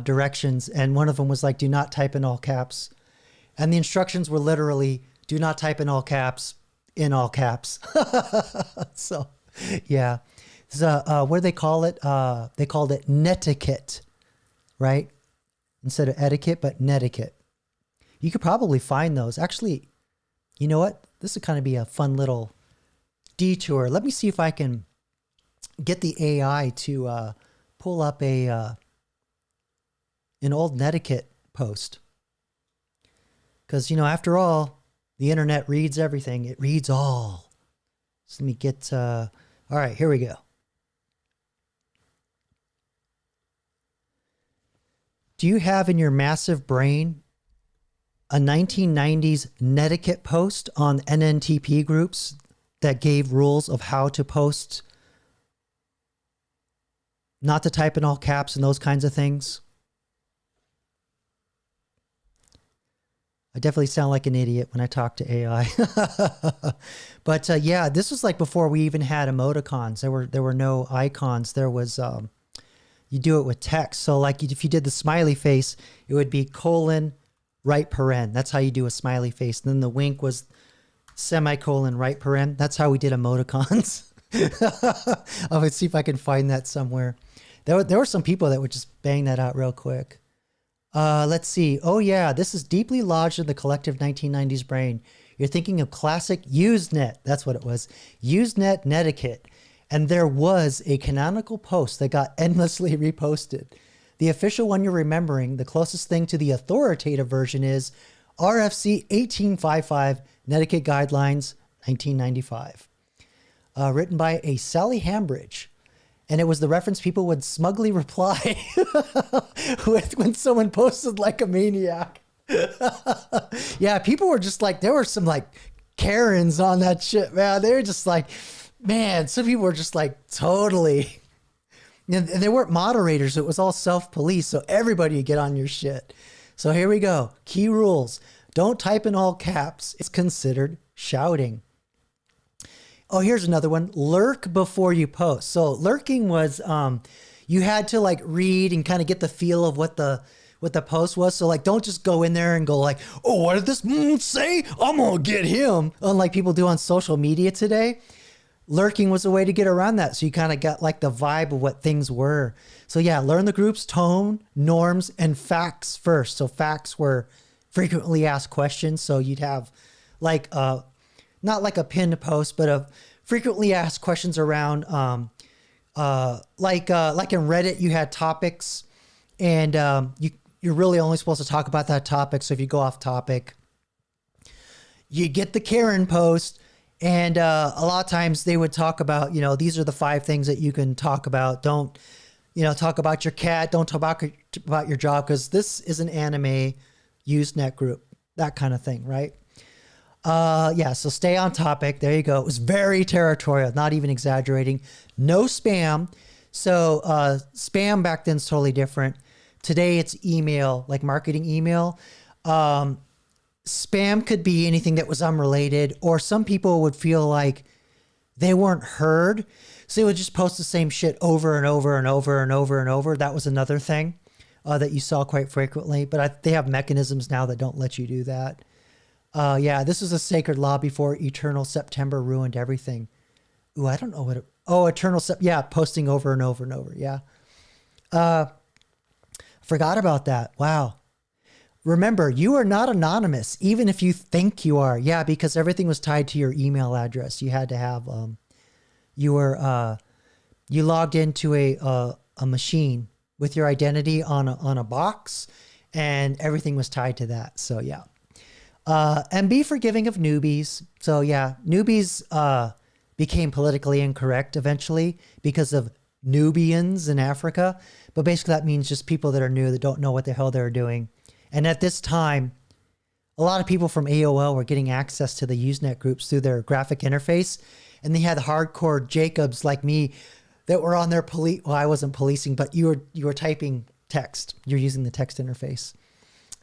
directions. And one of them was like, do not type in all caps. And the instructions were literally, do not type in all caps, in all caps. So, yeah. So, what do they call it? They called it netiquette, right? Instead of etiquette, but netiquette. You could probably find those. Actually, you know what? This would kind of be a fun little detour. Let me see if I can get the AI to pull up an old netiquette post. Because, you know, after all, the internet reads everything. It reads all. So let me get, all right, here we go. Do you have in your massive brain a 1990s netiquette post on NNTP groups that gave rules of how to post, not to type in all caps and those kinds of things? I definitely sound like an idiot when I talk to AI. But yeah, this was like before we even had emoticons. There were no icons. There was, you do it with text. So like if you did the smiley face, it would be colon, right paren. That's how you do a smiley face. And then the wink was semicolon, right paren. That's how we did emoticons. I would see if I can find that somewhere. There were some people that would just bang that out real quick. Let's see. Oh yeah, this is deeply lodged in the collective 1990s brain. You're thinking of classic Usenet. That's what it was. Usenet netiquette. And there was a canonical post that got endlessly reposted. The official one you're remembering, the closest thing to the authoritative version is RFC 1855 Netiquette Guidelines 1995. Written by a Sally Hambridge. And it was the reference people would smugly reply with when someone posted like a maniac. Yeah, people were just like, there were some like Karens on that shit, man. They were just like, man, some people were just like totally. And they weren't moderators. It was all self-police. So everybody would get on your shit. So here we go. Key rules. Don't type in all caps. It's considered shouting. Oh, here's another one. Lurk before you post. So lurking was, you had to like read and kind of get the feel of what the post was. So like, don't just go in there and go like, oh, what did this say? I'm going to get him. Unlike people do on social media today. Lurking was a way to get around that. So you kind of got like the vibe of what things were. So yeah, learn the group's tone, norms, and facts first. So facts were frequently asked questions. So you'd have like, not like a pinned post, but a frequently asked questions around, like in Reddit, you had topics and you're really only supposed to talk about that topic. So if you go off topic, you get the Karen post. And a lot of times they would talk about, you know, these are the 5 things that you can talk about. Don't, you know, talk about your cat. Don't talk about your job because this is an anime Usenet group, that kind of thing, right? Yeah, so stay on topic. There you go. It was very territorial, not even exaggerating. No spam. So spam back then is totally different. Today it's email, like marketing email. Spam could be anything that was unrelated, or some people would feel like they weren't heard. So they would just post the same shit over and over and over and over and over. That was another thing that you saw quite frequently, but they have mechanisms now that don't let you do that. Yeah, this was a sacred law before Eternal September ruined everything. Ooh, I don't know what Eternal yeah, posting over and over and over. Yeah. Forgot about that. Wow. Remember, you are not anonymous, even if you think you are. Yeah, because everything was tied to your email address. You had to have, you were You logged into a machine with your identity on a box, and everything was tied to that. So yeah. And be forgiving of newbies. So yeah, newbies became politically incorrect eventually because of Nubians in Africa. But basically that means just people that are new that don't know what the hell they're doing. And at this time, a lot of people from AOL were getting access to the Usenet groups through their graphic interface. And they had hardcore Jacobs like me that were on their well, I wasn't policing, but you were typing text. You're using the text interface.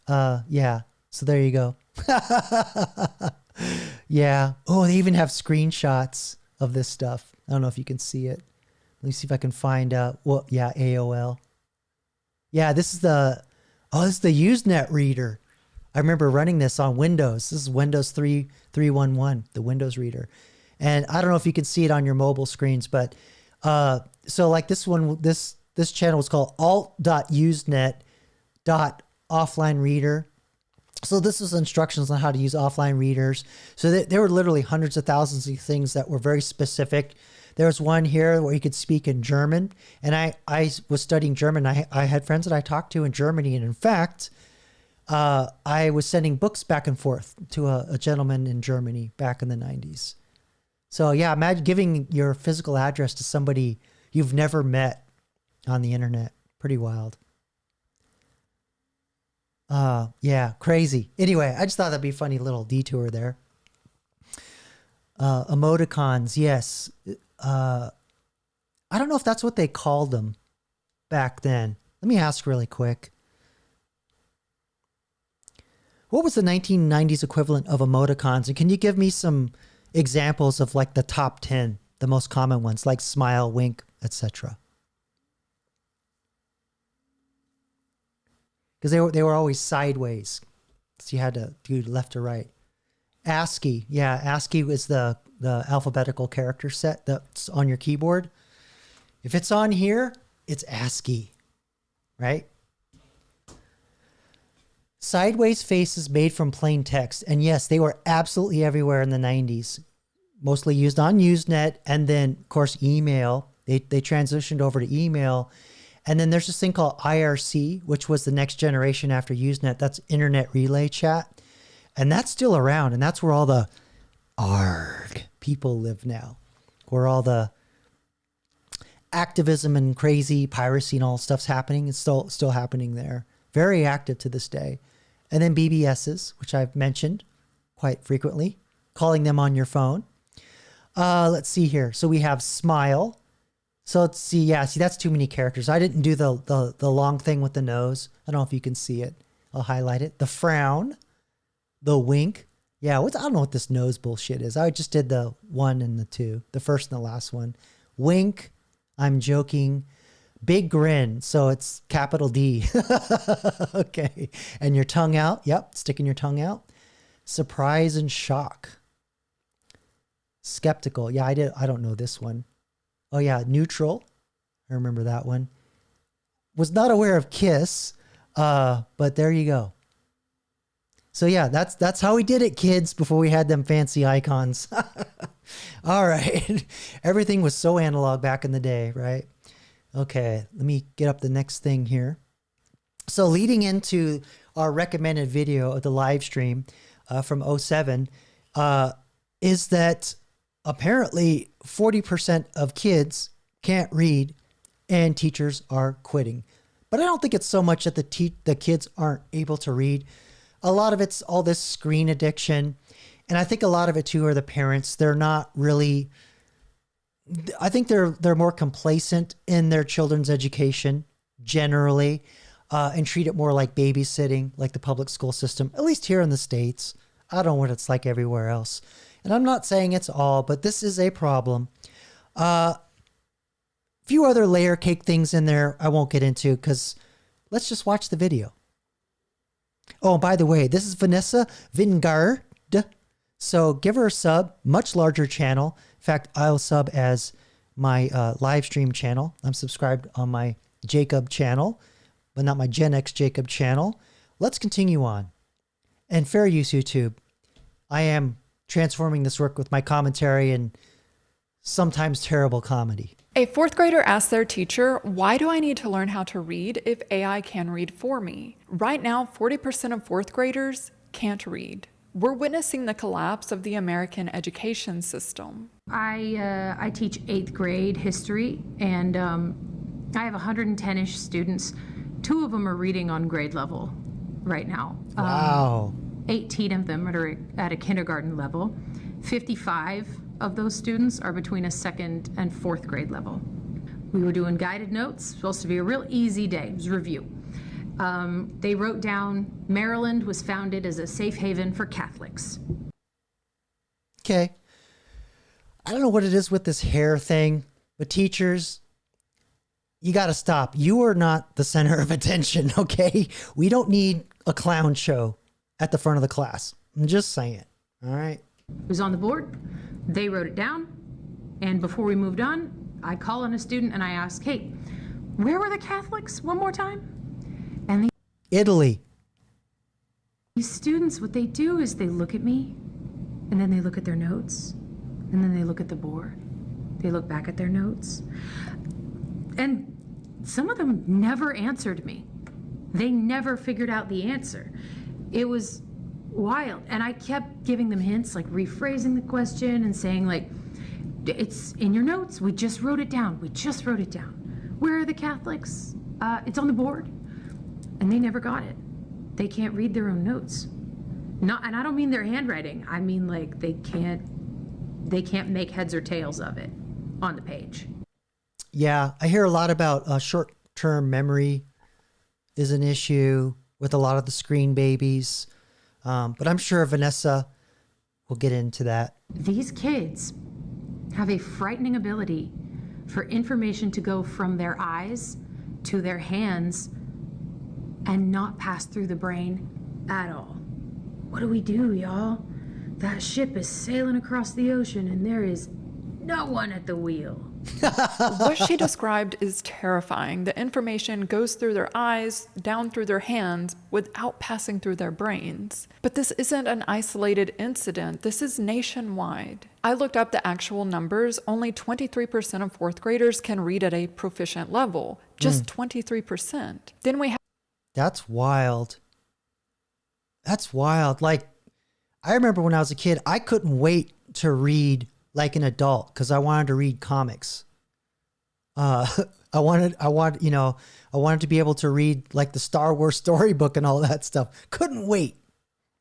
Yeah. So there you go. Yeah. Oh, they even have screenshots of this stuff. I don't know if you can see it. Let me see if I can find out. Well, yeah, AOL. Yeah, this is the Usenet reader. I remember running this on Windows. This is Windows 3.3.1.1, the Windows reader. And I don't know if you can see it on your mobile screens, but so like this one, this channel was called alt.usenet.offline reader. So this is instructions on how to use offline readers. So there were literally hundreds of thousands of things that were very specific. There's one here where you could speak in German. And I was studying German. I had friends that I talked to in Germany. And in fact, I was sending books back and forth to a gentleman in Germany back in the 90s. So yeah, imagine giving your physical address to somebody you've never met on the internet. Pretty wild. Yeah, crazy. Anyway, I just thought that'd be a funny little detour there. Emoticons, yes. I don't know if that's what they called them back then. Let me ask really quick. What was the 1990s equivalent of emoticons? And can you give me some examples of like the top 10, the most common ones, like smile, wink, etc.? Because they were always sideways. So you had to do left or right. ASCII. Yeah, ASCII is the alphabetical character set that's on your keyboard. If it's on here, it's ASCII, right? Sideways faces made from plain text. And yes, they were absolutely everywhere in the 90s. Mostly used on Usenet. And then, of course, email. They transitioned over to email. And then there's this thing called IRC, which was the next generation after Usenet. That's Internet Relay Chat. And that's still around. And that's where all the ARG people live now. Where all the activism and crazy piracy and all stuff's happening. It's still happening there. Very active to this day. And then BBSs, which I've mentioned quite frequently. Calling them on your phone. Let's see here. So we have Smile. So let's see. Yeah, see, that's too many characters. I didn't do the long thing with the nose. I don't know if you can see it. I'll highlight it. The frown. The wink. Yeah, I don't know what this nose bullshit is. I just did the 1 and the 2. The first and the last one. Wink. I'm joking. Big grin. So it's capital D. Okay. And your tongue out. Yep. Sticking your tongue out. Surprise and shock. Skeptical. Yeah, I don't know this one. Oh yeah, neutral. I remember that one. Was not aware of kiss, but there you go. So yeah, that's how we did it, kids, before we had them fancy icons. All right. Everything was so analog back in the day, right? Okay, let me get up the next thing here. So leading into our recommended video of the live stream from 07 is that apparently 40% of kids can't read and teachers are quitting. But I don't think it's so much that the kids aren't able to read. A lot of it's all this screen addiction. And I think a lot of it too are the parents. They're not really, I think they're more complacent in their children's education generally, and treat it more like babysitting, like the public school system, at least here in the States. I don't know what it's like everywhere else. And I'm not saying it's all, but this is a problem. Few other layer cake things in there I won't get into because let's just watch the video. Oh, by the way, this is Vanessa Vingard. So give her a sub, much larger channel. In fact, I'll sub as my live stream channel. I'm subscribed on my Jacob channel, but not my Gen X Jacob channel. Let's continue on. And fair use, YouTube. I am transforming this work with my commentary and sometimes terrible comedy. A fourth grader asked their teacher, why do I need to learn how to read if AI can read for me? Right now, 40% of fourth graders can't read. We're witnessing the collapse of the American education system. I teach 8th grade history, and I have 110-ish students. 2 of them are reading on grade level right now. Wow. 18 of them are at a kindergarten level. 55 of those students are between a 2nd and 4th grade level. We were doing guided notes, supposed to be a real easy day. It was review. They wrote down, Maryland was founded as a safe haven for Catholics. Okay. I don't know what it is with this hair thing, but teachers, you got to stop. You are not the center of attention, okay? We don't need a clown show at the front of the class. I'm just saying, all right? It was on the board. They wrote it down. And before we moved on, I call on a student and I ask, hey, where were the Catholics one more time? And Italy. These students, what they do is they look at me and then they look at their notes and then they look at the board. They look back at their notes. And some of them never answered me. They never figured out the answer. It was wild. And I kept giving them hints, like rephrasing the question and saying, like, it's in your notes. We just wrote it down. We just wrote it down. Where are the Catholics? It's on the board. And they never got it. They can't read their own notes. Not, and I don't mean their handwriting. I mean, like, they can't make heads or tails of it on the page. Yeah, I hear a lot about short-term memory is an issue with a lot of the screen babies. But I'm sure Vanessa will get into that. These kids have a frightening ability for information to go from their eyes to their hands and not pass through the brain at all. What do we do, y'all? That ship is sailing across the ocean and there is no one at the wheel. What she described is terrifying. The information goes through their eyes, down through their hands, without passing through their brains. But this isn't an isolated incident. This is nationwide. I looked up the actual numbers. Only 23% of fourth graders can read at a proficient level. Just 23%. Then we have... That's wild. That's wild. Like, I remember when I was a kid, I couldn't wait to read like an adult because I wanted to read comics. I wanted to be able to read like the Star Wars storybook and all that stuff. Couldn't wait.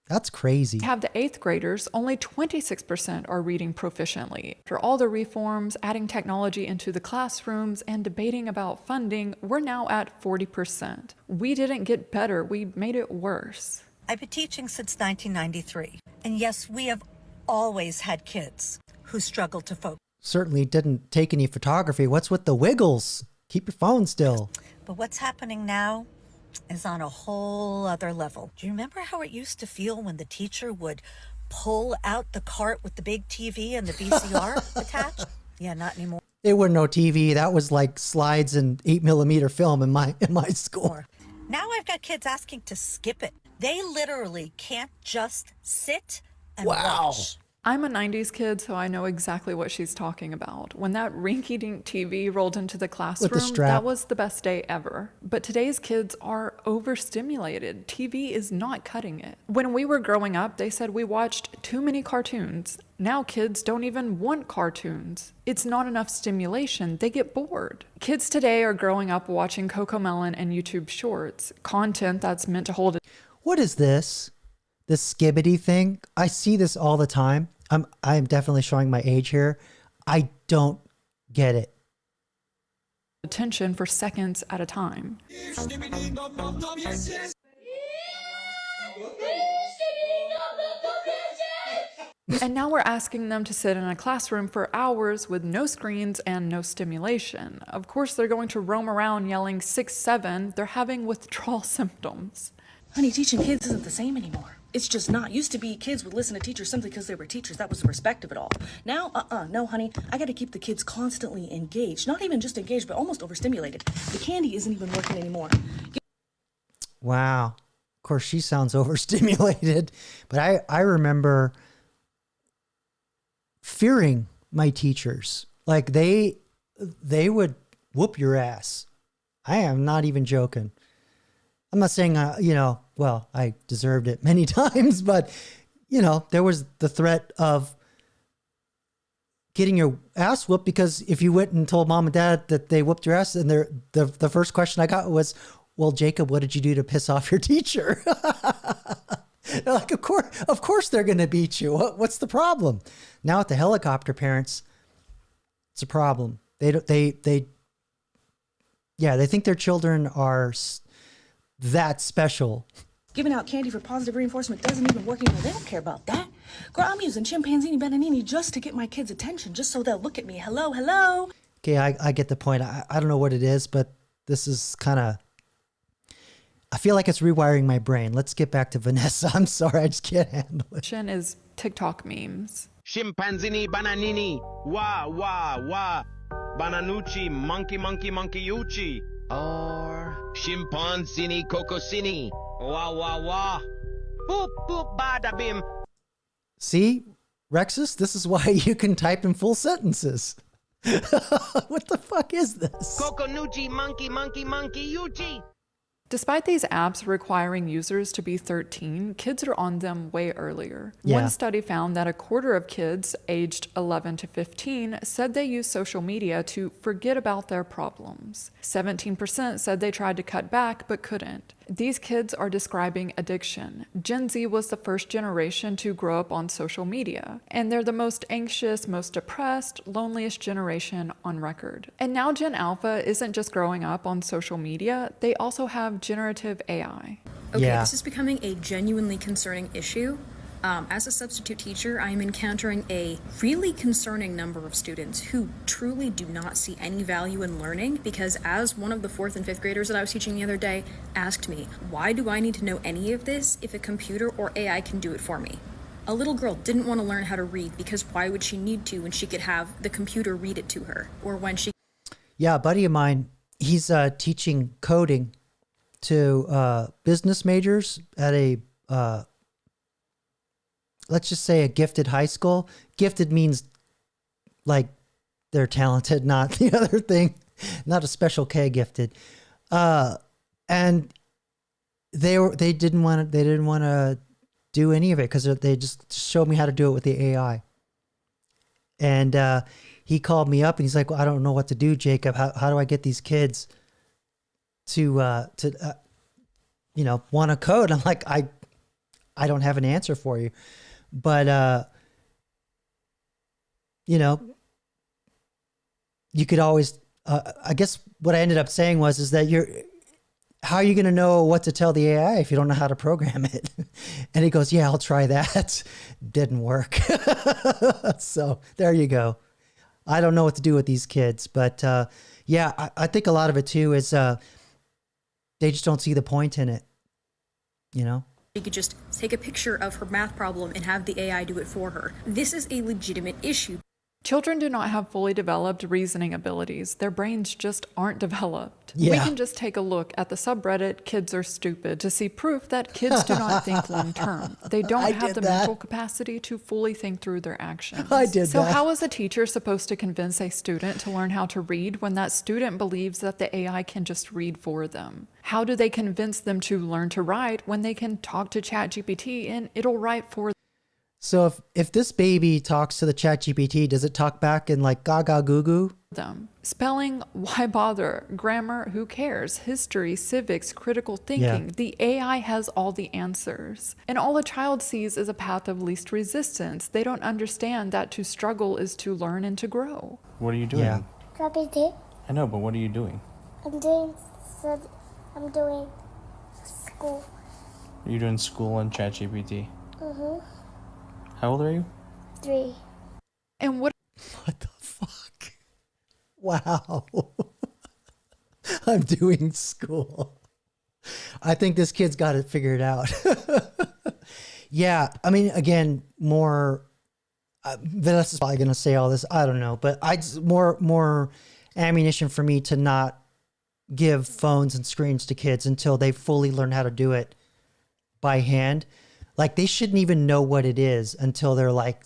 That's crazy. Have the 8th graders, only 26% are reading proficiently. After all the reforms, adding technology into the classrooms, and debating about funding, we're now at 40%. We didn't get better, we made it worse. I've been teaching since 1993. And yes, we have always had kids who struggle to focus. Certainly didn't take any photography. What's with the wiggles? Keep your phone still. But what's happening now is on a whole other level. Do you remember how it used to feel when the teacher would pull out the cart with the big TV and the VCR attached? Yeah, not anymore. There were no TV. That was like slides and 8mm film in my school. Now I've got kids asking to skip it. They literally can't just sit and watch. I'm a 90s kid, so I know exactly what she's talking about. When that rinky-dink TV rolled into the classroom, that was the best day ever. But today's kids are overstimulated. TV is not cutting it. When we were growing up, they said we watched too many cartoons. Now kids don't even want cartoons. It's not enough stimulation. They get bored. Kids today are growing up watching Cocomelon and YouTube Shorts, content that's meant to hold it. What is this? This skibbity thing? I see this all the time. I'm definitely showing my age here. I don't get it. Attention for seconds at a time. And now we're asking them to sit in a classroom for hours with no screens and no stimulation. Of course, they're going to roam around yelling 6, 7. They're having withdrawal symptoms. Honey, teaching kids isn't the same anymore. It's just not. Used to be kids would listen to teachers simply because they were teachers. That was the respect of it all. Now, no, honey. I got to keep the kids constantly engaged. Not even just engaged, but almost overstimulated. The candy isn't even working anymore. Wow. Of course, she sounds overstimulated. But I remember fearing my teachers. Like they they would whoop your ass. I am not even joking. I'm not saying, well, I deserved it many times, but, there was the threat of getting your ass whooped, because if you went and told mom and dad that they whooped your ass, and the first question I got was, well, Jacob, what did you do to piss off your teacher? They're like, of course they're going to beat you. What's the problem? Now with the helicopter parents, it's a problem. They think their children are that special. Giving out candy for positive reinforcement doesn't even work anymore. They don't care about that. Girl, I'm using chimpanzini bananini just to get my kids' attention, just so they'll look at me. Hello, hello. Okay, I get the point. I don't know what it is, but this is kind of, I feel like it's rewiring my brain. Let's get back to Vanessa. I'm sorry, I just can't handle it. Is TikTok memes. Chimpanzini bananini. Wah, wah, wah. Bananucci, monkey, monkey, monkey, uchi. Or chimpanzini, cocosini. Wah, wah, wah. Boop, boop, bada bim. See, Rexus, this is why you can type in full sentences. What the fuck is this? Coconucci, monkey, monkey, monkey, uchi. Despite these apps requiring users to be 13, kids are on them way earlier. Yeah. One study found that a quarter of kids aged 11 to 15 said they use social media to forget about their problems. 17% said they tried to cut back but couldn't. These kids are describing addiction. Gen Z was the first generation to grow up on social media, and they're the most anxious, most depressed, loneliest generation on record. And now Gen Alpha isn't just growing up on social media, they also have generative AI. Okay, this is becoming a genuinely concerning issue. As a substitute teacher, I am encountering a really concerning number of students who truly do not see any value in learning, because as one of the 4th and 5th graders that I was teaching the other day asked me, why do I need to know any of this if a computer or AI can do it for me? A little girl didn't want to learn how to read, because why would she need to when she could have the computer read it to her? Or when she... Yeah, a buddy of mine, he's teaching coding to business majors at a... let's just say a gifted high school. Gifted means like they're talented, not the other thing, not a special K gifted. And they didn't want to do any of it because they just showed me how to do it with the AI. And he called me up and he's like, well, I don't know what to do, Jacob. How do I get these kids to want to code? I'm like, I don't have an answer for you. But, you could always, I guess what I ended up saying is that how are you going to know what to tell the AI if you don't know how to program it? And he goes, yeah, I'll try that. Didn't work. So there you go. I don't know what to do with these kids, but, I think a lot of it too is, they just don't see the point in it, She could just take a picture of her math problem and have the AI do it for her. This is a legitimate issue. Children do not have fully developed reasoning abilities. Their brains just aren't developed. Yeah. We can just take a look at the subreddit Kids Are Stupid to see proof that kids do not think long term. They don't have the mental capacity to fully think through their actions. I did So that. how is a teacher supposed to convince a student to learn how to read when that student believes that the AI can just read for them? How do they convince them to learn to write when they can talk to ChatGPT and it'll write for them? So if this baby talks to the ChatGPT, does it talk back in like gaga goo goo? Spelling, why bother? Grammar, who cares? History, civics, critical thinking. Yeah. The AI has all the answers. And all a child sees is a path of least resistance. They don't understand that to struggle is to learn and to grow. What are you doing? Yeah. GPT. I know, but what are you doing? I'm doing school. Are you doing school on ChatGPT? Mhm. How old are you? 3. And what the fuck? Wow. I'm doing school. I think this kid's got it figured out. Yeah, I mean, again, more. Vanessa's probably gonna say all this. I don't know, but more ammunition for me to not give phones and screens to kids until they fully learn how to do it by hand. Like they shouldn't even know what it is until they're like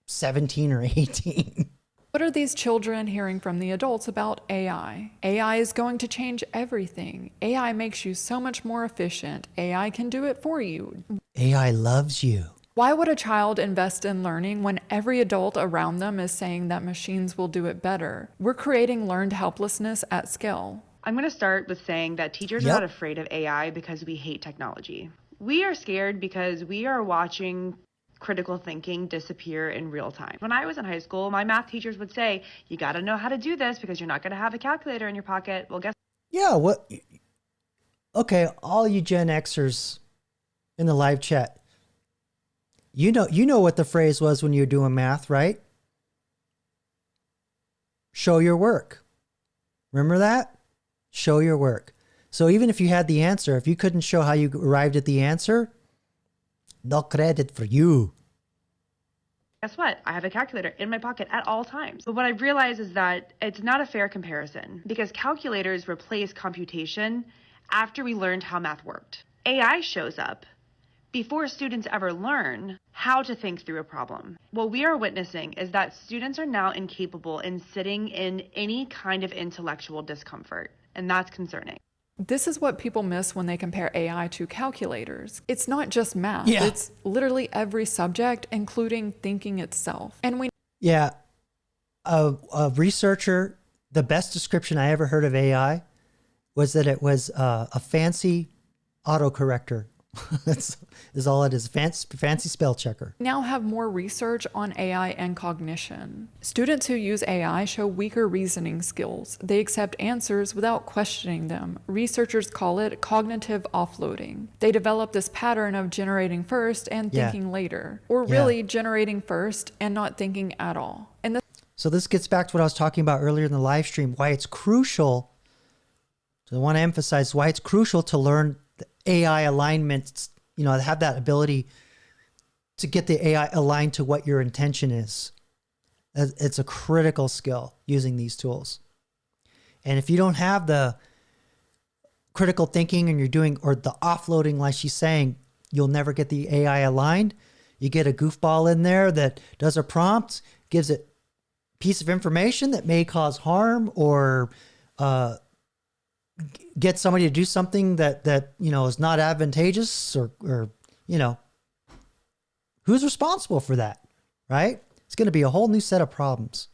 17 or 18. What are these children hearing from the adults about AI? AI is going to change everything. AI makes you so much more efficient. AI can do it for you. AI loves you. Why would a child invest in learning when every adult around them is saying that machines will do it better? We're creating learned helplessness at scale. I'm going to start with saying that teachers are not afraid of AI because we hate technology. We are scared because we are watching critical thinking disappear in real time. When I was in high school, my math teachers would say, you got to know how to do this because you're not going to have a calculator in your pocket. Well, guess Yeah, what? Okay, all you Gen Xers in the live chat, you know what the phrase was when you were doing math, right? Show your work. Remember that? Show your work. So even if you had the answer, if you couldn't show how you arrived at the answer, no credit for you. Guess what? I have a calculator in my pocket at all times. But what I realize is that it's not a fair comparison because calculators replace computation after we learned how math worked. AI shows up before students ever learn how to think through a problem. What we are witnessing is that students are now incapable in sitting in any kind of intellectual discomfort, and that's concerning. This is what people miss when they compare AI to calculators. It's not just math. Yeah. It's literally every subject, including thinking itself. And we Yeah, a researcher, the best description I ever heard of AI was that it was a fancy autocorrector. That's all it is, fancy spell checker. now have more research on AI and cognition. Students who use AI show weaker reasoning skills. They accept answers without questioning them. Researchers call it cognitive offloading. They develop this pattern of generating first and thinking later, or really generating first and not thinking at all. And So this gets back to what I was talking about earlier in the live stream, why it's crucial. So I want to emphasize why it's crucial to learn the AI alignments, have that ability to get the AI aligned to what your intention is. It's a critical skill using these tools. And if you don't have the critical thinking and you're doing, or the offloading, like she's saying, you'll never get the AI aligned. You get a goofball in there that does a prompt, gives it a piece of information that may cause harm, or get somebody to do something that is not advantageous, or who's responsible for that, right? It's going to be a whole new set of problems.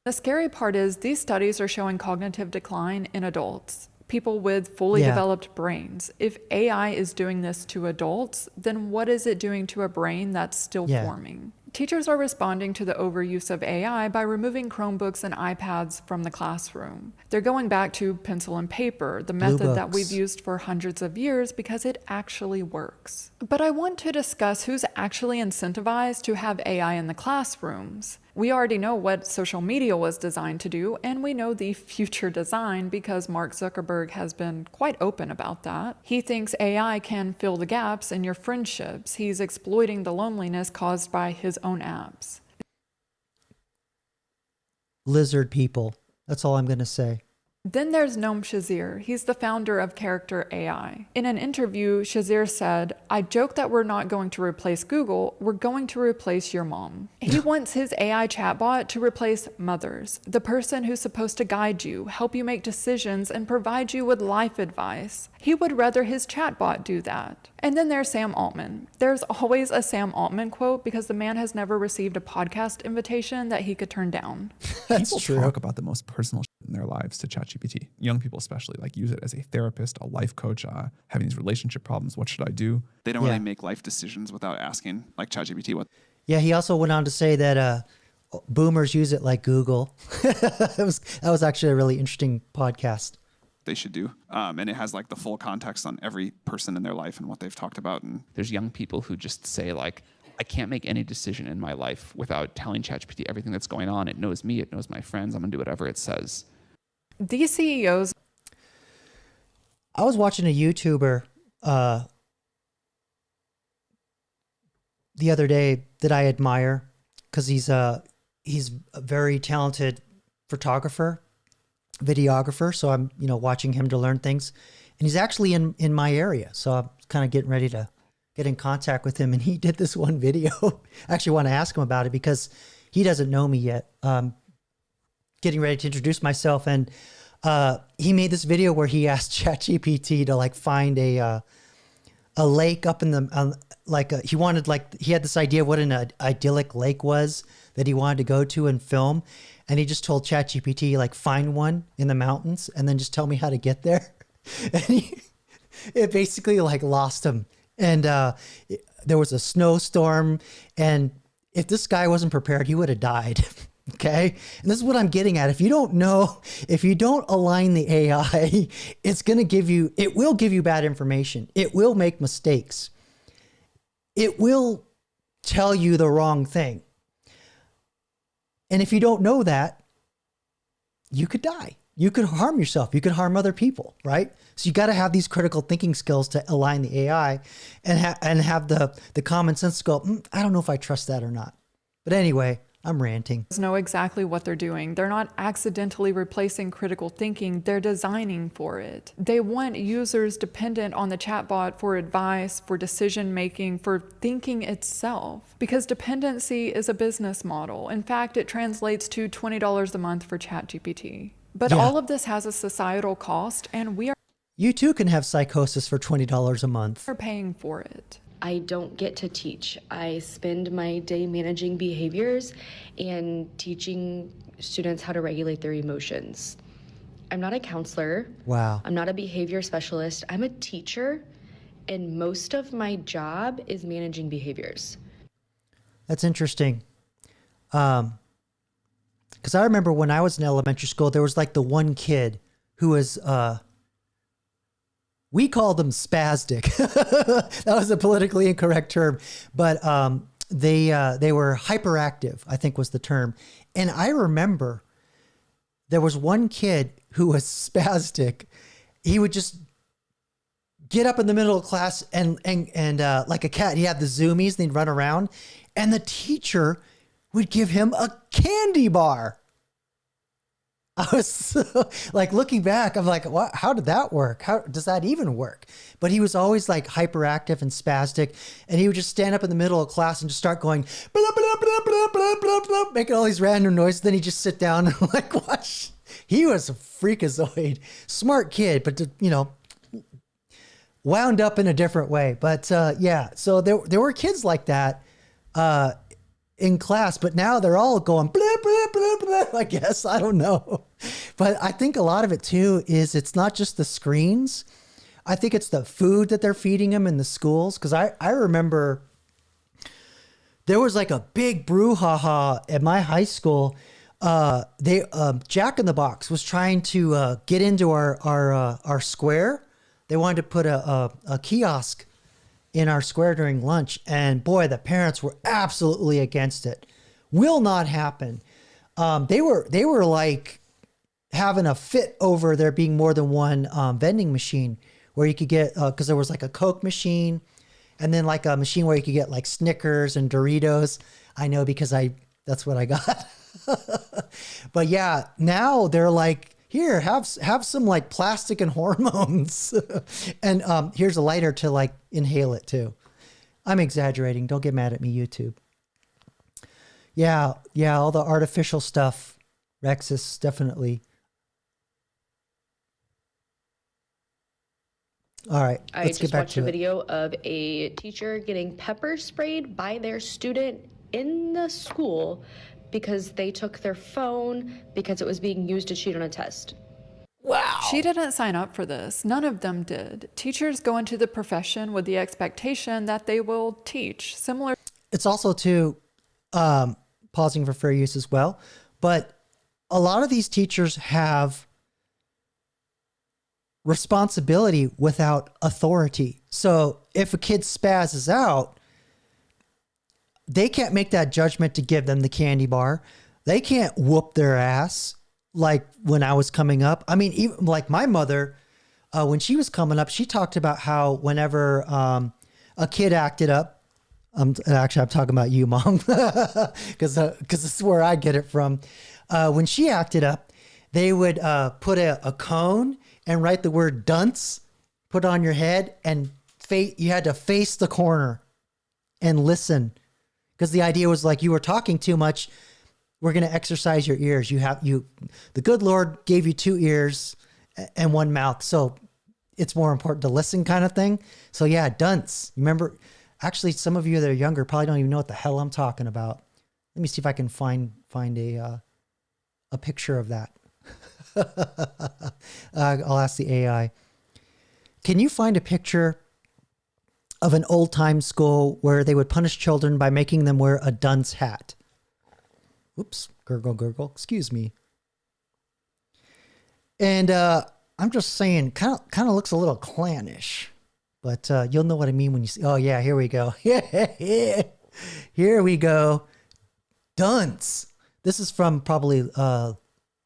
the scary part is these studies are showing cognitive decline in adults, people with fully developed brains. If AI is doing this to adults, then what is it doing to a brain that's still forming? Teachers are responding to the overuse of AI by removing Chromebooks and iPads from the classroom. They're going back to pencil and paper, the method that we've used for hundreds of years, because it actually works. But I want to discuss who's actually incentivized to have AI in the classrooms. We already know what social media was designed to do, and we know the future design because Mark Zuckerberg has been quite open about that. He thinks AI can fill the gaps in your friendships. He's exploiting the loneliness caused by his own apps. Lizard people. That's all I'm going to say. Then there's Noam Shazir. He's the founder of Character AI. In an interview, Shazir said, "I joke that we're not going to replace Google, we're going to replace your mom." He wants his AI chatbot to replace mothers, the person who's supposed to guide you, help you make decisions, and provide you with life advice. He would rather his chatbot do that. And then there's Sam Altman. There's always a Sam Altman quote because the man has never received a podcast invitation that he could turn down. That's People talk about the most personal shit in their lives to ChatGPT. Young people especially use it as a therapist, a life coach, having these relationship problems. What should I do? They don't really make life decisions without asking ChatGPT what. Yeah, he also went on to say that boomers use it like Google. That was actually a really interesting podcast. They should do. And it has the full context on every person in their life and what they've talked about. And there's young people who just say I can't make any decision in my life without telling ChatGPT everything that's going on. It knows me, it knows my friends. I'm gonna do whatever it says. These CEOs. I was watching a YouTuber the other day that I admire because he's a very talented photographer, videographer. So I'm watching him to learn things, and he's actually in my area. So I'm kind of getting ready to get in contact with him. And he did this one video. I actually want to ask him about it because he doesn't know me yet. getting ready to introduce myself, and he made this video where he asked ChatGPT to like find a lake up in the he had this idea of what an idyllic lake was that he wanted to go to and film, and he just told ChatGPT like find one in the mountains and then just tell me how to get there, and it basically like lost him. And there was a snowstorm, and if this guy wasn't prepared, he would have died. Okay. And this is what I'm getting at. If you don't align the AI, it will give you bad information. It will make mistakes. It will tell you the wrong thing. And if you don't know that, you could die. You could harm yourself. You could harm other people, right? So you got to have these critical thinking skills to align the AI and have the common sense to go, I don't know if I trust that or not. But anyway, I'm ranting. Know exactly what they're doing. They're not accidentally replacing critical thinking. They're designing for it. They want users dependent on the chatbot for advice, for decision making, for thinking itself. Because dependency is a business model. In fact, it translates to $20 a month for ChatGPT. But all of this has a societal cost, and you too can have psychosis for $20 a month. We're paying for it. I don't get to teach. I spend my day managing behaviors and teaching students how to regulate their emotions. I'm not a counselor. Wow. I'm not a behavior specialist. I'm a teacher, and most of my job is managing behaviors. That's interesting. Because I remember when I was in elementary school, there was like the one kid who was... we called them spastic. That was a politically incorrect term, but they were hyperactive, I think was the term. And I remember there was one kid who was spastic. He would just get up in the middle of class and like a cat, he had the zoomies and he'd run around, and the teacher would give him a candy bar. I was like looking back, I'm like, what? How did that work? How does that even work? But he was always like hyperactive and spastic, and he would just stand up in the middle of class and just start going, blah, blah, blah, blah, blah, blah, blah, making all these random noises. Then he'd just sit down and like watch. He was a freakazoid, smart kid, but wound up in a different way. But yeah, so there were kids like that in class, but now they're all going blah, blah, blah, blah, I guess. I don't know. But I think a lot of it too is it's not just the screens. I think it's the food that they're feeding them in the schools. Because I remember there was like a big brouhaha at my high school. Jack in the Box was trying to get into our square. They wanted to put a kiosk in our square during lunch, and boy, the parents were absolutely against it. Will not happen. They were like having a fit over there being more than one vending machine where you could get, because there was like a Coke machine, and then like a machine where you could get like Snickers and Doritos. I know because that's what I got. But yeah, now they're like, here, have some like plastic and hormones. And here's a lighter to like inhale it too. I'm exaggerating. Don't get mad at me, YouTube. Yeah, all the artificial stuff. Rexus, definitely. All right, let's get back to it. I just watched a video of a teacher getting pepper sprayed by their student in the school because they took their phone because it was being used to cheat on a test. Wow. She didn't sign up for this. None of them did. Teachers go into the profession with the expectation that they will teach. Similar. It's also too, pausing for fair use as well, but a lot of these teachers have responsibility without authority. So if a kid spazzes out, they can't make that judgment to give them the candy bar. They can't whoop their ass like when I was coming up. I mean, even like my mother, when she was coming up, she talked about how whenever a kid acted up, actually I'm talking about you, Mom, because this is where I get it from. When she acted up, they would put a cone and write the word dunce, put it on your head, and you had to face the corner and listen. Because the idea was like you were talking too much. we're going to exercise your ears. The good Lord gave you 2 ears and 1 mouth. So it's more important to listen kind of thing. So yeah, dunce. Remember, actually, some of you that are younger probably don't even know what the hell I'm talking about. Let me see if I can find a picture of that. I'll ask the AI. Can you find a picture of an old time school where they would punish children by making them wear a dunce hat? Oops, gurgle, gurgle. Excuse me. And I'm just saying, kind of looks a little clownish, but you'll know what I mean when you see. Oh yeah, here we go. Here we go. Dunce. This is from probably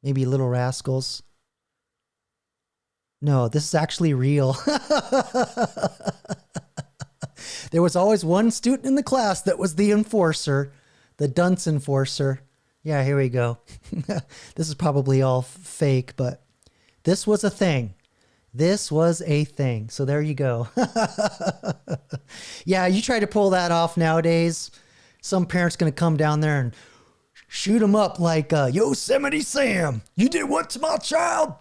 maybe Little Rascals. No, this is actually real. There was always one student in the class that was the enforcer, the dunce enforcer. Yeah, here we go. This is probably all fake, but this was a thing. This was a thing. So there you go. Yeah, you try to pull that off nowadays, some parent's going to come down there and shoot him up like Yosemite Sam. You did what to my child?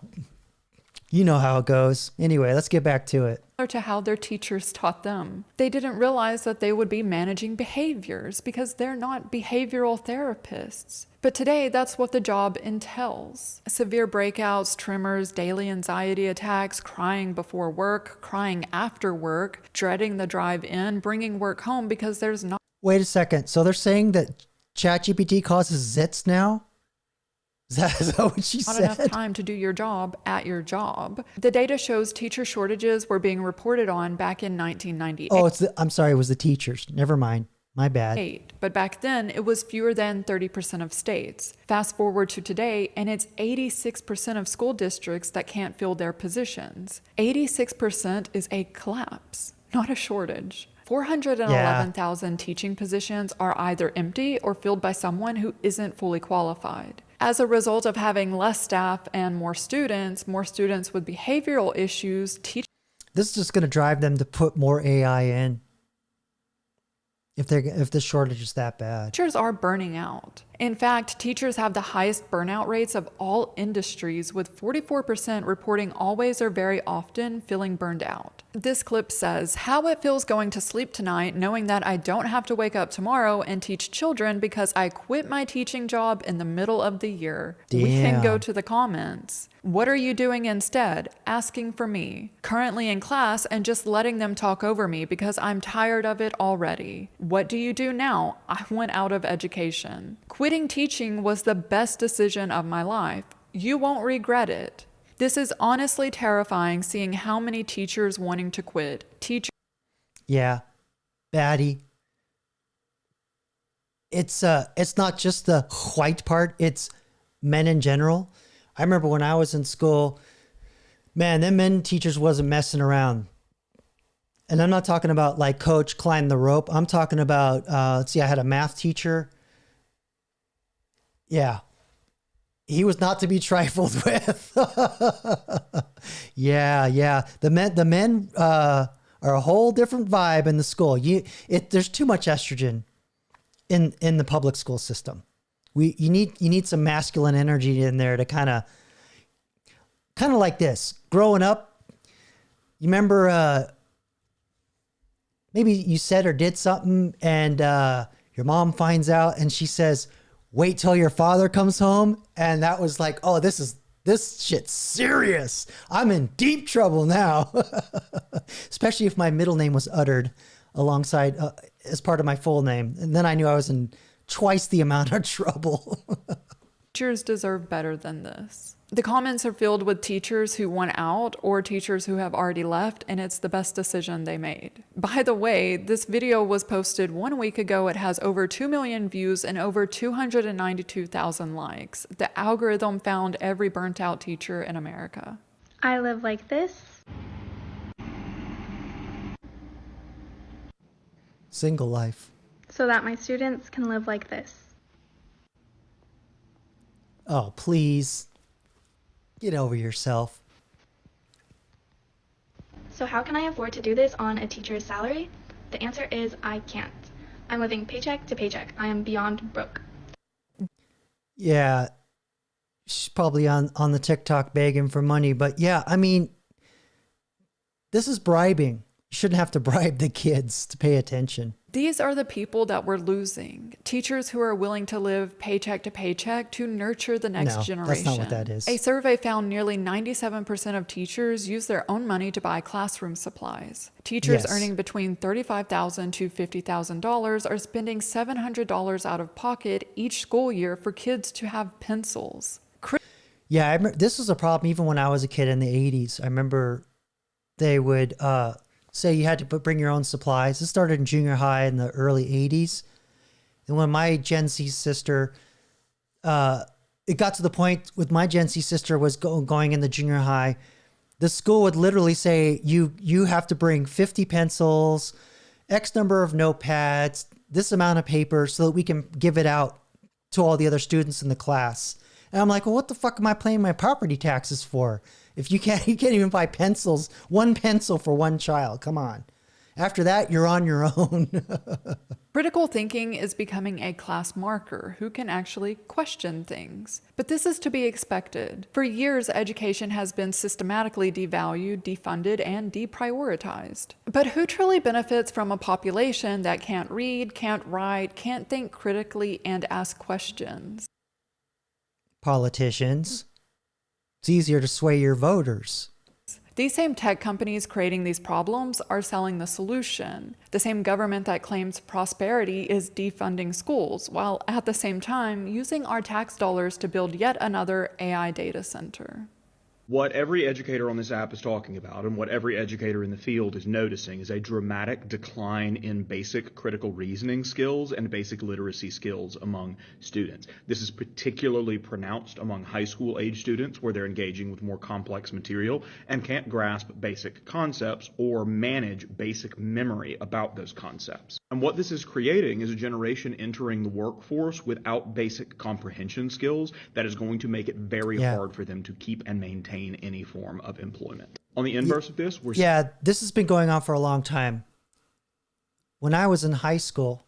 You know how it goes. Anyway, let's get back to it. To how their teachers taught them. They didn't realize that they would be managing behaviors because they're not behavioral therapists. But today, that's what the job entails. Severe breakouts, tremors, daily anxiety attacks, crying before work, crying after work, dreading the drive in, bringing work home because there's not... Wait a second. So they're saying that ChatGPT causes zits now? Is that what she said? Not enough time to do your job at your job. The data shows teacher shortages were being reported on back in 1998. Oh, I'm sorry, it was the teachers. Never mind. My bad. But back then, it was fewer than 30% of states. Fast forward to today, and it's 86% of school districts that can't fill their positions. 86% is a collapse, not a shortage. 411,000 teaching positions are either empty or filled by someone who isn't fully qualified. As a result of having less staff and more students with behavioral issues, this is just going to drive them to put more AI in. If the shortage is that bad. Teachers are burning out. In fact, teachers have the highest burnout rates of all industries, with 44% reporting always or very often feeling burned out. This clip says, how it feels going to sleep tonight knowing that I don't have to wake up tomorrow and teach children because I quit my teaching job in the middle of the year. Damn. We can go to the comments. What are you doing instead? Asking for me. Currently in class and just letting them talk over me because I'm tired of it already. What do you do now? I went out of education. Quitting teaching was the best decision of my life. You won't regret it. This is honestly terrifying seeing how many teachers wanting to quit. Yeah, baddie. It's not just the white part, it's men in general. I remember when I was in school, man, them men teachers wasn't messing around. And I'm not talking about like coach climb the rope. I'm talking about, let's see, I had a math teacher. Yeah. He was not to be trifled with. Yeah. The men are a whole different vibe in the school. There's too much estrogen in the public school system. You need some masculine energy in there to kind of like this. Growing up, you remember maybe you said or did something and your mom finds out and she says, wait till your father comes home. And that was like, oh, this shit's serious. I'm in deep trouble now. Especially if my middle name was uttered alongside as part of my full name. And then I knew I was in twice the amount of trouble. Teachers deserve better than this. The comments are filled with teachers who want out or teachers who have already left, and it's the best decision they made. By the way, this video was posted 1 week ago. It has over 2 million views and over 292,000 likes. The algorithm found every burnt out teacher in America. I live like this. Single life. So that my students can live like this. Oh, please. Get over yourself. So how can I afford to do this on a teacher's salary? The answer is I can't. I'm living paycheck to paycheck. I am beyond broke. Yeah, she's probably on the TikTok begging for money. But yeah, I mean, this is bribing. You shouldn't have to bribe the kids to pay attention. These are the people that we're losing. Teachers who are willing to live paycheck to paycheck to nurture the next generation. That's not what that is. A survey found nearly 97% of teachers use their own money to buy classroom supplies. Teachers earning between $35,000 to $50,000 are spending $700 out of pocket each school year for kids to have pencils. Yeah, I remember, this was a problem even when I was a kid in the 80s. I remember they would say you had to bring your own supplies. This started in junior high in the early 80s. And when my Gen Z sister, it got to the point with my Gen Z sister was going in the junior high, the school would literally say, you have to bring 50 pencils, X number of notepads, this amount of paper so that we can give it out to all the other students in the class. And I'm like, well, what the fuck am I paying my property taxes for? If you can't even buy pencils, one pencil for one child. Come on. After that, you're on your own. Critical thinking is becoming a class marker who can actually question things. But this is to be expected. For years, education has been systematically devalued, defunded, and deprioritized. But who truly benefits from a population that can't read, can't write, can't think critically, and ask questions? Politicians. It's easier to sway your voters. These same tech companies creating these problems are selling the solution. The same government that claims prosperity is defunding schools, while at the same time using our tax dollars to build yet another AI data center. What every educator on this app is talking about, and what every educator in the field is noticing, is a dramatic decline in basic critical reasoning skills and basic literacy skills among students. This is particularly pronounced among high school age students, where they're engaging with more complex material and can't grasp basic concepts or manage basic memory about those concepts. And what this is creating is a generation entering the workforce without basic comprehension skills that is going to make it very hard for them to keep and maintain any form of employment. On the inverse of this, this has been going on for a long time. When I was in high school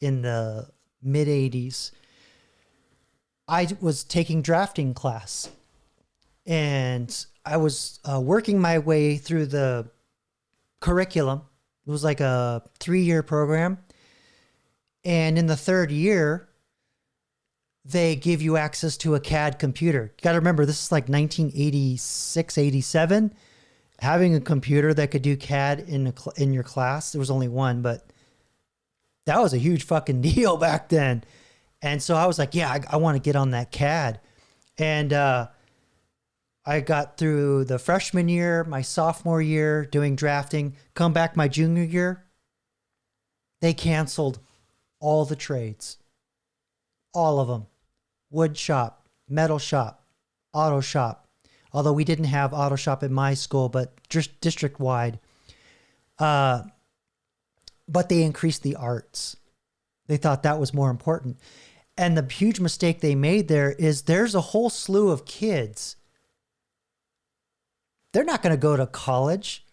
in the mid 80s, I was taking drafting class, and I was working my way through the curriculum. It was like a 3-year program. And in the 3rd year, they give you access to a CAD computer. You got to remember, this is like 1986, 87. Having a computer that could do CAD in your class, there was only one, but that was a huge fucking deal back then. And so I was like, yeah, I want to get on that CAD. And I got through the freshman year, my sophomore year doing drafting, come back my junior year, they canceled all the trades. All of them. Wood shop, metal shop, auto shop. Although we didn't have auto shop in my school, but just district wide. But they increased the arts. They thought that was more important. And the huge mistake they made there is there's a whole slew of kids. They're not going to go to college,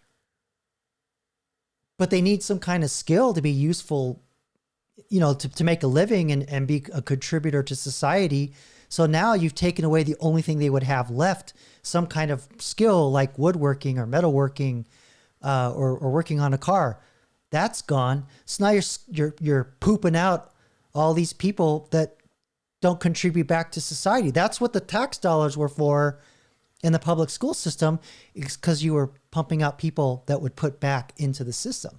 but they need some kind of skill to be useful, you know, to make a living and be a contributor to society. So now you've taken away the only thing they would have left, some kind of skill like woodworking or metalworking, or working on a car. That's gone. So now you're pooping out all these people that don't contribute back to society. That's what the tax dollars were for in the public school system, because you were pumping out people that would put back into the system.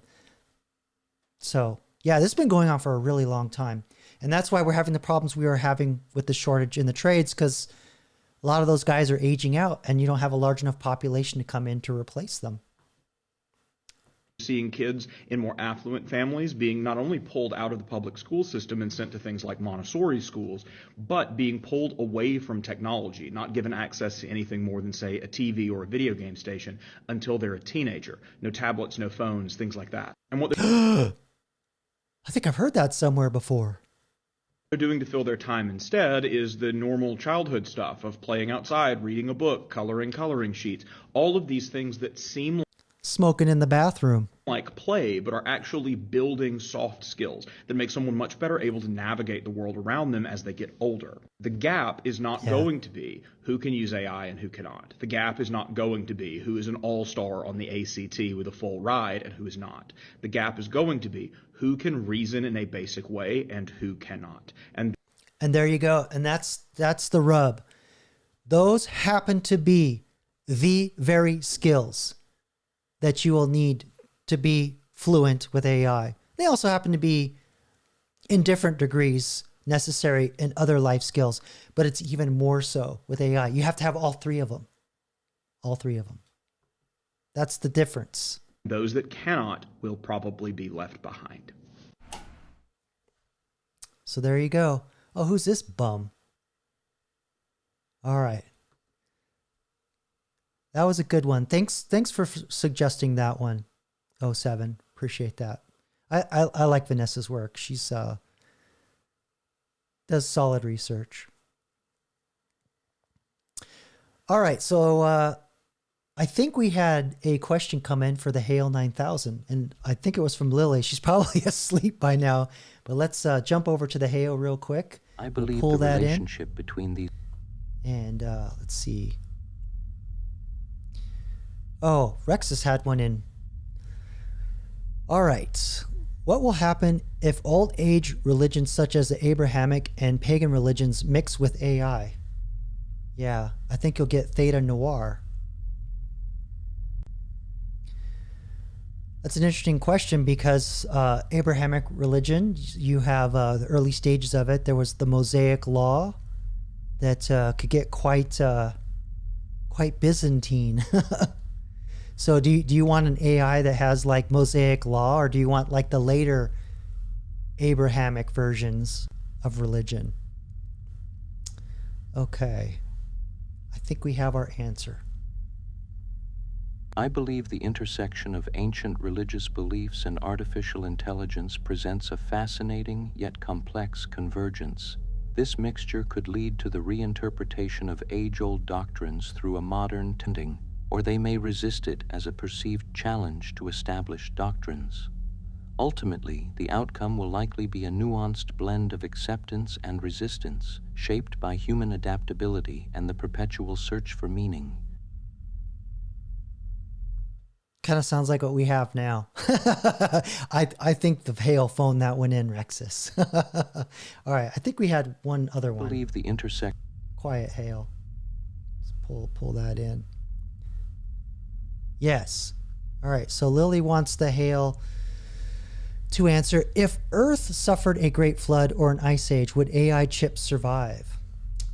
So yeah, this has been going on for a really long time. And that's why we're having the problems we are having with the shortage in the trades, because a lot of those guys are aging out and you don't have a large enough population to come in to replace them. Seeing kids in more affluent families being not only pulled out of the public school system and sent to things like Montessori schools, but being pulled away from technology, not given access to anything more than, say, a TV or a video game station until they're a teenager. No tablets, no phones, things like that. And what I think I've heard that somewhere before. They're doing to fill their time instead is the normal childhood stuff of playing outside, reading a book, coloring sheets, all of these things that seem smoking in the bathroom. Like play, but are actually building soft skills that make someone much better able to navigate the world around them as they get older. The gap is not going to be who can use AI and who cannot. The gap is not going to be who is an all-star on the ACT with a full ride and who is not. The gap is going to be who can reason in a basic way and who cannot. And there you go. And that's the rub. Those happen to be the very skills that you will need to be fluent with AI. They also happen to be in different degrees necessary in other life skills, but it's even more so with AI. You have to have all three of them. All three of them. That's the difference. those that cannot will probably be left behind. So there you go. Oh, who's this bum? All right. That was a good one. Thanks for suggesting that one. 07. Appreciate that. I like Vanessa's work. She's does solid research. All right, so I think we had a question come in for the Hale 9000, and I think it was from Lily. She's probably asleep by now, but let's jump over to the Hale real quick. I believe pull the that relationship between these. And let's see. Oh, Rex has had one in. All right. What will happen if old age religions such as the Abrahamic and pagan religions mix with AI? Yeah, I think you'll get Theta Noir. That's an interesting question because Abrahamic religion, you have the early stages of it. There was the Mosaic Law that could get quite Byzantine. So do you want an AI that has like Mosaic Law, or do you want like the later Abrahamic versions of religion? Okay. I think we have our answer. I believe the intersection of ancient religious beliefs and artificial intelligence presents a fascinating yet complex convergence. This mixture could lead to the reinterpretation of age-old doctrines through a modern tending, or they may resist it as a perceived challenge to established doctrines. Ultimately, the outcome will likely be a nuanced blend of acceptance and resistance, shaped by human adaptability and the perpetual search for meaning. Kind of sounds like what we have now. I think the Hale phoned that one in, Rexus. All right, I think we had one other one. I believe the intersect. Quiet Hale. Let's pull that in. Yes. All right, so Lily wants the Hale to answer, if Earth suffered a great flood or an ice age, would AI chips survive?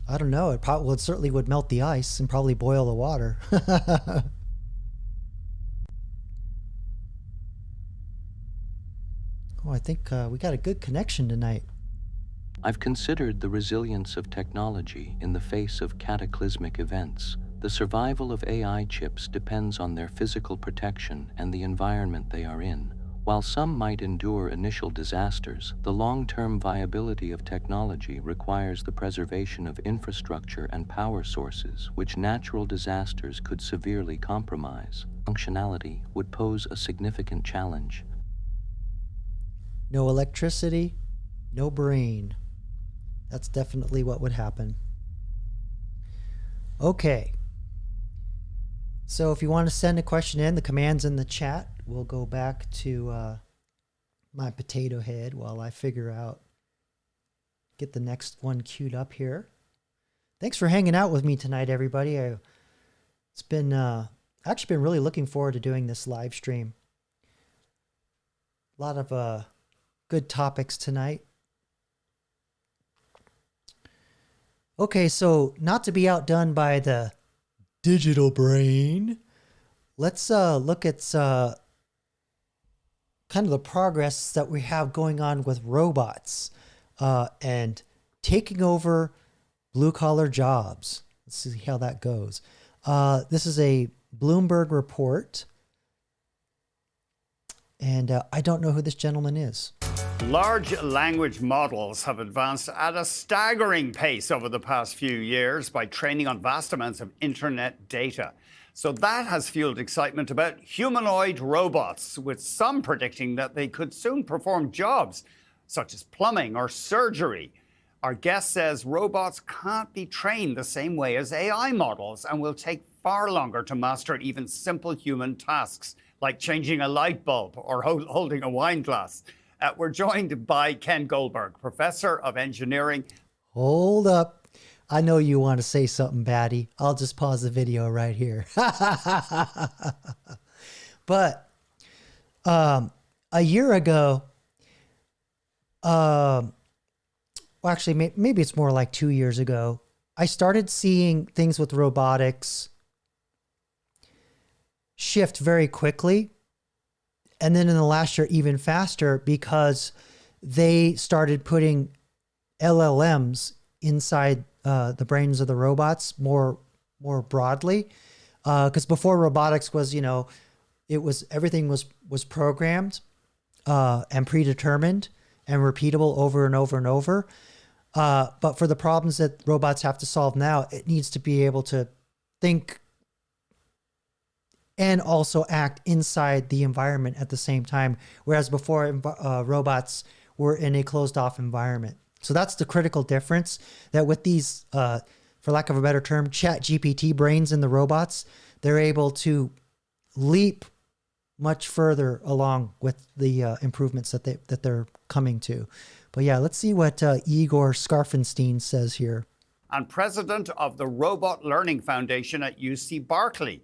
I don't know. It certainly would melt the ice and probably boil the water. Oh, I think we got a good connection tonight. I've considered the resilience of technology in the face of cataclysmic events. The survival of AI chips depends on their physical protection and the environment they are in. While some might endure initial disasters, the long-term viability of technology requires the preservation of infrastructure and power sources, which natural disasters could severely compromise. Functionality would pose a significant challenge. No electricity, no brain. That's definitely what would happen. Okay. So if you want to send a question in, the command's in the chat. We'll go back to my potato head while I figure out, get the next one queued up here. Thanks for hanging out with me tonight, everybody. It's been, actually been really looking forward to doing this live stream. A lot of good topics tonight. Okay, so not to be outdone by the digital brain, let's look at kind of the progress that we have going on with robots and taking over blue-collar jobs. Let's see how that goes. This is a Bloomberg report, and I don't know who this gentleman is. Large language models have advanced at a staggering pace over the past few years by training on vast amounts of internet data. So that has fueled excitement about humanoid robots, with some predicting that they could soon perform jobs such as plumbing or surgery. Our guest says robots can't be trained the same way as AI models and will take far longer to master even simple human tasks like changing a light bulb or holding a wine glass. We're joined by Ken Goldberg, professor of engineering. Hold up. I know you want to say something, Batty. I'll just pause the video right here. But a year ago, well, actually, maybe it's more like 2 years ago, I started seeing things with robotics shift very quickly. And then in the last year, even faster, because they started putting LLMs inside the brains of the robots more broadly. Because before, robotics was, everything was programmed and predetermined and repeatable over and over and over. But for the problems that robots have to solve now, it needs to be able to think and also act inside the environment at the same time. Whereas before, robots were in a closed off environment. So that's the critical difference, that with these, for lack of a better term, ChatGPT brains in the robots, they're able to leap much further along with the improvements that they're coming to. But yeah, let's see what Igor Skarfenstein says here. And president of the Robot Learning Foundation at UC Berkeley.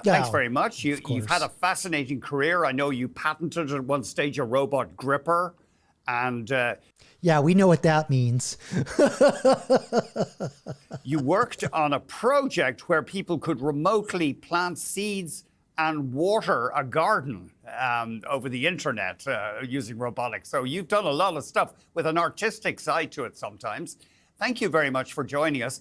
Thanks very much. You've had a fascinating career. I know you patented at one stage a robot gripper. And yeah, we know what that means. You worked on a project where people could remotely plant seeds and water a garden over the internet using robotics. So you've done a lot of stuff with an artistic side to it sometimes. Thank you very much for joining us.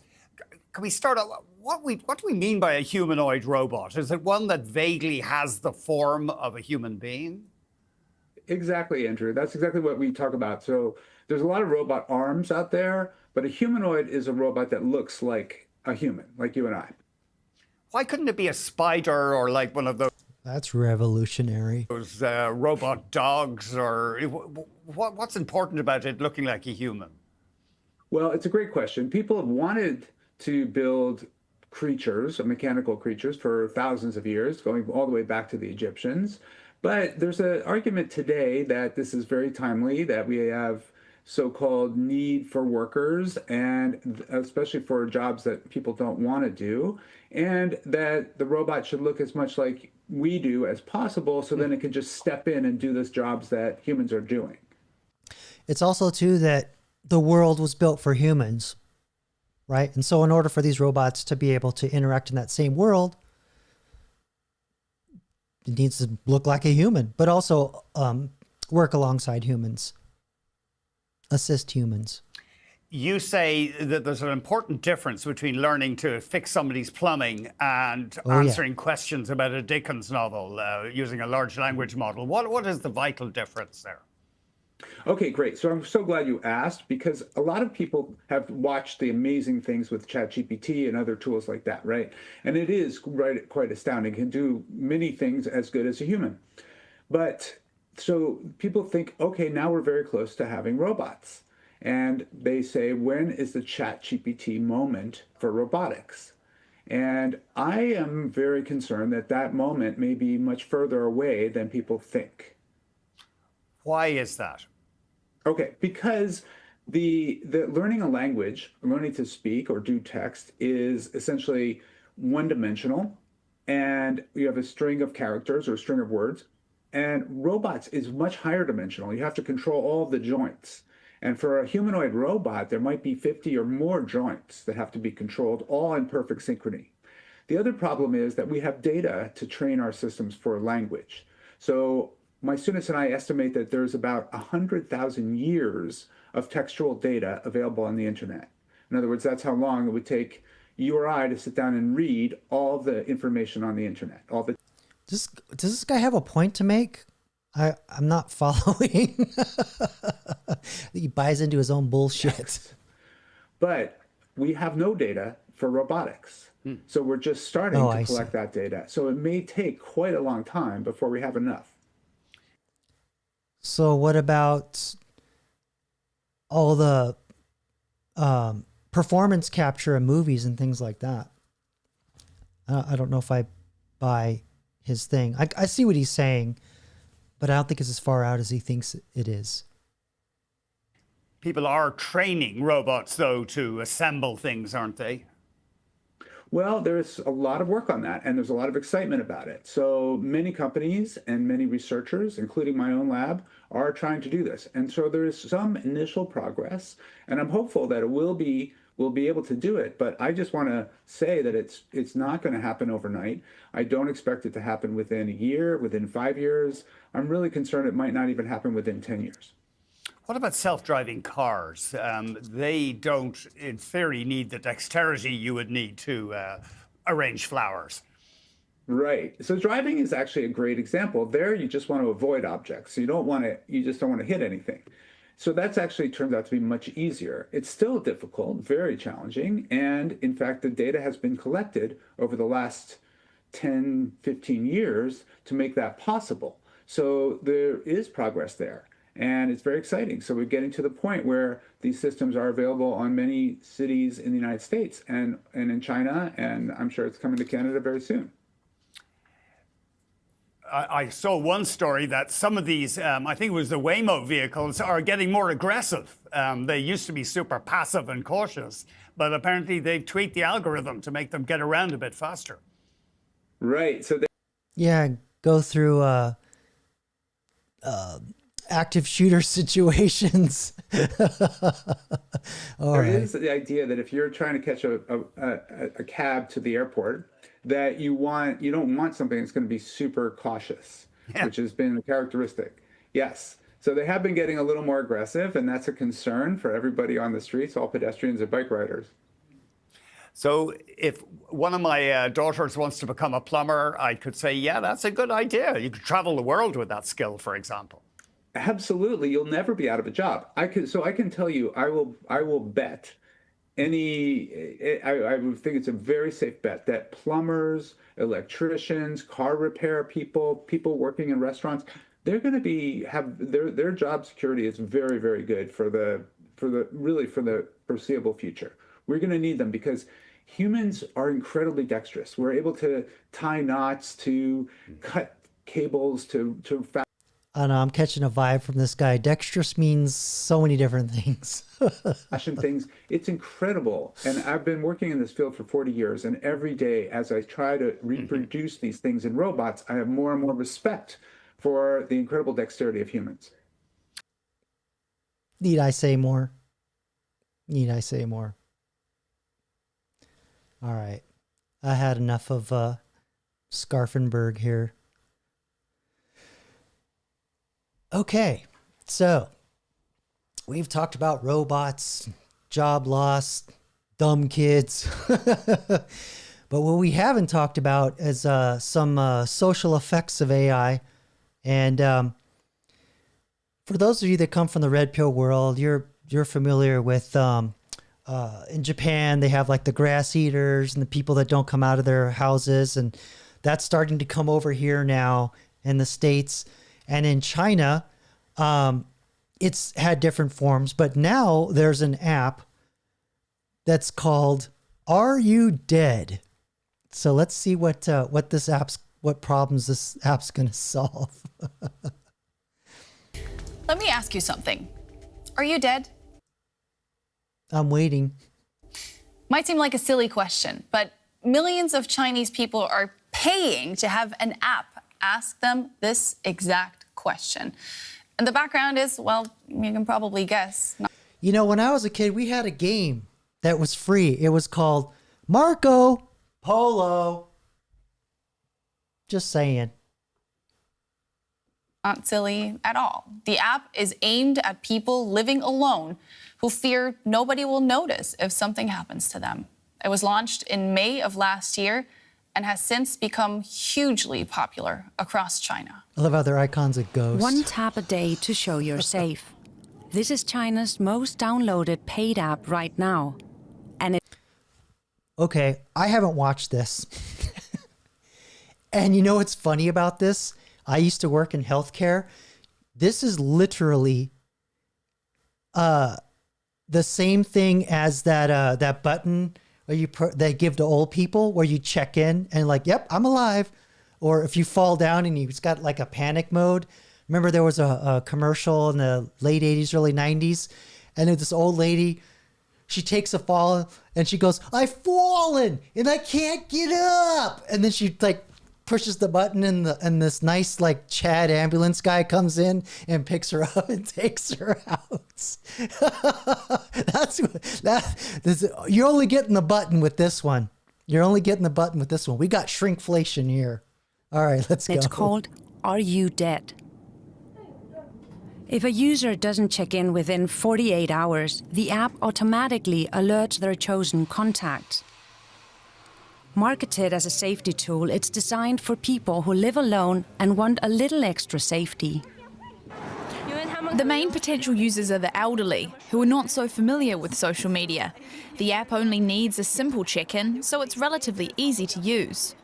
Can we start out? What do we mean by a humanoid robot? Is it one that vaguely has the form of a human being? Exactly, Andrew. That's exactly what we talk about. So there's a lot of robot arms out there, but a humanoid is a robot that looks like a human, like you and I. Why couldn't it be a spider or like one of those? That's revolutionary. Those robot dogs, or what's important about it looking like a human? Well, it's a great question. People have wanted to build creatures, mechanical creatures, for thousands of years, going all the way back to the Egyptians. But there's an argument today that this is very timely, that we have so-called need for workers, and especially for jobs that people don't want to do, and that the robot should look as much like we do as possible, so then it can just step in and do those jobs that humans are doing. It's also, too, that the world was built for humans, right? And so in order for these robots to be able to interact in that same world, it needs to look like a human, but also work alongside humans, assist humans. You say that there's an important difference between learning to fix somebody's plumbing and answering questions about a Dickens novel using a large language model. What is the vital difference there? Okay, great. So I'm so glad you asked, because a lot of people have watched the amazing things with ChatGPT and other tools like that, right? And it is quite astounding. It can do many things as good as a human. But so people think, okay, now we're very close to having robots. And they say, when is the ChatGPT moment for robotics? And I am very concerned that that moment may be much further away than people think. Why is that? Okay, because the learning a language, learning to speak or do text, is essentially one-dimensional, and you have a string of characters or a string of words. And robots is much higher dimensional. You have to control all of the joints. And for a humanoid robot, there might be 50 or more joints that have to be controlled, all in perfect synchrony. The other problem is that we have data to train our systems for language. So my students and I estimate that there's about 100,000 years of textual data available on the internet. In other words, that's how long it would take you or I to sit down and read all the information on the internet. Does this guy have a point to make? I'm not following. He buys into his own bullshit. But we have no data for robotics. So we're just starting to collect that data. So it may take quite a long time before we have enough. So what about all the performance capture in movies and things like that? I don't know if I buy his thing. I see what he's saying, but I don't think it's as far out as he thinks it is. People are training robots, though, to assemble things, aren't they? Well, there's a lot of work on that, and there's a lot of excitement about it. So many companies and many researchers, including my own lab, are trying to do this. And so there is some initial progress, and I'm hopeful that we'll be able to do it. But I just want to say that it's not going to happen overnight. I don't expect it to happen within a year, within 5 years. I'm really concerned it might not even happen within 10 years. What about self-driving cars? They don't, in theory, need the dexterity you would need to arrange flowers. Right. So driving is actually a great example. There, you just want to avoid objects. So you just don't want to hit anything. So that's actually turns out to be much easier. It's still difficult, very challenging. And in fact, the data has been collected over the last 10, 15 years to make that possible. So there is progress there. And it's very exciting. So we're getting to the point where these systems are available on many cities in the United States and in China, and I'm sure it's coming to Canada very soon. I saw one story that some of these, I think it was the Waymo vehicles, are getting more aggressive. They used to be super passive and cautious, but apparently they've tweaked the algorithm to make them get around a bit faster. Right. So go through active shooter situations. There is the idea that if you're trying to catch a cab to the airport, that you don't want something that's going to be super cautious, which has been a characteristic. Yes. So they have been getting a little more aggressive, and that's a concern for everybody on the streets, all pedestrians and bike riders. So if one of my daughters wants to become a plumber, I could say, yeah, that's a good idea. You could travel the world with that skill, for example. Absolutely. You'll never be out of a job. I can tell you, I will bet I would think it's a very safe bet that plumbers, electricians, car repair people working in restaurants, they're going to have their job security is very, very good for the foreseeable future. We're going to need them because humans are incredibly dexterous. We're able to tie knots, to cut cables, to I don't know, I'm catching a vibe from this guy. Dexterous means so many different things. things. It's incredible. And I've been working in this field for 40 years. And every day, as I try to reproduce these things in robots, I have more and more respect for the incredible dexterity of humans. Need I say more? Need I say more? All right. I had enough of Scarfenberg here. Okay, so we've talked about robots, job loss, dumb kids. But what we haven't talked about is some social effects of AI. And for those of you that come from the red pill world, you're familiar with in Japan, they have like the grass eaters and the people that don't come out of their houses. And that's starting to come over here now in the States. And in China, it's had different forms, but now there's an app that's called "Are You Dead?" So let's see what problems this app's going to solve. Let me ask you something. Are you dead? I'm waiting. Might seem like a silly question, but millions of Chinese people are paying to have an app ask them this exact question. And the background is, well, you can probably guess. You know, when I was a kid, we had a game that was free. It was called Marco Polo. Just saying. Not silly at all. The app is aimed at people living alone who fear nobody will notice if something happens to them. It was launched in May of last year, and has since become hugely popular across China. I love how their icon's a ghost. One tap a day to show you're safe. This is China's most downloaded paid app right now. And Okay, I haven't watched this. And you know what's funny about this? I used to work in healthcare. This is literally the same thing as that button where they give to old people where you check in and like, yep, I'm alive. Or if you fall down and you've got like a panic mode. Remember there was a commercial in the late 80s, early 90s, and this old lady, she takes a fall and she goes, I've fallen and I can't get up. And then she like pushes the button and this nice like Chad ambulance guy comes in and picks her up and takes her out. You're only getting the button with this one. You're only getting the button with this one. We got shrinkflation here. All right, let's go. It's called Are You Dead? If a user doesn't check in within 48 hours, the app automatically alerts their chosen contact. Marketed as a safety tool, it's designed for people who live alone and want a little extra safety. The main potential users are the elderly, who are not so familiar with social media. The app only needs a simple check-in, so it's relatively easy to use.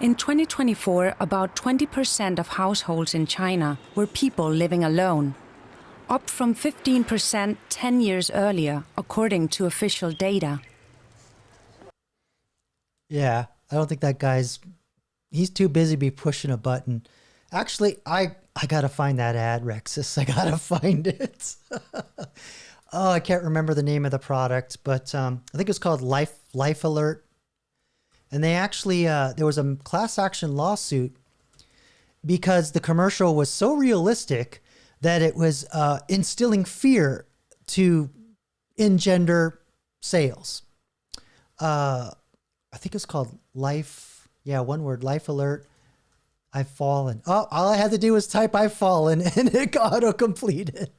In 2024, about 20% of households in China were people living alone, up from 15% 10 years earlier, according to official data. Yeah, I don't think that he's too busy to be pushing a button. Actually, I gotta find that ad, Rexus. I gotta find it. Oh, I can't remember the name of the product, but I think it's called Life Alert. And they actually, there was a class action lawsuit because the commercial was so realistic that it was instilling fear to engender sales. I think it's called Life. Yeah, one word, Life Alert. I've fallen. Oh, all I had to do was type I've fallen and it auto-completed.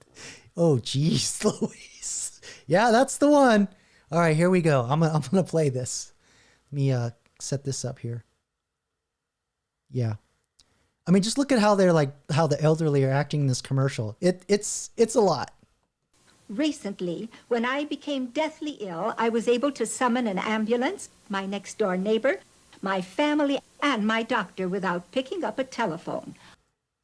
Oh, geez, Louise. Yeah, that's the one. All right, here we go. I'm gonna play this. Let me set this up here. Yeah. I mean, just look at how how the elderly are acting in this commercial. It's a lot. Recently, when I became deathly ill, I was able to summon an ambulance, my next-door neighbor, my family, and my doctor without picking up a telephone.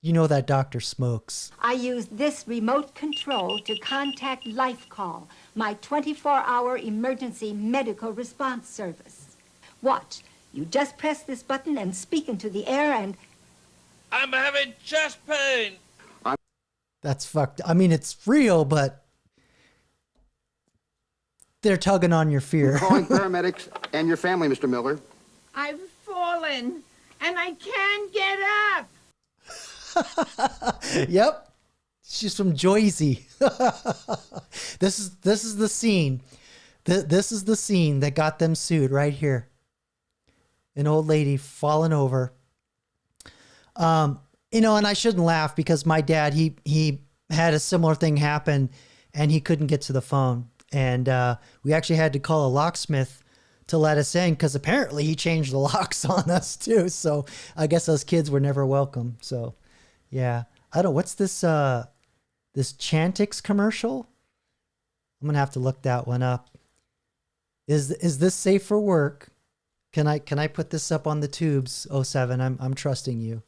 You know that doctor smokes. I used this remote control to contact Life Call, my 24-hour emergency medical response service. Watch. You just press this button and speak into the air and... I'm having chest pain. That's fucked. I mean, it's real, but they're tugging on your fear. We're calling paramedics and your family, Mr. Miller. I've fallen and I can't get up. Yep. She's from Joyzy. This is the scene. This is the scene that got them sued right here. An old lady falling over. You know, and I shouldn't laugh because my dad, he had a similar thing happen and he couldn't get to the phone. And we actually had to call a locksmith to let us in because apparently he changed the locks on us too. So I guess us kids were never welcome. So yeah, I don't know. What's this Chantix commercial? I'm going to have to look that one up. Is this safe for work? Can I put this up on the tubes? 07, I'm trusting you.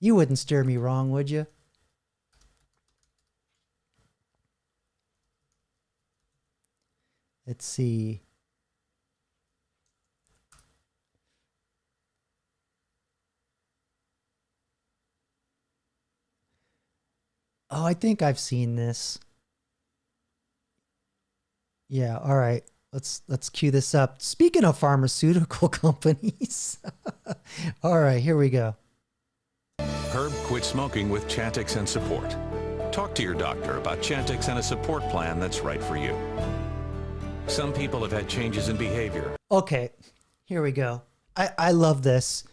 You wouldn't steer me wrong, would you? Let's see. Oh, I think I've seen this. Yeah, all right. Let's cue this up. Speaking of pharmaceutical companies. All right, here we go. Herb quit smoking with Chantix and support. Talk to your doctor about Chantix and a support plan that's right for you. Some people have had changes in behavior. Okay, here we go. I love this.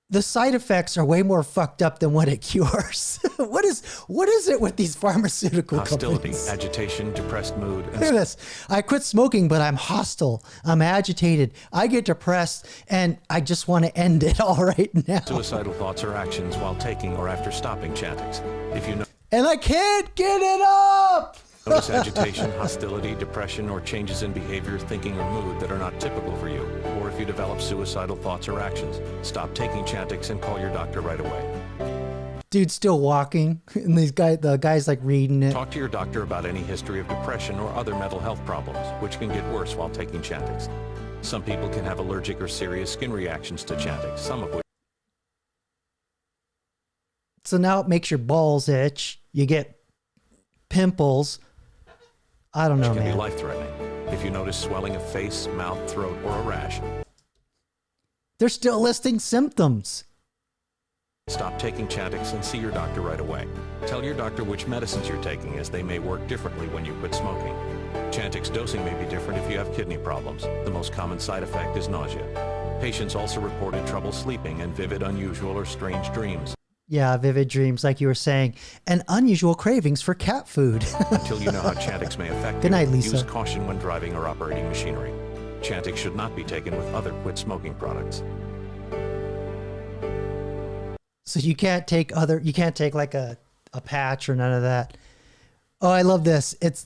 the side effects are way more fucked up than what it cures. What is it with these pharmaceutical hostility, companies? agitation, depressed mood. Look at this. I quit smoking, but I'm hostile. I'm agitated. I get depressed, and I just want to end it all right now. Suicidal thoughts or actions while taking or after stopping Chantix. If you know. And I can't get it up! Notice agitation, hostility, depression, or changes in behavior, thinking, or mood that are not typical for you, or if you develop suicidal thoughts or actions, stop taking Chantix and call your doctor right away. Dude's still walking, and the guy's like reading it. Talk to your doctor about any history of depression or other mental health problems, which can get worse while taking Chantix. Some people can have allergic or serious skin reactions to Chantix, some of which. So now it makes your balls itch. You get pimples. I don't know, can man. Be life-threatening. If you notice swelling of face, mouth, throat, or a rash. They're still listing symptoms. Stop taking Chantix and see your doctor right away. Tell your doctor which medicines you're taking, as they may work differently when you quit smoking. Chantix dosing may be different if you have kidney problems. The most common side effect is nausea. Patients also reported trouble sleeping and vivid, unusual, or strange dreams. Yeah, vivid dreams, like you were saying, and unusual cravings for cat food. Until you know how Chantix may affect Good night, Lisa. Use caution when driving or operating machinery. Chantix should not be taken with other quit smoking products. So you can't take like a patch or none of that. Oh, I love this. It's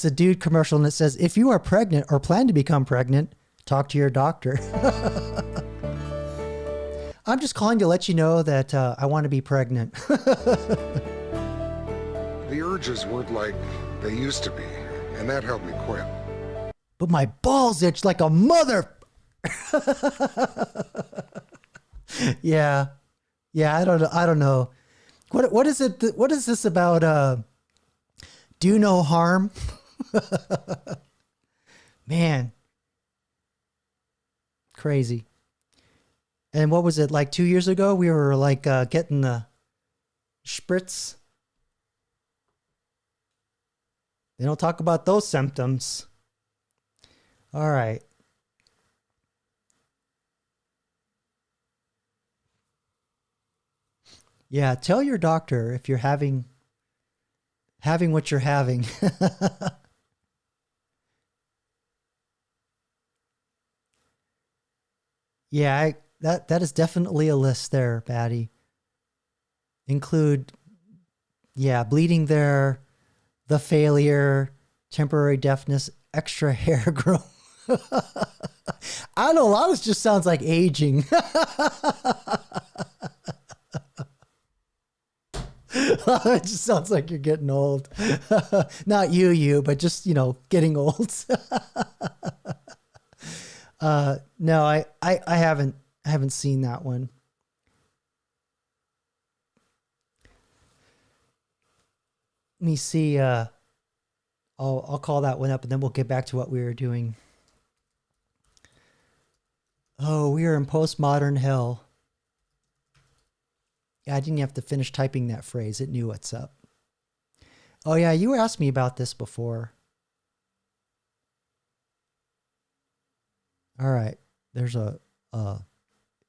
a dude commercial, and it says, if you are pregnant or plan to become pregnant, talk to your doctor. I'm just calling to let you know that I want to be pregnant. The urges weren't like they used to be, and that helped me quit. But my balls itch like a mother. Yeah. I don't know. What is it? What is this about? Do no harm. Man. Crazy. And what was it, like 2 years ago? We were like getting the spritz. They don't talk about those symptoms. All right. Yeah, tell your doctor if you're having what you're having. Yeah, that is definitely a list there, Batty. Include, bleeding there, the failure, temporary deafness, extra hair growth. I don't know, a lot of this just sounds like aging. It just sounds like you're getting old. Not you, but just, getting old. No, I haven't seen that one. Let me see. I'll call that one up, and then we'll get back to what we were doing. Oh, we are in postmodern hell. Yeah, I didn't have to finish typing that phrase. It knew what's up. Oh yeah, you asked me about this before. All right, there's a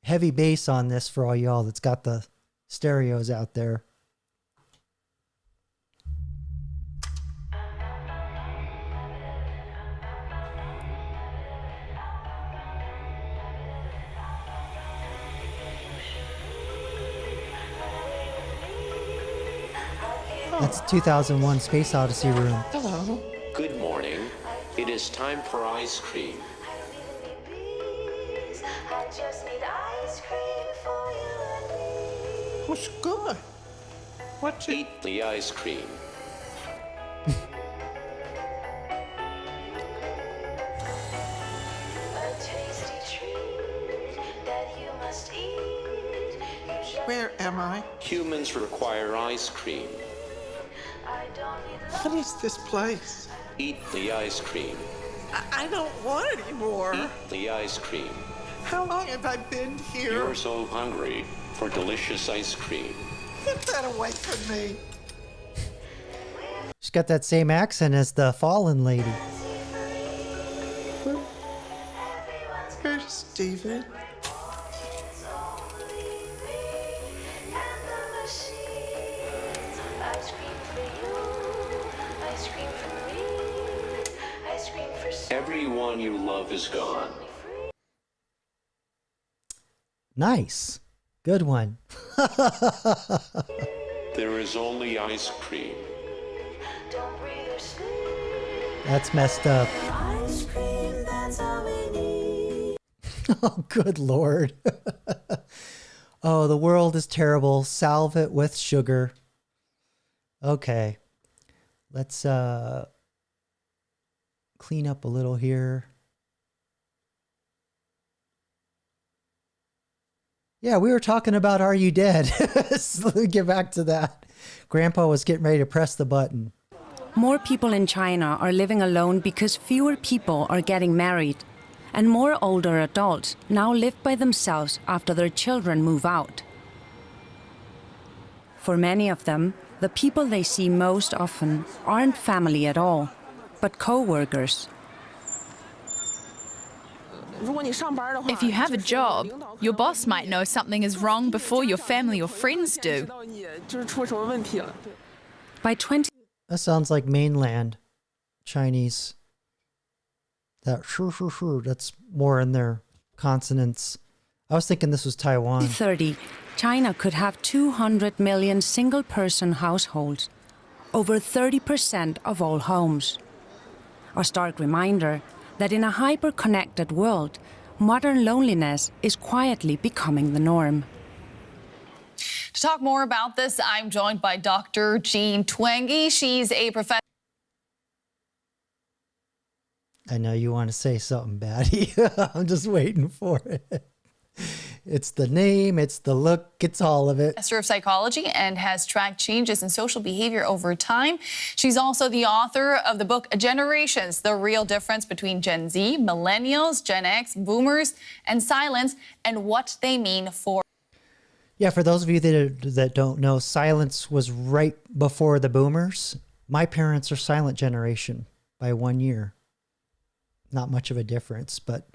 heavy bass on this for all y'all that's got the stereos out there. That's 2001 Space Odyssey room. Hello. Good morning. It is time for ice cream. What's good? What's it? Eat the ice cream. Where am I? Humans require ice cream. What is this place? Eat the ice cream. I don't want any more. Eat the ice cream. How long have I been here? You're so hungry for delicious ice cream. Get that away from me. She's got that same accent as the fallen lady. Where's Steven? Everyone you love is gone. Nice. Good one. There is only ice cream. That's messed up. Oh, good Lord. Oh, the world is terrible. Salve it with sugar. Okay. Let's clean up a little here. Yeah, we were talking about Are You Dead? So let me get back to that. Grandpa was getting ready to press the button. More people in China are living alone because fewer people are getting married, and more older adults now live by themselves after their children move out. For many of them, the people they see most often aren't family at all, but co-workers. If you have a job, your boss might know something is wrong before your family or friends do. By 20... That sounds like mainland Chinese. That sure, that's more in their consonants. I was thinking this was Taiwan. 2030, China could have 200 million single-person households, over 30% of all homes. A stark reminder that in a hyper-connected world, modern loneliness is quietly becoming the norm. To talk more about this, I'm joined by Dr. Jean Twenge. She's a professor. I know you want to say something, Batty. I'm just waiting for it. It's the name, it's the look, it's all of it. Professor of psychology and has tracked changes in social behavior over time. She's also the author of the book Generations, The Real Difference Between Gen Z, Millennials, Gen X, Boomers, and Silence, and what they mean for... Yeah, for those of you that don't know, Silence was right before the Boomers. My parents are silent generation by 1 year. Not much of a difference, but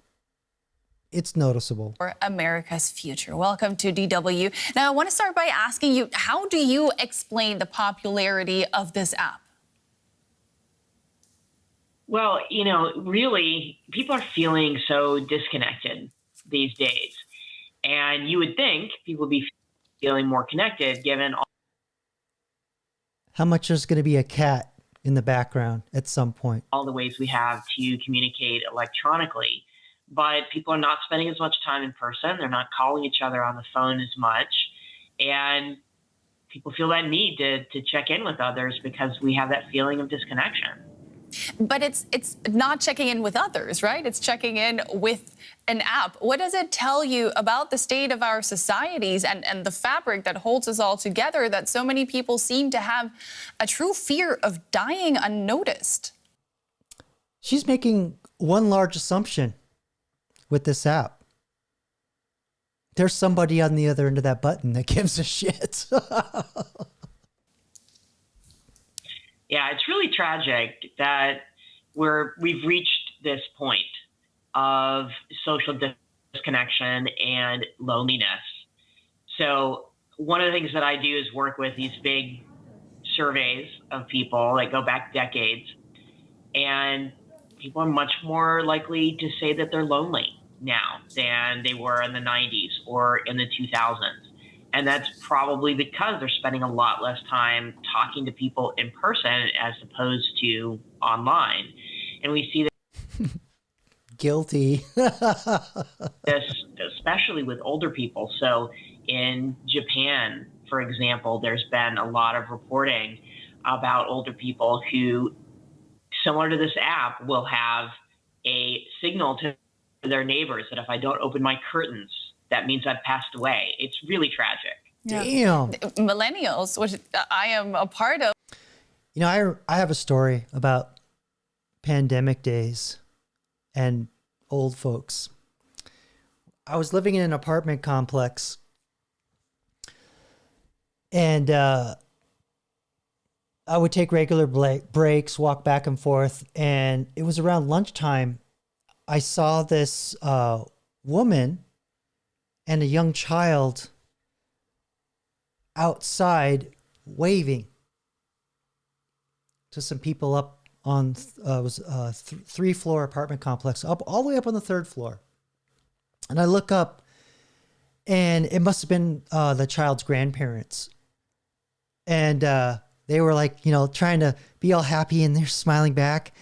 it's noticeable. For America's future. Welcome to DW. Now, I want to start by asking you, how do you explain the popularity of this app? Well, you know, really, people are feeling so disconnected these days. And you would think people would be feeling more connected given all... How much is going to be a cat in the background at some point? All the ways we have to communicate electronically. But people are not spending as much time in person. They're not calling each other on the phone as much. And people feel that need to check in with others because we have that feeling of disconnection. But it's not checking in with others, right? It's checking in with an app. What does it tell you about the state of our societies and the fabric that holds us all together that so many people seem to have a true fear of dying unnoticed? She's making one large assumption with this app. There's somebody on the other end of that button that gives a shit. Yeah, it's really tragic that we've reached this point of social disconnection and loneliness. So one of the things that I do is work with these big surveys of people that go back decades, and people are much more likely to say that they're lonely now than they were in the 90s or in the 2000s. And that's probably because they're spending a lot less time talking to people in person as opposed to online. And we see that guilty. this especially with older people. So in Japan, for example, there's been a lot of reporting about older people who, similar to this app, will have a signal to their neighbors that if I don't open my curtains, that means I've passed away. It's really tragic. Yeah. Damn. Millennials, which I am a part of. You know, I have a story about pandemic days and old folks. I was living in an apartment complex, and I would take regular breaks, walk back and forth, and it was around lunchtime. I saw this woman and a young child outside waving to some people up on it was a 3-floor apartment complex, up all the way up on the 3rd floor. And I look up, and it must have been the child's grandparents. And they were like, trying to be all happy, and they're smiling back.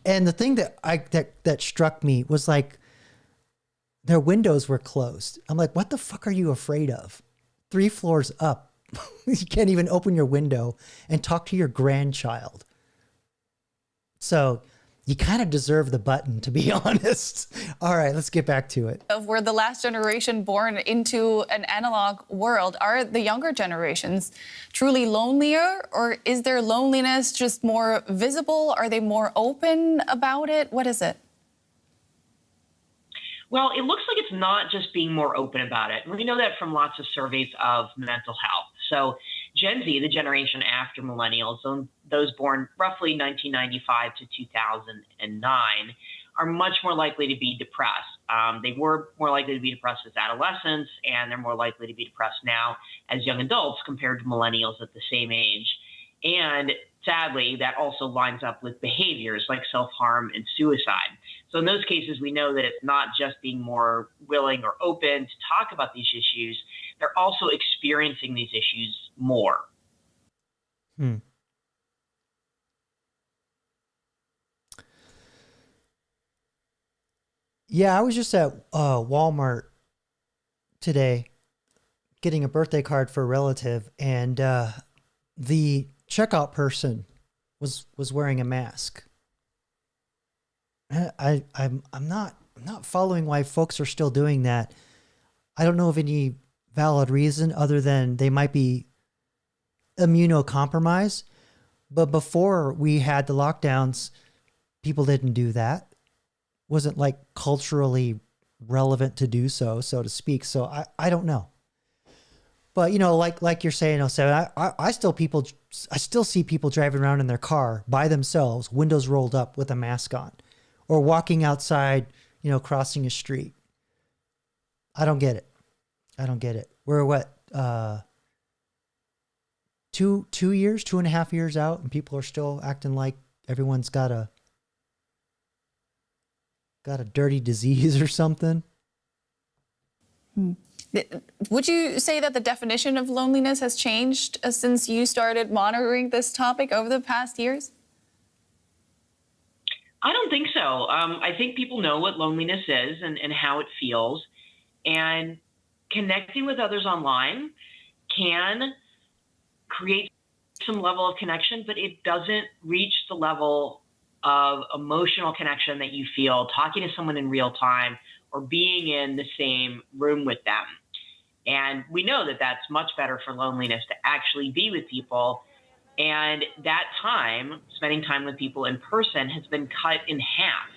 And the thing that struck me was like, their windows were closed. I'm like, what the fuck are you afraid of? 3 floors up. You can't even open your window and talk to your grandchild. So you kind of deserve the button, to be honest. All right, let's get back to it. We're the last generation born into an analog world. Are the younger generations truly lonelier, or is their loneliness just more visible? Are they more open about it? What is it? Well, it looks like it's not just being more open about it. We know that from lots of surveys of mental health. So Gen Z, the generation after millennials, those born roughly 1995 to 2009, are much more likely to be depressed. They were more likely to be depressed as adolescents, and they're more likely to be depressed now as young adults compared to millennials at the same age. And sadly, that also lines up with behaviors like self-harm and suicide. So in those cases, we know that it's not just being more willing or open to talk about these issues. They're also experiencing these issues more. Yeah, I was just at Walmart today getting a birthday card for a relative, and the checkout person was wearing a mask. I'm not following why folks are still doing that. I don't know of any valid reason other than they might be immunocompromised. But before we had the lockdowns, people didn't do that. Wasn't like culturally relevant to do so to speak. So I don't know. But like you're saying, I still see people driving around in their car by themselves, windows rolled up with a mask on, or walking outside, crossing a street. I don't get it. We're what, 2.5 years out, and people are still acting like everyone's got a dirty disease or something. Would you say that the definition of loneliness has changed since you started monitoring this topic over the past years? I don't think so. I think people know what loneliness is and how it feels. And connecting with others online can create some level of connection, but it doesn't reach the level of emotional connection that you feel talking to someone in real time or being in the same room with them. And we know that that's much better for loneliness, to actually be with people. And that time, spending time with people in person, has been cut in half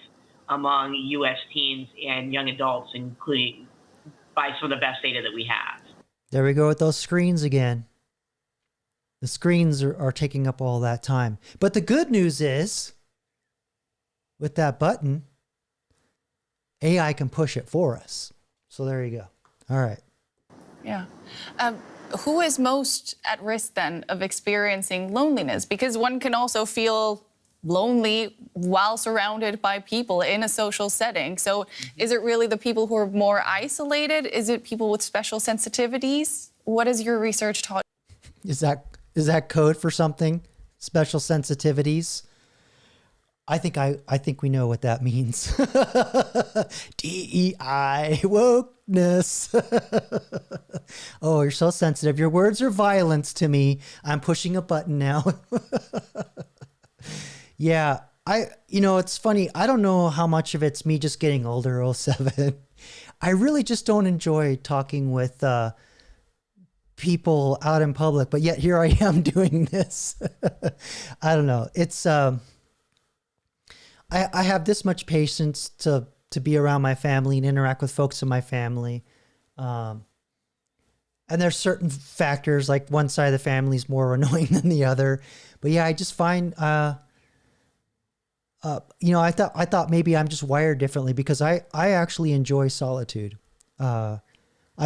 among U.S. teens and young adults, including by some of the best data that we have. There we go with those screens again. The screens are taking up all that time. But the good news is, with that button, AI can push it for us. So there you go. All right. Yeah. Who is most at risk then of experiencing loneliness? Because one can also feel lonely while surrounded by people in a social setting. So is it really the people who are more isolated? Is it people with special sensitivities? What has your research taught? Is that code for something? Special sensitivities? I think we know what that means. DEI wokeness. Oh, you're so sensitive. Your words are violence to me. I'm pushing a button now. Yeah, it's funny. I don't know how much of it's me just getting older, 07. I really just don't enjoy talking with people out in public, but yet here I am doing this. I don't know. It's I have this much patience to be around my family and interact with folks in my family. And there's certain factors, like one side of the family is more annoying than the other. But yeah, I just find, I thought maybe I'm just wired differently, because I actually enjoy solitude. I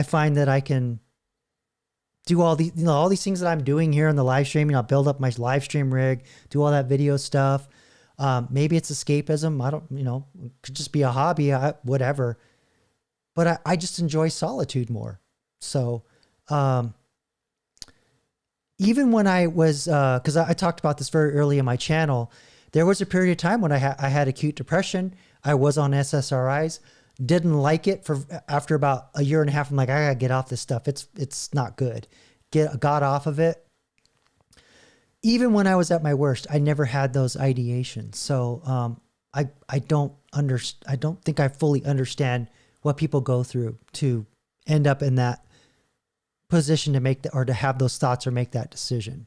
find that I can do all these, all these things that I'm doing here in the live streaming. I'll build up my live stream rig, do all that video stuff. Maybe it's escapism. I don't, it could just be a hobby, whatever. But I just enjoy solitude more. So, even when I was, because I talked about this very early in my channel, there was a period of time when I had acute depression. I was on SSRIs, didn't like it after about a year and a half. I'm like, I gotta get off this stuff. It's not good. Got off of it. Even when I was at my worst, I never had those ideations. So I don't think I fully understand what people go through to end up in that position to make or to have those thoughts or make that decision.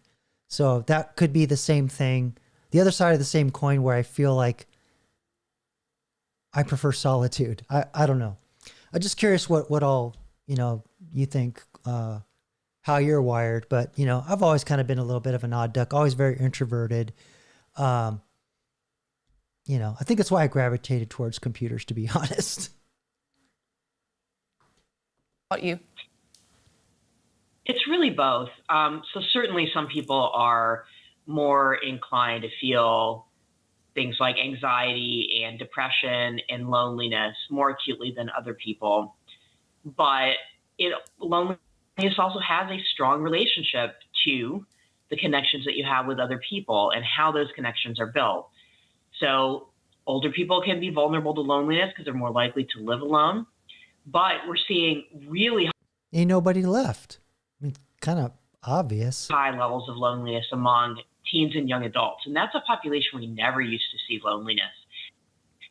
So that could be the same thing. The other side of the same coin where I feel like I prefer solitude. I don't know. I'm just curious what all, you think, how you're wired, but I've always kind of been a little bit of an odd duck, always very introverted. I think that's why I gravitated towards computers, to be honest. What about you? It's really both. So certainly some people are more inclined to feel things like anxiety and depression and loneliness more acutely than other people. But loneliness also has a strong relationship to the connections that you have with other people and how those connections are built. So older people can be vulnerable to loneliness because they're more likely to live alone. But we're seeing really ain't nobody left. I mean, kind of obvious. High levels of loneliness among teens and young adults. And that's a population where you never used to see loneliness,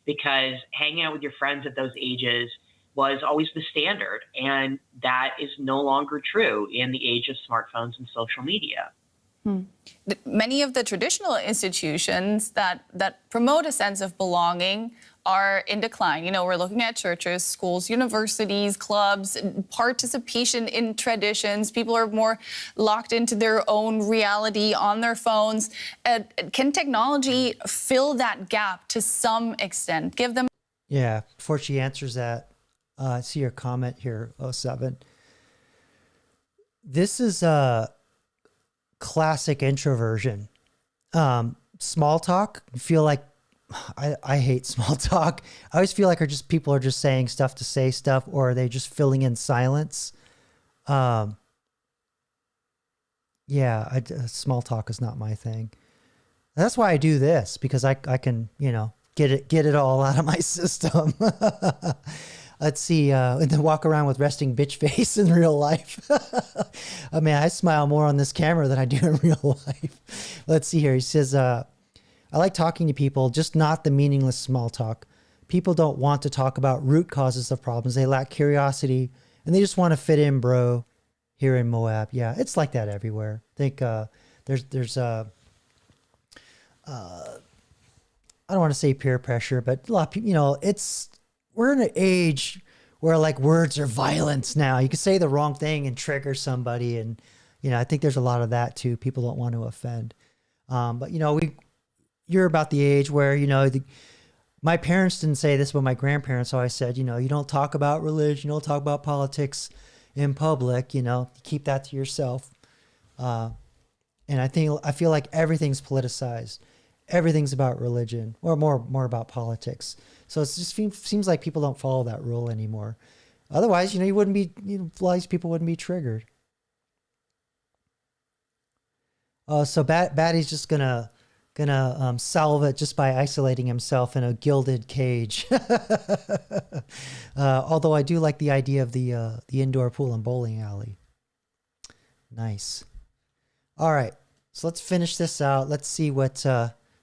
because hanging out with your friends at those ages was always the standard. And that is no longer true in the age of smartphones and social media. Many of the traditional institutions that promote a sense of belonging are in decline. We're looking at churches, schools, universities, clubs, participation in traditions. People are more locked into their own reality on their phones. Can technology fill that gap to some extent? Give them... Yeah, before she answers that, I see your comment here, 07. This is a classic introversion. Small talk, feel like I hate small talk. I always feel like people are just saying stuff to say stuff, or are they just filling in silence? Yeah, small talk is not my thing. That's why I do this, because I can, get it all out of my system. Let's see, and then walk around with resting bitch face in real life. I mean, I smile more on this camera than I do in real life. Let's see here. He says, I like talking to people, just not the meaningless small talk. People don't want to talk about root causes of problems. They lack curiosity, and they just want to fit in, bro, here in Moab. Yeah, it's like that everywhere. I think there's I don't want to say peer pressure, but a lot of people, we're in an age where like words are violence now. You can say the wrong thing and trigger somebody. And, I think there's a lot of that too. People don't want to offend. But you're about the age where, my parents didn't say this, but my grandparents always said, you don't talk about religion, you don't talk about politics in public, keep that to yourself. And I feel like everything's politicized. Everything's about religion, or more about politics. So it just seems like people don't follow that rule anymore. Otherwise, you wouldn't be, a lot of these people wouldn't be triggered. So Batty's just gonna solve it just by isolating himself in a gilded cage. Although I do like the idea of the indoor pool and bowling alley. Nice. All right, so let's finish this out. Let's see what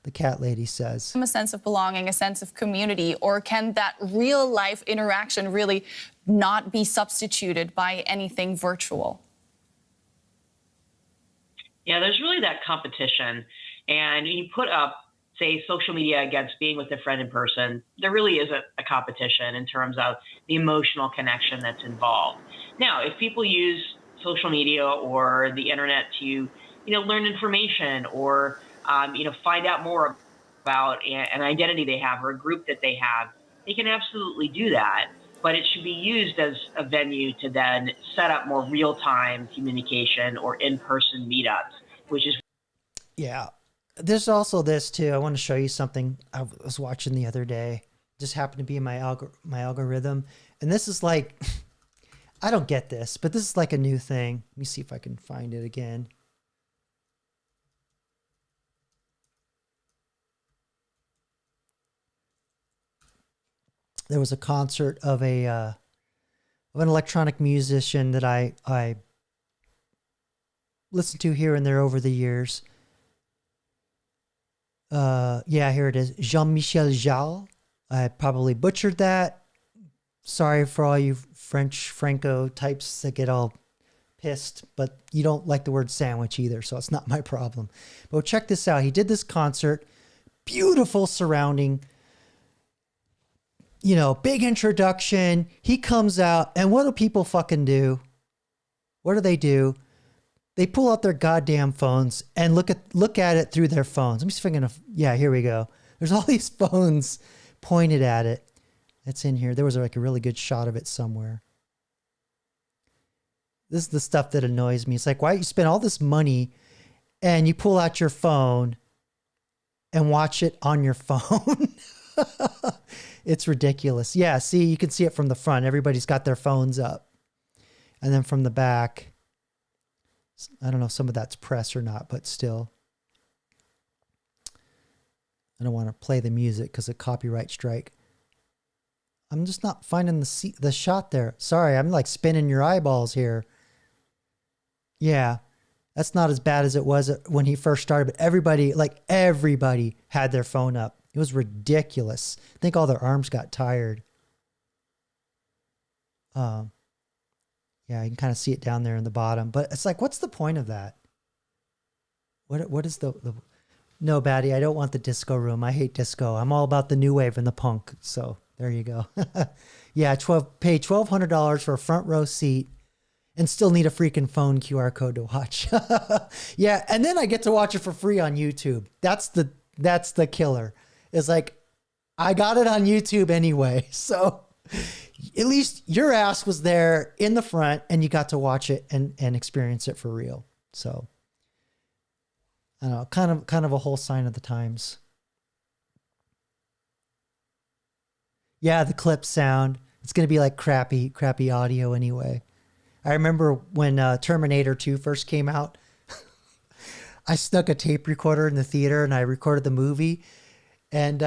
the cat lady says. A sense of belonging, a sense of community, or can that real life interaction really not be substituted by anything virtual? Yeah, there's really that competition. And you put up, say, social media against being with a friend in person, there really is a competition in terms of the emotional connection that's involved. Now, if people use social media or the internet to, learn information or find out more about an identity they have or a group that they have, they can absolutely do that. but it should be used as a venue to then set up more real-time communication or in-person meetups, which is. Yeah. There's also this too. I want to show you something I was watching the other day. Just happened to be in my algorithm. And this is like, I don't get this, but this is like a new thing. Let me see if I can find it again. There was a concert of an electronic musician that I listened to here and there over the years. Yeah, here it is. Jean-Michel Jarre. I probably butchered that. Sorry for all you French Franco types that get all pissed, but you don't like the word sandwich either, so it's not my problem. But check this out. He did this concert. Beautiful surrounding. You know, big introduction. He comes out, and what do people fucking do? What do? They pull out their goddamn phones and look at it through their phones. Let me see if I can. Yeah, here we go. There's all these phones pointed at it. That's in here. There was like a really good shot of it somewhere. This is the stuff that annoys me. It's like, why you spend all this money and you pull out your phone and watch it on your phone? It's ridiculous. Yeah, see, you can see it from the front. Everybody's got their phones up. And then from the back, I don't know if some of that's press or not, but still. I don't want to play the music because of copyright strike. I'm just not finding the shot there. Sorry, I'm like spinning your eyeballs here. Yeah, that's not as bad as it was when he first started, but everybody had their phone up. It was ridiculous. I think all their arms got tired. Yeah, you can kind of see it down there in the bottom, but it's like, what's the point of that? What is the no, Batty, I don't want the disco room. I hate disco. I'm all about the new wave and the punk. So there you go. Yeah, pay $1,200 for a front row seat and still need a freaking phone QR code to watch. Yeah, and then I get to watch it for free on YouTube. That's the killer. It's like, I got it on YouTube anyway. So at least your ass was there in the front and you got to watch it and experience it for real. So I don't know, kind of a whole sign of the times. Yeah, the clip sound. It's going to be like crappy audio anyway. I remember when Terminator 2 first came out, I snuck a tape recorder in the theater and I recorded the movie. And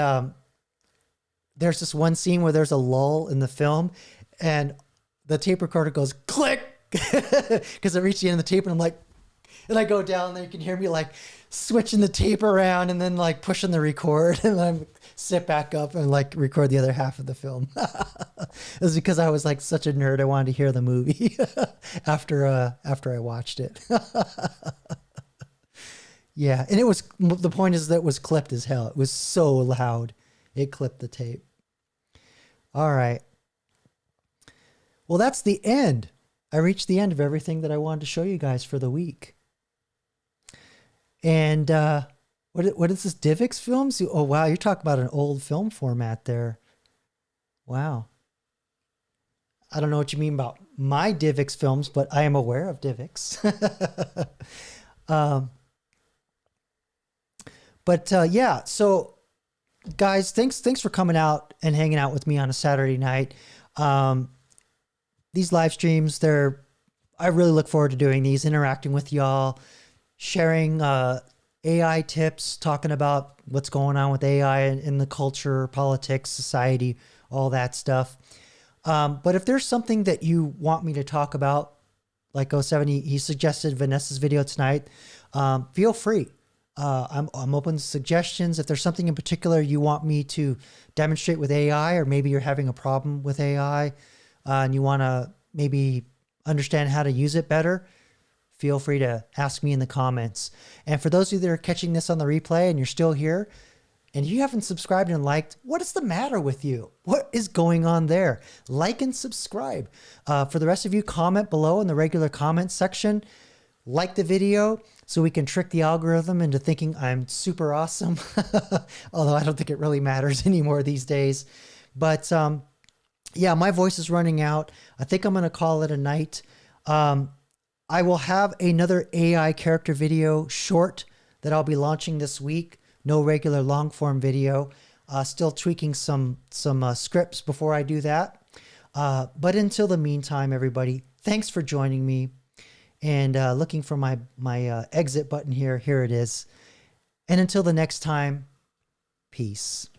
there's this one scene where there's a lull in the film and the tape recorder goes click because I reached the end of the tape and I'm like, and I go down there, you can hear me like switching the tape around and then like pushing the record and then sit back up and like record the other half of the film. It was because I was like such a nerd. I wanted to hear the movie after I watched it. Yeah. And the point is that it was clipped as hell. It was so loud. It clipped the tape. All right. Well, that's the end. I reached the end of everything that I wanted to show you guys for the week. And what is this, DivX Films? Oh, wow, you're talking about an old film format there. Wow. I don't know what you mean about my DivX Films, but I am aware of DivX. Yeah, so guys, thanks for coming out and hanging out with me on a Saturday night. These live streams, I really look forward to doing these, interacting with y'all, sharing AI tips, talking about what's going on with AI in the culture, politics, society, all that stuff. But if there's something that you want me to talk about, like 07, he suggested Vanessa's video tonight, feel free. I'm open to suggestions. If there's something in particular you want me to demonstrate with AI, or maybe you're having a problem with AI and you want to maybe understand how to use it better, feel free to ask me in the comments. And for those of you that are catching this on the replay and you're still here and you haven't subscribed and liked, what is the matter with you? What is going on there? Like and subscribe. For the rest of you, comment below in the regular comments section. Like the video so we can trick the algorithm into thinking I'm super awesome. Although I don't think it really matters anymore these days. But yeah, my voice is running out. I think I'm going to call it a night. I will have another AI character video short that I'll be launching this week. No regular long form video. Still tweaking some scripts before I do that. But until the meantime, everybody, thanks for joining me. And looking for my exit button here. Here it is. And until the next time, peace.